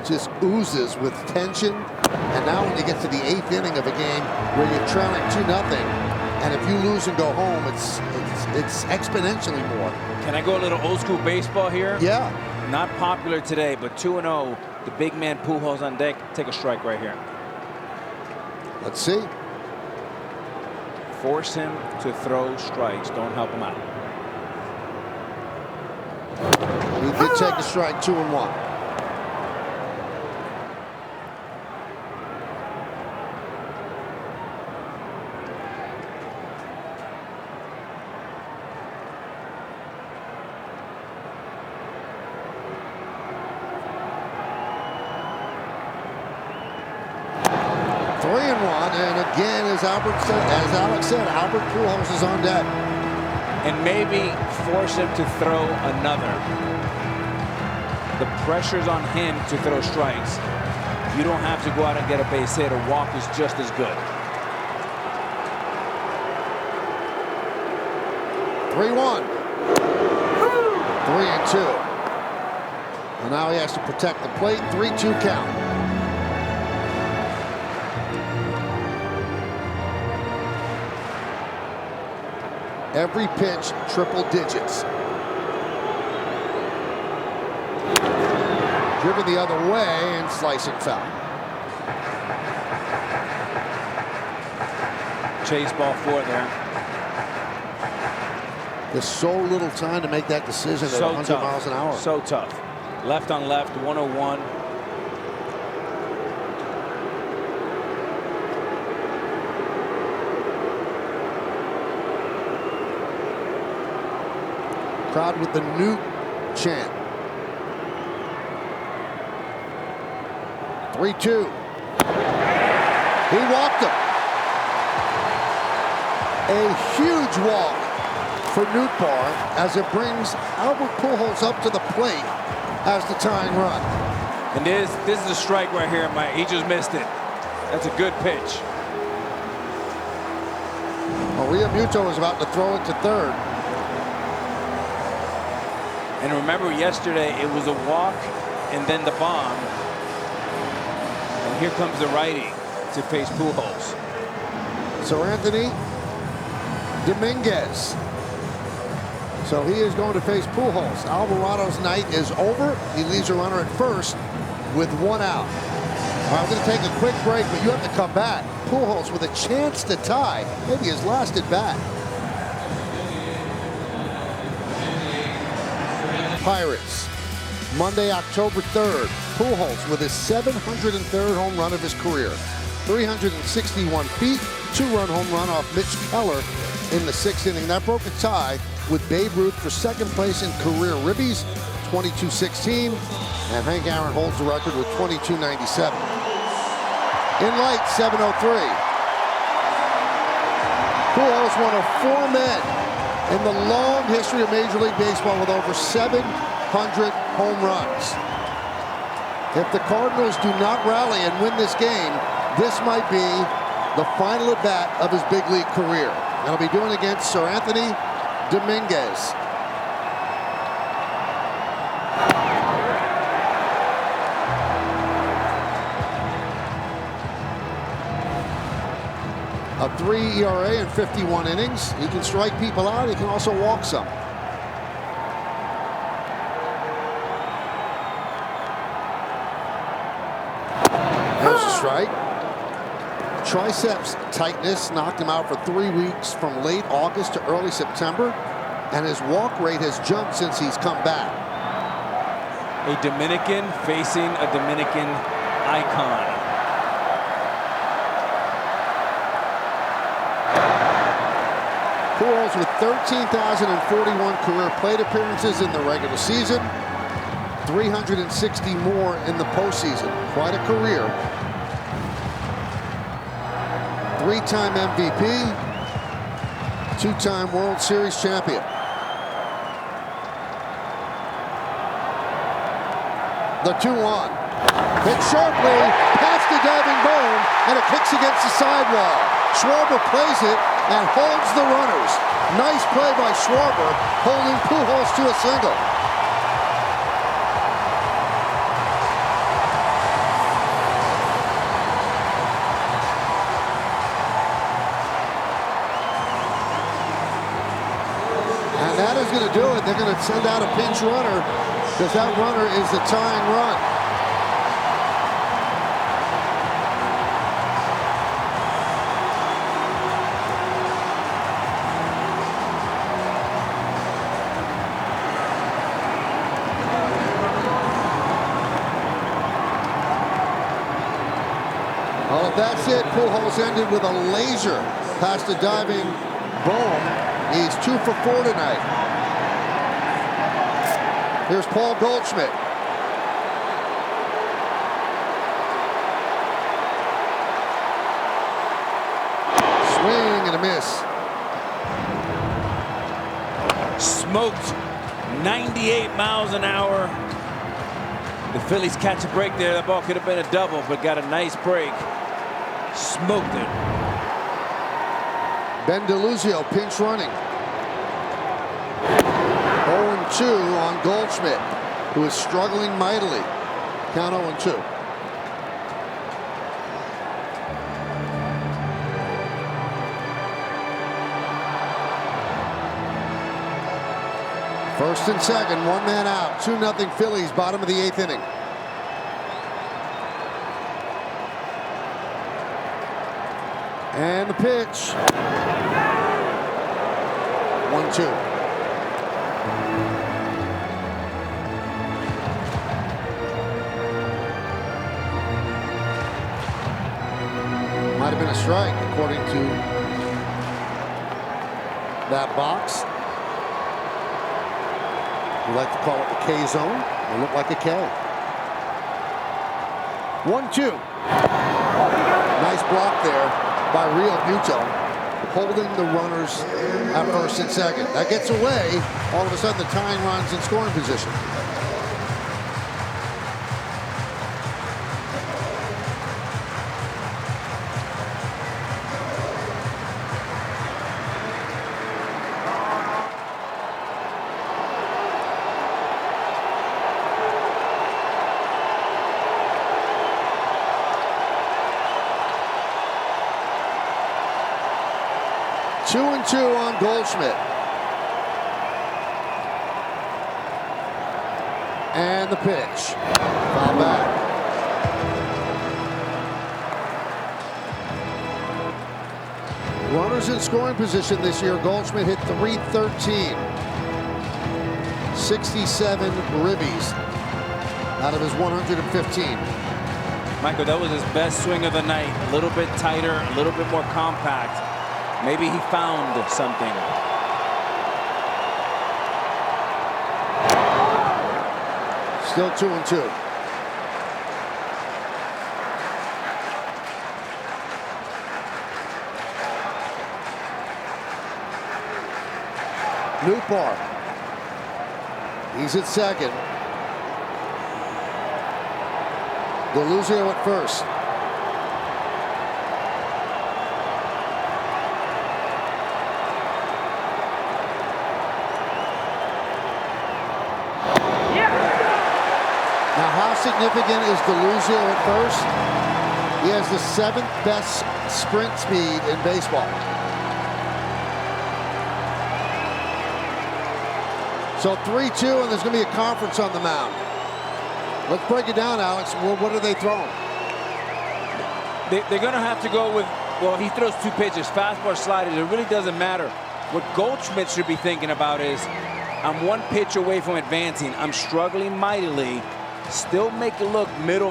just oozes with tension. And now when you get to the 8th inning of a game where you're trailing 2-0, and if you lose and go home, it's exponentially more. Can I go a little old school baseball here? Yeah. Not popular today, but 2-0. The big man Pujols on deck. Take a strike right here. Let's see. Force him to throw strikes. Don't help him out. He did take a strike, 2-1. And again, as Alex said, Albert Pujols is on deck. And maybe force him to throw another. The pressure's on him to throw strikes. You don't have to go out and get a base hit. A walk is just as good. 3-1. 3-2. And now he has to protect the plate. 3-2 count. Every pitch, triple digits. Driven the other way and slicing foul. Chase ball 4 there. There's so little time to make that decision at 100 miles an hour. So tough. Left on left, 101. Crowd with the new chant. 3-2. He walked him. A huge walk for Nootbaar as it brings Albert Pujols up to the plate as the tying run. And this is a strike right here, Mike. He just missed it. That's a good pitch. Maria Muto is about to throw it to third. And remember yesterday, it was a walk and then the bomb. And here comes the righty to face Pujols. So Anthony Dominguez. So he is going to face Pujols. Alvarado's night is over. He leaves a runner at first with 1 out. All right, we're going to take a quick break, but you have to come back. Pujols with a chance to tie, maybe his last at bat. Pirates, Monday, October 3rd. Pujols with his 703rd home run of his career. 361 feet, 2-run home run off Mitch Keller in the 6th inning. That broke a tie with Babe Ruth for 2nd place in career ribbies, 22-16. And Hank Aaron holds the record with 22-97. In light, 703. Pujols one of 4 men in the long history of Major League Baseball with over 700 home runs. If the Cardinals do not rally and win this game, this might be the final at bat of his big league career. And he'll be doing it against Sir Anthony Dominguez. A 3 ERA in 51 innings. He can strike people out. He can also walk some. There's a strike. Triceps tightness knocked him out for 3 weeks from late August to early September. And his walk rate has jumped since he's come back. A Dominican facing a Dominican icon. Pujols with 13,041 career plate appearances in the regular season, 360 more in the postseason. Quite a career. 3-time MVP, 2-time World Series champion. The 2-1. Hit sharply, past the diving Bohm, and it kicks against the sidewall. Schwarber plays it and holds the runners. Nice play by Schwarber, holding Pujols to a single. And that is going to do it. They're going to send out a pinch runner because that runner is the tying run. Well, if that's it, Pujols ended with a laser past the diving Bohm. He's 2 for 4 tonight. Here's Paul Goldschmidt. Swing and a miss. Smoked 98 miles an hour. The Phillies catch a break there. That ball could have been a double, but got a nice break. Smoked it. Ben DeLuzio pinch running. 0-2 on Goldschmidt, who is struggling mightily. Count 0-2. First and second, 1 man out. 2-0 Phillies, bottom of the 8th inning. And the pitch. 1-2. Might have been a strike, according to that box. We like to call it the K zone. It looked like a K. 1-2. Nice block there by Real Muto, holding the runners at first and second. That gets away. All of a sudden, the tying run's in scoring position. Two and 2 on Goldschmidt. And the pitch. Foul back. Runners in scoring position this year. Goldschmidt hit .313. 67 ribbies out of his 115. Michael, that was his best swing of the night. A little bit tighter, a little bit more compact. Maybe he found something. Still 2 and 2. Newpar. He's at second. DeLuzio at first. Now, how significant is DeLuzio at first? He has the 7th best sprint speed in baseball. So 3-2, and there's going to be a conference on the mound. Let's break it down, Alex. Well, what are they throwing? They're going to have to go with, well, he throws 2 pitches, fastball, sliders. It really doesn't matter. What Goldschmidt should be thinking about is, I'm 1 pitch away from advancing. I'm struggling mightily. Still make it look middle,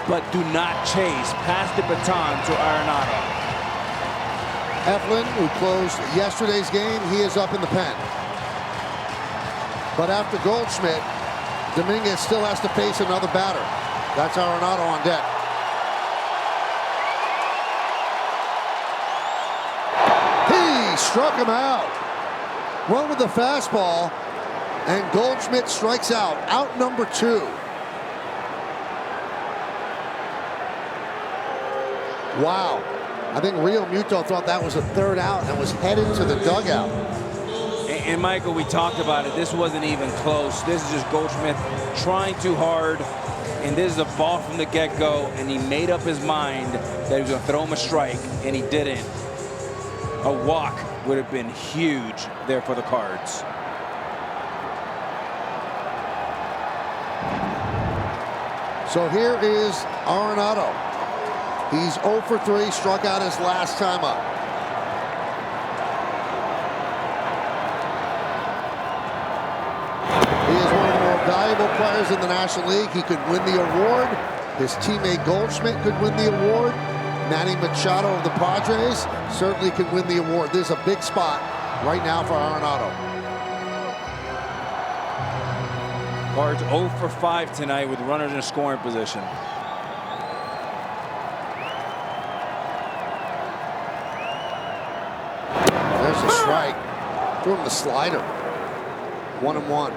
but do not chase. Pass the baton to Arenado. Eflin, who closed yesterday's game, he is up in the pen. But after Goldschmidt, Dominguez still has to face another batter. That's Arenado on deck. He struck him out. Run with the fastball, and Goldschmidt strikes out. Out number 2. Wow. I think Real Muto thought that was a third out and was headed to the dugout. And Michael, we talked about it. This wasn't even close. This is just Goldschmidt trying too hard. And this is a ball from the get-go. And he made up his mind that he was going to throw him a strike, and he didn't. A walk would have been huge there for the Cards. So here is Arenado. He's 0 for 3, struck out his last time up. He is one of the more valuable players in the National League. He could win the award. His teammate Goldschmidt could win the award. Manny Machado of the Padres certainly could win the award. This is a big spot right now for Arenado. Cards 0 for 5 tonight with runners in scoring position. There's a strike. Threw him the slider. 1-1.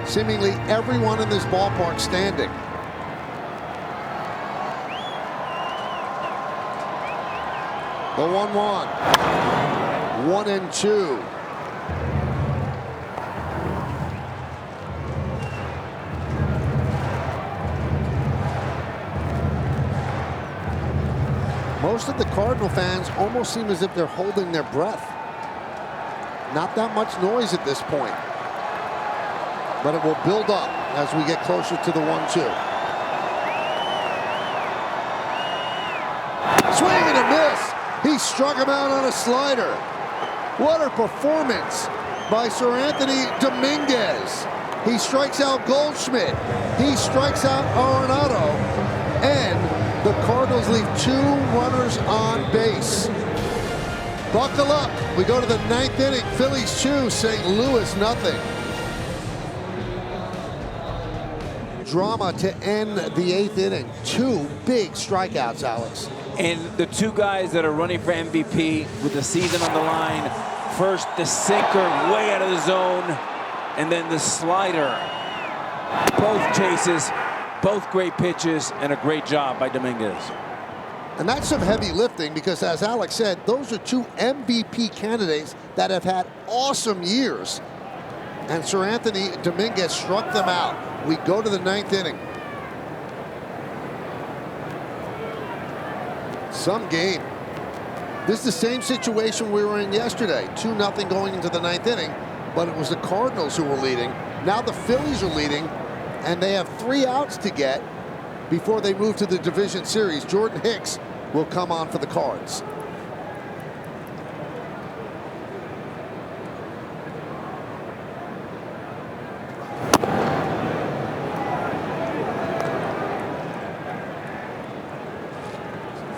Seemingly everyone in this ballpark standing. The 1-1. 1-2. Most of the Cardinal fans almost seem as if they're holding their breath. Not that much noise at this point, but it will build up as we get closer to the 1-2. Swing and a miss. He struck him out on a slider. What a performance by Sir Anthony Dominguez. He strikes out Goldschmidt. He strikes out Arenado. And the Cardinals leave 2 runners on base. Buckle up. We go to the 9th inning. Phillies 2, St. Louis nothing. Drama to end the 8th inning. 2 big strikeouts, Alex. And the 2 guys that are running for MVP with the season on the line. First, the sinker way out of the zone, and then the slider. Both chases, both great pitches, and a great job by Dominguez. And that's some heavy lifting because, as Alex said, those are 2 MVP candidates that have had awesome years. And Sir Anthony Dominguez struck them out. We go to the 9th inning. Some game. This is the same situation we were in yesterday. 2-0 going into the 9th inning, but it was the Cardinals who were leading. Now the Phillies are leading, and they have 3 outs to get before they move to the division series. Jordan Hicks will come on for the Cards.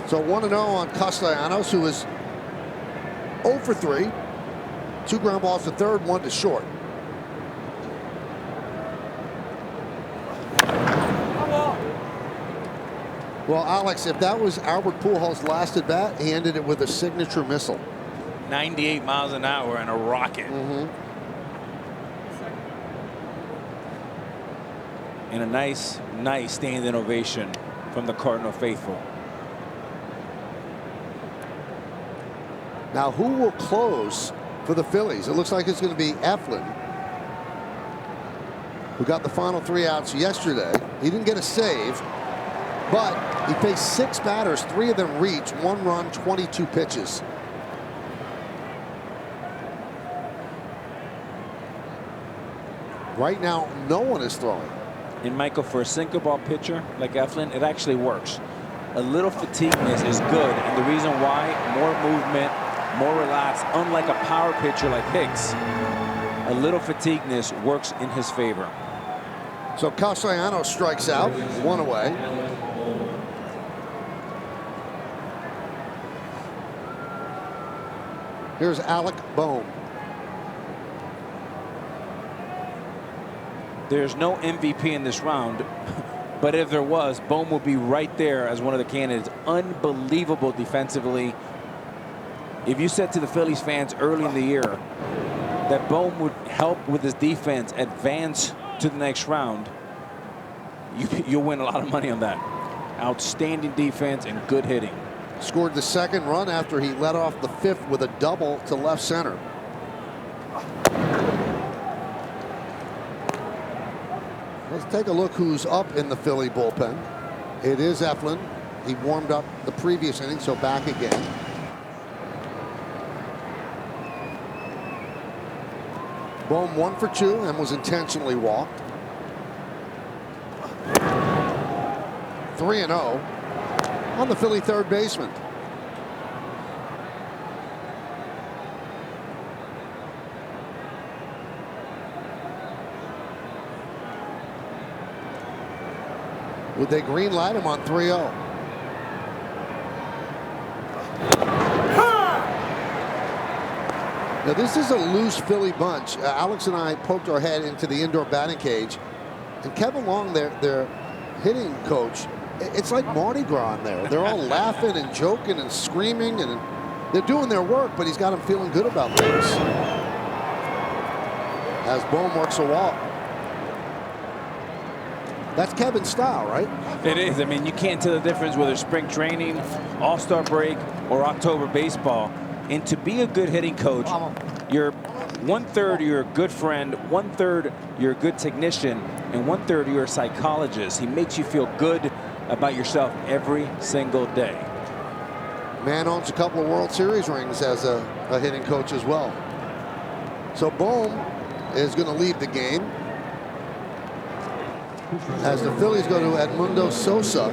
So 1-0 on Castellanos, who is 0 for 3. 2 ground balls to third, 1 to short. Well, Alex, if that was Albert Pujols' last at bat, he ended it with a signature missile. 98 miles an hour and a rocket. And a nice standing ovation from the Cardinal faithful. Now, who will close for the Phillies? It looks like it's going to be Eflin, who got the final 3 outs yesterday. He didn't get a save, but he faced 6 batters, 3 of them reached, 1 run, 22 pitches. Right now, no one is throwing. And Michael, for a sinker ball pitcher like Eflin, it actually works. A little fatigueness is good, and the reason why, more movement, more relaxed, unlike a power pitcher like Hicks, a little fatigueness works in his favor. So Castellanos strikes out, 1 away. Here's Alec Bohm. There's no MVP in this round, but if there was, Bohm would be right there as one of the candidates. Unbelievable defensively. If you said to the Phillies fans early in the year that Bohm would help with his defense advance to the next round, you'll win a lot of money on that. Outstanding defense and good hitting. Scored the second run after he led off the fifth with a double to left center. Let's take a look who's up in the Philly bullpen. It is Eflin. He warmed up the previous inning, so back again. Bohm 1 for 2 and was intentionally walked. 3-0 on the Philly third baseman. Would they green light him on 3-0? Now this is a loose Philly bunch. Alex and I poked our head into the indoor batting cage, and Kevin Long, their hitting coach, it's like Mardi Gras in there. They're all laughing and joking and screaming, and they're doing their work, but he's got them feeling good about things. As Bohm works a walk. That's Kevin's style, right? It is. I mean, you can't tell the difference whether spring training, all-star break, or October baseball. And to be a good hitting coach, you're 1/3 you're a good friend, 1/3 you're a good technician, and 1/3 you're a psychologist. He makes you feel good about yourself every single day. Man owns a couple of World Series rings as a hitting coach as well. So Bohm is going to leave the game as the Phillies go to Edmundo Sosa,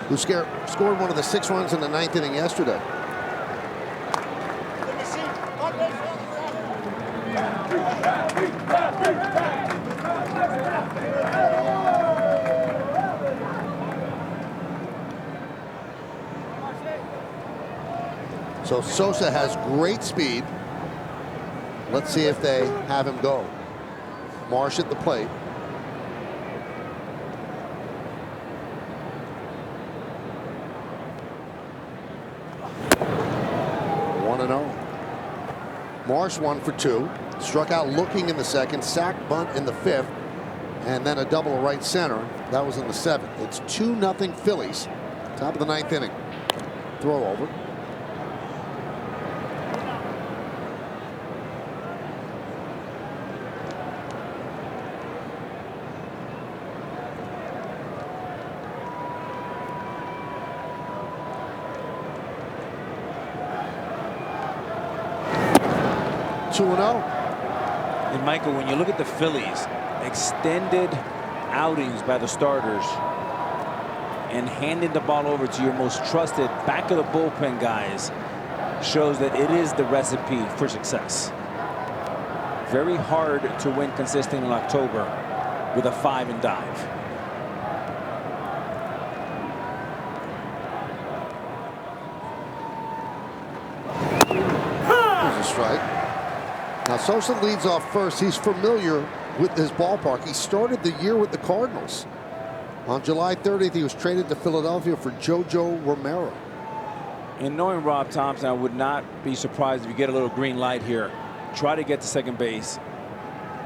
who scored one of the 6 runs in the 9th inning yesterday. So Sosa has great speed. Let's see if they have him go. Marsh at the plate. Marsh 1 for 2. Struck out looking in the second, sack bunt in the 5th, and then a double right center. That was in the 7th. It's 2-0 Phillies. Top of the 9th inning. Throw over. And Michael, when you look at the Phillies, extended outings by the starters and handing the ball over to your most trusted back of the bullpen guys shows that it is the recipe for success. Very hard to win consistent in October with a 5 and dive. There's a strike. Now Sosa leads off first. He's familiar with his ballpark. He started the year with the Cardinals. On July 30th, he was traded to Philadelphia for JoJo Romero. And knowing Rob Thompson, I would not be surprised if you get a little green light here. Try to get to second base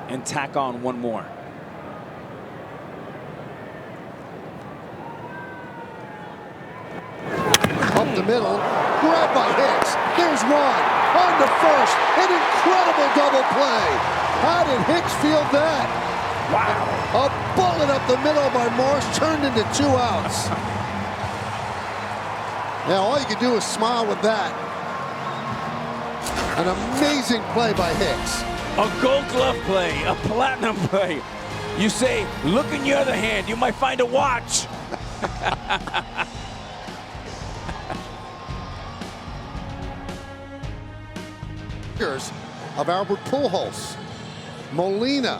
and tack on one more. Up the middle, grabbed by Hicks. There's one. On to first, an incredible double play. How did Hicks field that? Wow. A bullet up the middle by Marsh turned into 2 outs. Now all you can do is smile with that. An amazing play by Hicks. A gold glove play, a platinum play. You say, look in your other hand, you might find a watch. Of Albert Pujols, Molina,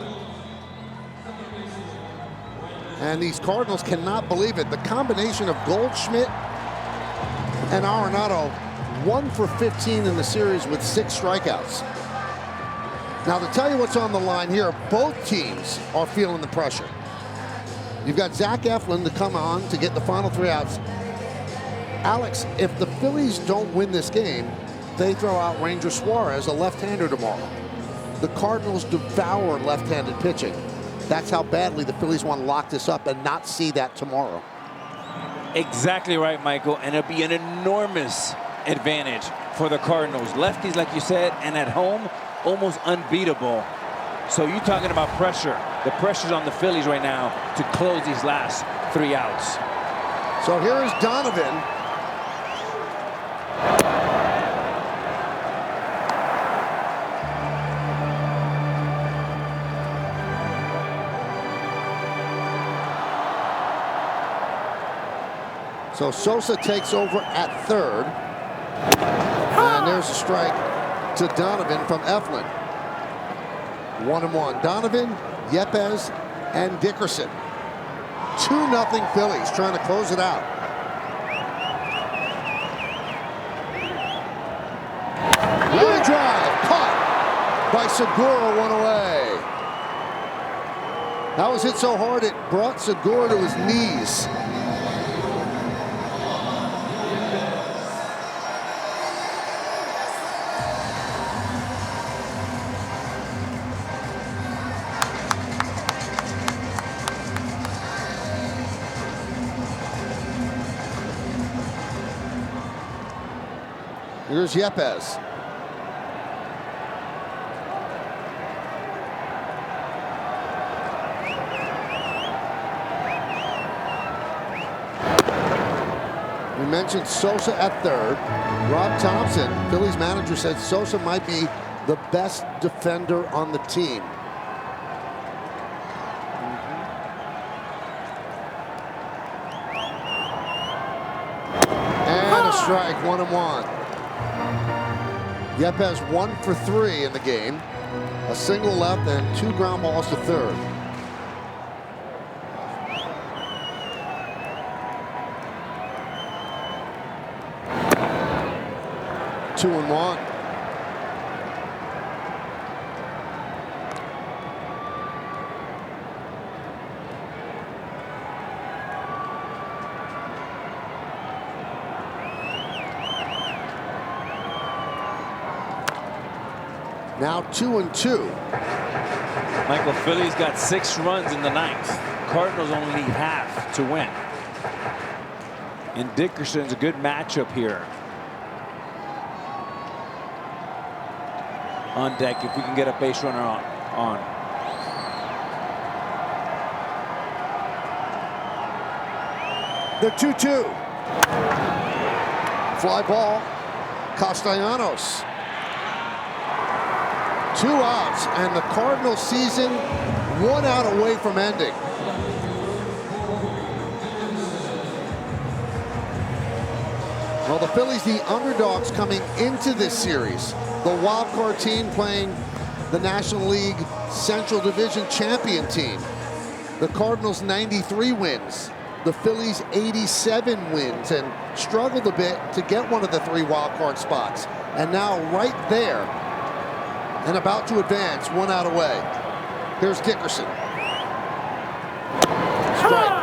and these Cardinals cannot believe it. The combination of Goldschmidt and Arenado, 1 for 15 in the series with 6 strikeouts. Now to tell you what's on the line here, both teams are feeling the pressure. You've got Zach Eflin to come on to get the final 3 outs. Alex, if the Phillies don't win this game, they throw out Ranger Suarez, a left-hander, tomorrow. the Cardinals devour left-handed pitching. That's how badly the Phillies want to lock this up and not see that tomorrow. Exactly right, Michael, and it'll be an enormous advantage for the Cardinals. Lefties, like you said, and at home, almost unbeatable. So you're talking about pressure. The pressure's on the Phillies right now to close these last 3 outs. So here is Donovan. So Sosa takes over at third. And there's a strike to Donovan from Eflin. 1-1. Donovan, Yepez, and Dickerson. 2-0 Phillies trying to close it out. Line drive, caught by Segura, one away. That was hit so hard it brought Segura to his knees. Here's Yepez. We mentioned Sosa at third. Rob Thompson, Phillies manager, said Sosa might be the best defender on the team. And a strike, 1-1. Yepez 1 for 3 in the game. A single left and 2 ground balls to third. Two and one. Now 2-2. Michael, Phillies got 6 runs in the 9th. Cardinals only need half to win. And Dickerson's a good matchup here. On deck if we can get a base runner on. The 2-2. Fly ball. Castellanos. 2 outs, and the Cardinals season 1 out away from ending. Well, the Phillies, the underdogs coming into this series. The wild card team playing the National League Central Division champion team. The Cardinals 93 wins. The Phillies 87 wins and struggled a bit to get one of the 3 wild card spots. And now right there and about to advance 1 out away. Here's Dickerson. Strike.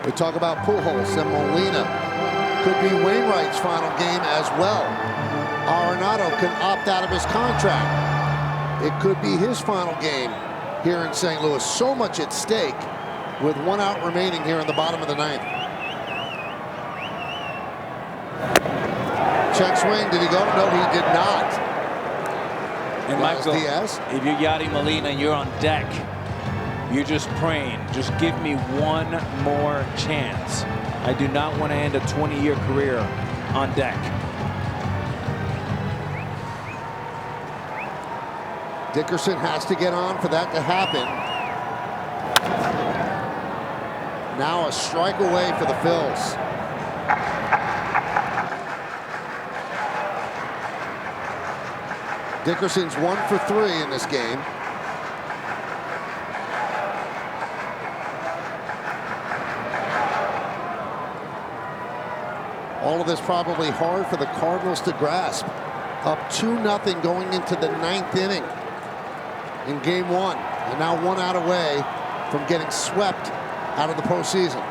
We talk about Pujols and Molina. Could be Wainwright's final game as well. Arenado can opt out of his contract. It could be his final game here in St. Louis. So much at stake with 1 out remaining here in the bottom of the 9th. Check swing. Did he go? No, he did not. And Michael, if you're Yadi Molina and you're on deck, you're just praying. Just give me 1 more chance. I do not want to end a 20-year career on deck. Dickerson has to get on for that to happen. Now a strike away for the Phils. Dickerson's 1 for 3 in this game. All of this probably hard for the Cardinals to grasp. Up 2-0 going into the 9th inning in game 1. And now 1 out away from getting swept out of the postseason.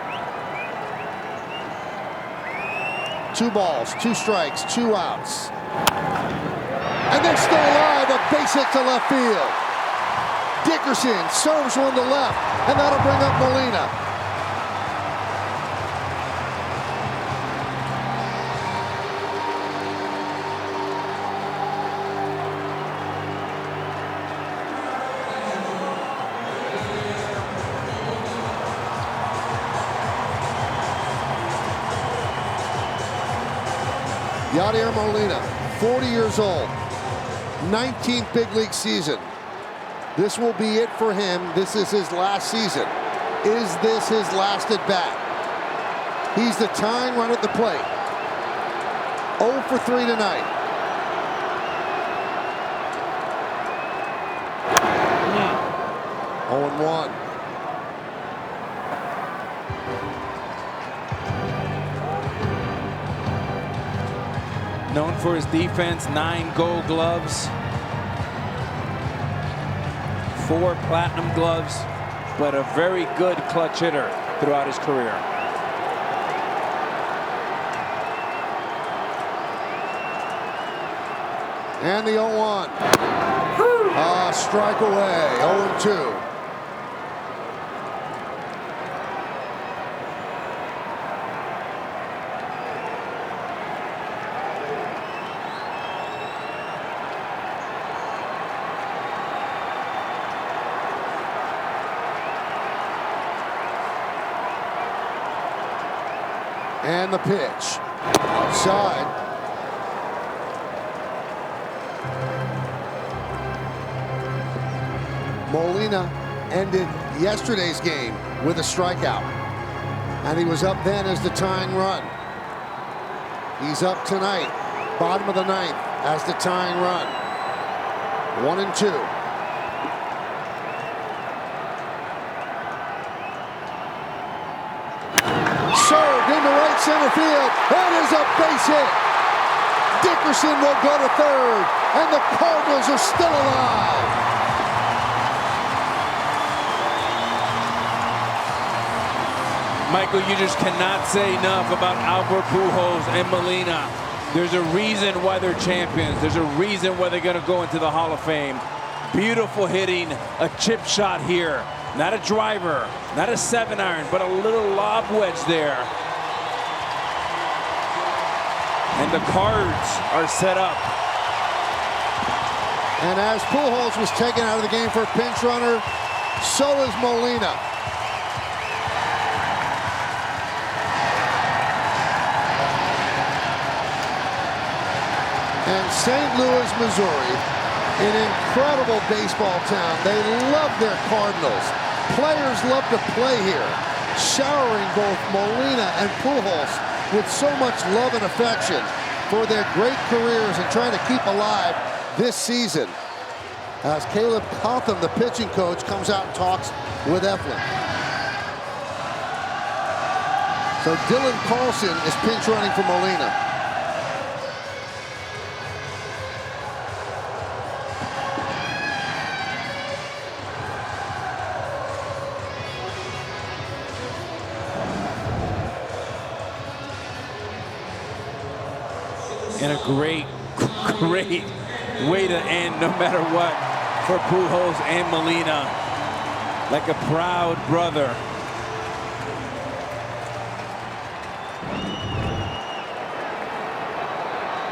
2 balls, 2 strikes, 2 outs. And they're still alive, a base hit to left field. Dickerson serves one to left, and that'll bring up Molina. Yadier Molina, 40 years old, 19th big league season. This will be it for him. This is his last season. Is this his last at bat? He's the tying run at the plate. 0 for 3 tonight. Yeah. 0-1. Known for his defense, 9 gold gloves, 4 platinum gloves, but a very good clutch hitter throughout his career. And the 0-1. Strike away, 0-2. And the pitch. Outside. Molina ended yesterday's game with a strikeout. And he was up then as the tying run. He's up tonight, bottom of the 9th, as the tying run. 1-2. Served into right center field. It is a base hit. Dickerson will go to third, and the Cardinals are still alive. Michael, you just cannot say enough about Albert Pujols and Molina. There's a reason why they're champions. There's a reason why they're going to go into the Hall of Fame. Beautiful hitting, a chip shot here. Not a driver, not a 7-iron, but a little lob wedge there. And the Cards are set up. And as Pujols was taken out of the game for a pinch runner, so is Molina. And St. Louis, Missouri, an incredible baseball town. They love their Cardinals. Players love to play here, showering both Molina and Pujols with so much love and affection for their great careers and trying to keep alive this season. As Caleb Cotham, the pitching coach, comes out and talks with Eflin. So Dylan Carlson is pinch running for Molina. And a great way to end, no matter what, for Pujols and Molina. Like a proud brother.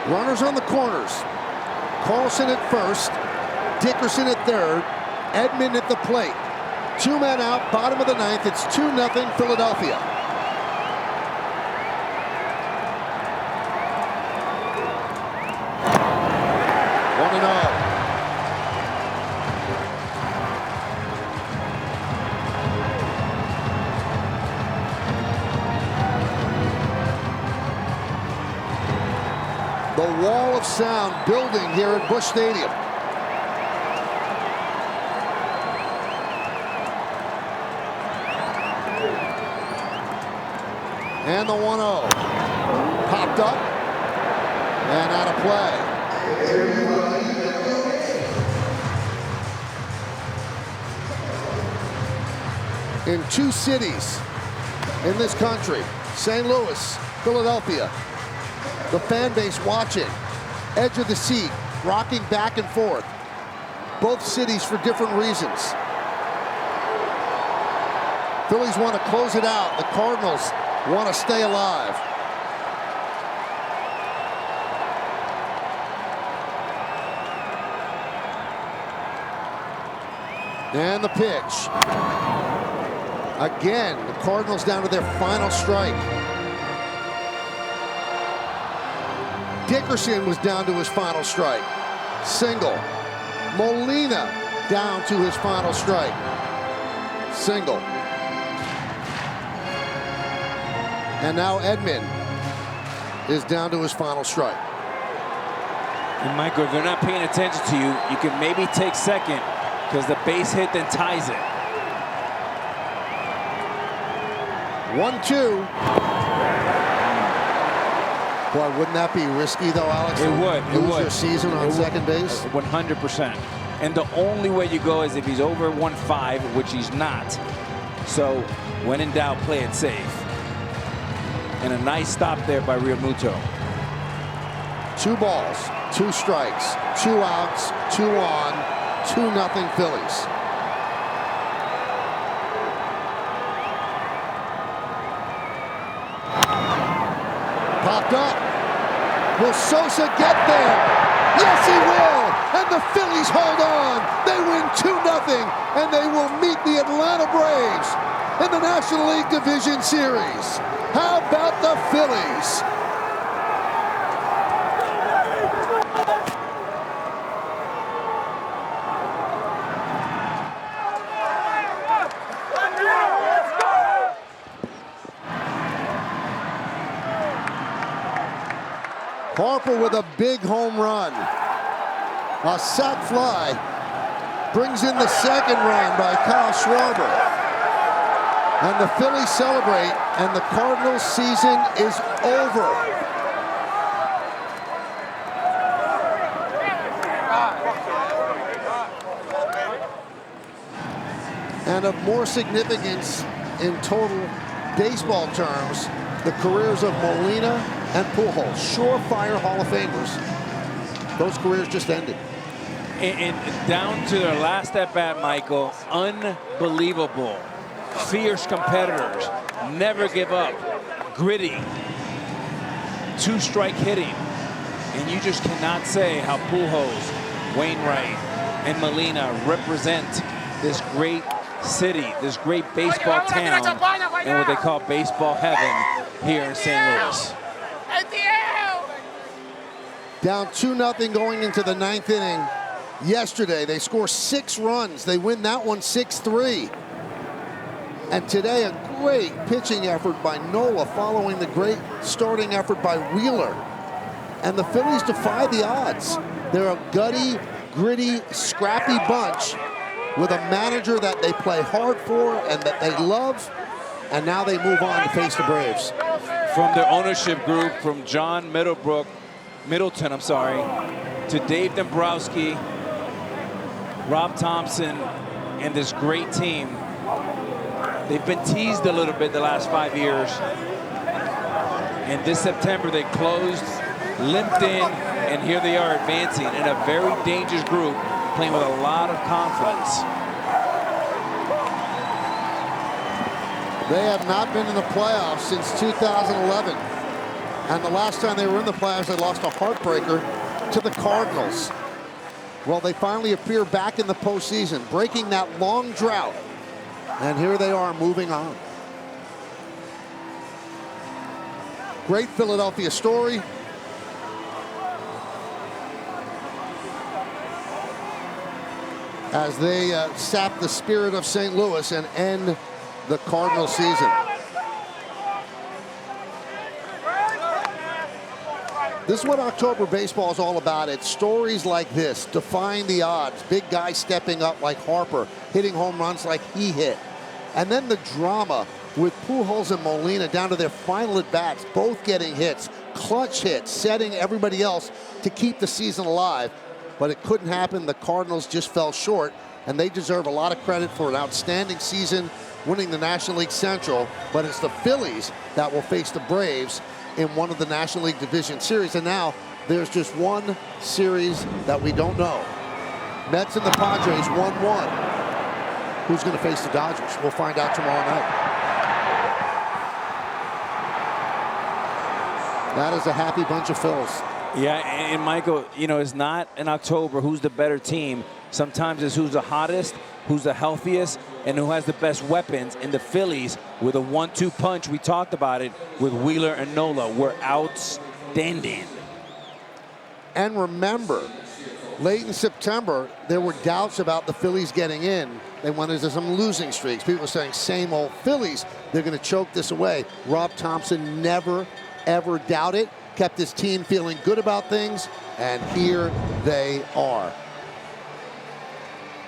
Runners on the corners. Carlson at first, Dickerson at third, Edman at the plate. 2 men out, bottom of the 9th. It's 2-0 Philadelphia. The wall of sound building here at Busch Stadium. And the 1-0. Popped popped up and out of play. In two cities in this country, St. Louis, Philadelphia, the fan base watching, edge of the seat, rocking back and forth. Both cities for different reasons. Phillies want to close it out. The Cardinals want to stay alive. And the pitch. Again, the Cardinals down to their final strike. Dickerson was down to his final strike. Single. Molina down to his final strike. Single. And now Edman is down to his final strike. And Michael, if they're not paying attention to you, you can maybe take second because the base hit then ties it. 1-2. Boy, wouldn't that be risky though, Alex? It would. Lose your season on second base? 100%. And the only way you go is if he's over 1-5, which he's not. So when in doubt, play it safe. And a nice stop there by Realmuto. 2 balls, 2 strikes, 2 outs, 2 on, 2-0 Phillies. Popped up. Will Sosa get there? Yes, he will. And the Phillies hold on. They win 2-0, and they will meet the Atlanta Braves in the National League Division Series. How about the Phillies? Harper with a big home run. A sac fly brings in the second run by Kyle Schwarber. And the Phillies celebrate, and the Cardinals' season is over. And of more significance in total baseball terms, the careers of Molina and Pujols, surefire Hall of Famers. Those careers just ended. And down to their last at-bat, Michael, unbelievable. Fierce competitors, never give up, gritty, 2-strike hitting. And you just cannot say how Pujols, Wainwright, and Molina represent this great city, this great baseball town, and what they call baseball heaven here in St. Louis. Down 2-0 going into the 9th inning. Yesterday, they score 6 runs. They win that one 6-3. And today, a great pitching effort by Nola following the great starting effort by Wheeler. And the Phillies defy the odds. They're a gutty, gritty, scrappy bunch with a manager that they play hard for and that they love. And now they move on to face the Braves. From their ownership group, from John Middleton, to Dave Dombrowski, Rob Thompson, and this great team. They've been teased a little bit the last 5 years. And this September they closed, limped in, and here they are advancing in a very dangerous group, playing with a lot of confidence. They have not been in the playoffs since 2011. And the last time they were in the playoffs, they lost a heartbreaker to the Cardinals. Well, they finally appear back in the postseason, breaking that long drought. And here they are moving on. Great Philadelphia story. As they sap the spirit of St. Louis and end the Cardinal season. This is what October baseball is all about. It's stories like this, defying the odds. Big guys stepping up like Harper, hitting home runs like he hit. And then the drama with Pujols and Molina down to their final at-bats, both getting hits. clutch hit, setting everybody else to keep the season alive. But it couldn't happen. The Cardinals just fell short, and they deserve a lot of credit for an outstanding season, winning the National League Central. But it's the Phillies that will face the Braves in one of the National League Division Series. And now there's just one series that we don't know. Mets and the Padres 1-1. Who's going to face the Dodgers? We'll find out tomorrow night. That is a happy bunch of Phils. Yeah, and Michael, you know, it's not in October who's the better team. Sometimes it's who's the hottest, who's the healthiest, and who has the best weapons. And the Phillies, with a 1-2 punch, we talked about it with Wheeler and Nola, were outstanding. And remember, late in September, there were doubts about the Phillies getting in. They went into some losing streaks. People were saying, same old Phillies, they're going to choke this away. Rob Thompson never, ever doubted, kept his team feeling good about things, and here they are.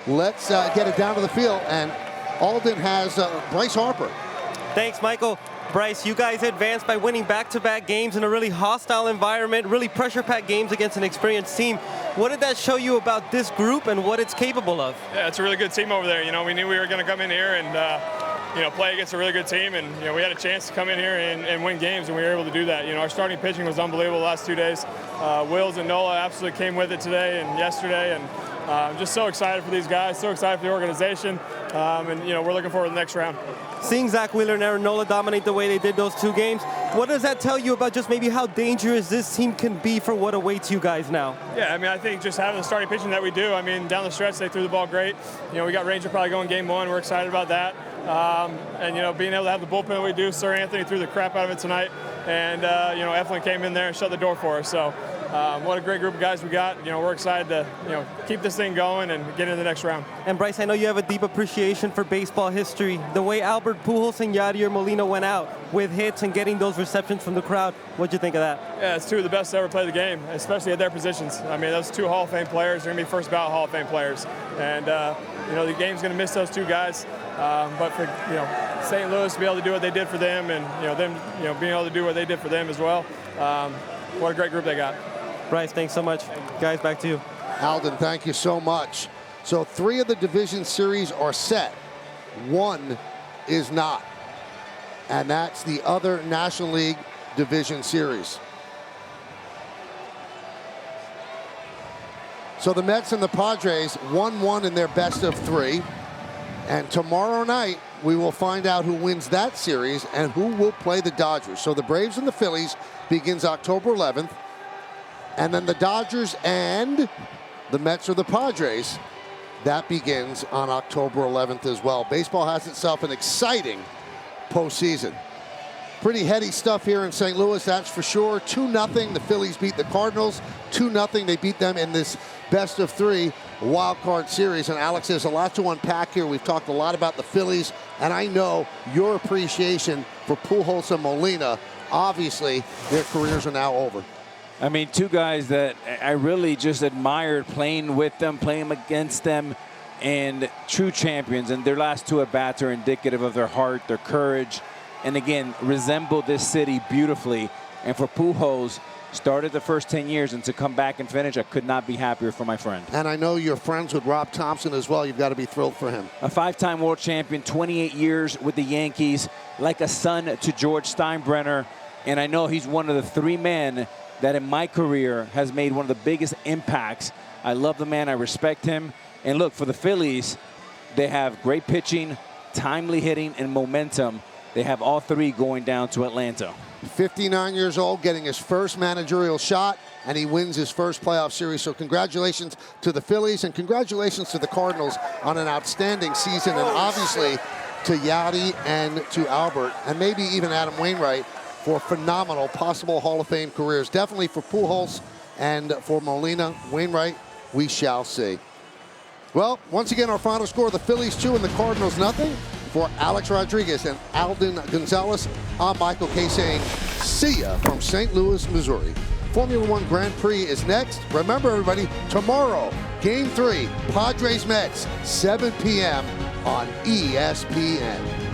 Let's get it down to the field, and Alden has Bryce Harper. Thanks, Michael. Bryce, you guys advanced by winning back-to-back games in a really hostile environment, really pressure-packed games against an experienced team. What did that show you about this group and what it's capable of? Yeah, it's a really good team over there. You know, we knew we were going to come in here and, you know, play against a really good team. And, you know, we had a chance to come in here and win games, and we were able to do that. You know, our starting pitching was unbelievable the last 2 days. Wills and Nola absolutely came with it today and yesterday. And I'm just so excited for these guys, so excited for the organization. And, you know, we're looking forward to the next round. Seeing Zach Wheeler and Aaron Nola dominate the way they did those 2 games, what does that tell you about just maybe how dangerous this team can be for what awaits you guys now? Yeah, I mean, I think just having the starting pitching that we do, I mean, down the stretch, they threw the ball great. You know, we got Ranger probably going game 1. We're excited about that. And, you know, being able to have the bullpen we do, Sir Anthony threw the crap out of it tonight. And, you know, Eflin came in there and shut the door for us. So what a great group of guys we got. You know, we're excited to, you know, keep this thing going and get into the next round. And Bryce, I know you have a deep appreciation for baseball history. The way Albert Pujols and Yadier Molina went out with hits and getting those receptions from the crowd, what'd you think of that? Yeah, it's 2 of the best to ever play the game, especially at their positions. I mean, those 2 Hall of Fame players. They're going to be first ballot Hall of Fame players. And, you know, the game's going to miss those 2 guys. But for, you know, St. Louis to be able to do what they did for them and, you know, them, you know, being able to do what they did for them as well, what a great group they got. Bryce, thanks so much. Guys, back to you. Alden, thank you so much. So 3 of the division series are set. 1 is not. And that's the other National League Division Series. So the Mets and the Padres 1-1 in their best of 3. And tomorrow night, we will find out who wins that series and who will play the Dodgers. So the Braves and the Phillies begins October 11th. And then the Dodgers and the Mets or the Padres, that begins on October 11th as well. Baseball has itself an exciting postseason. Pretty heady stuff here in St. Louis, that's for sure. 2-0, the Phillies beat the Cardinals. 2-0, they beat them in this best of 3 wild card series. And Alex, there's a lot to unpack here. We've talked a lot about the Phillies, and I know your appreciation for Pujols and Molina. Obviously, their careers are now over. I mean, 2 guys that I really just admired playing with them, playing against them, and true champions. And their last 2 at-bats are indicative of their heart, their courage, and again, resemble this city beautifully. And for Pujols, started the first 10 years, and to come back and finish, I could not be happier for my friend. And I know you're friends with Rob Thompson as well. You've got to be thrilled for him. A 5-time world champion, 28 years with the Yankees, like a son to George Steinbrenner. And I know he's one of the 3 men that in my career has made one of the biggest impacts. I love the man, I respect him. And look, for the Phillies, they have great pitching, timely hitting, and momentum. They have all 3 going down to Atlanta. 59 years old, getting his first managerial shot, and he wins his first playoff series. So congratulations to the Phillies, and congratulations to the Cardinals on an outstanding season, and obviously to Yadi and to Albert, and maybe even Adam Wainwright, for phenomenal possible Hall of Fame careers. Definitely for Pujols and for Molina. Wainwright, we shall see. Well, once again, our final score, the Phillies 2 and the Cardinals 0. For Alex Rodriguez and Alden Gonzalez, I'm Michael Kay saying see ya from St. Louis, Missouri. Formula One Grand Prix is next. Remember, everybody, tomorrow, Game 3, Padres-Mets, 7 p.m. on ESPN.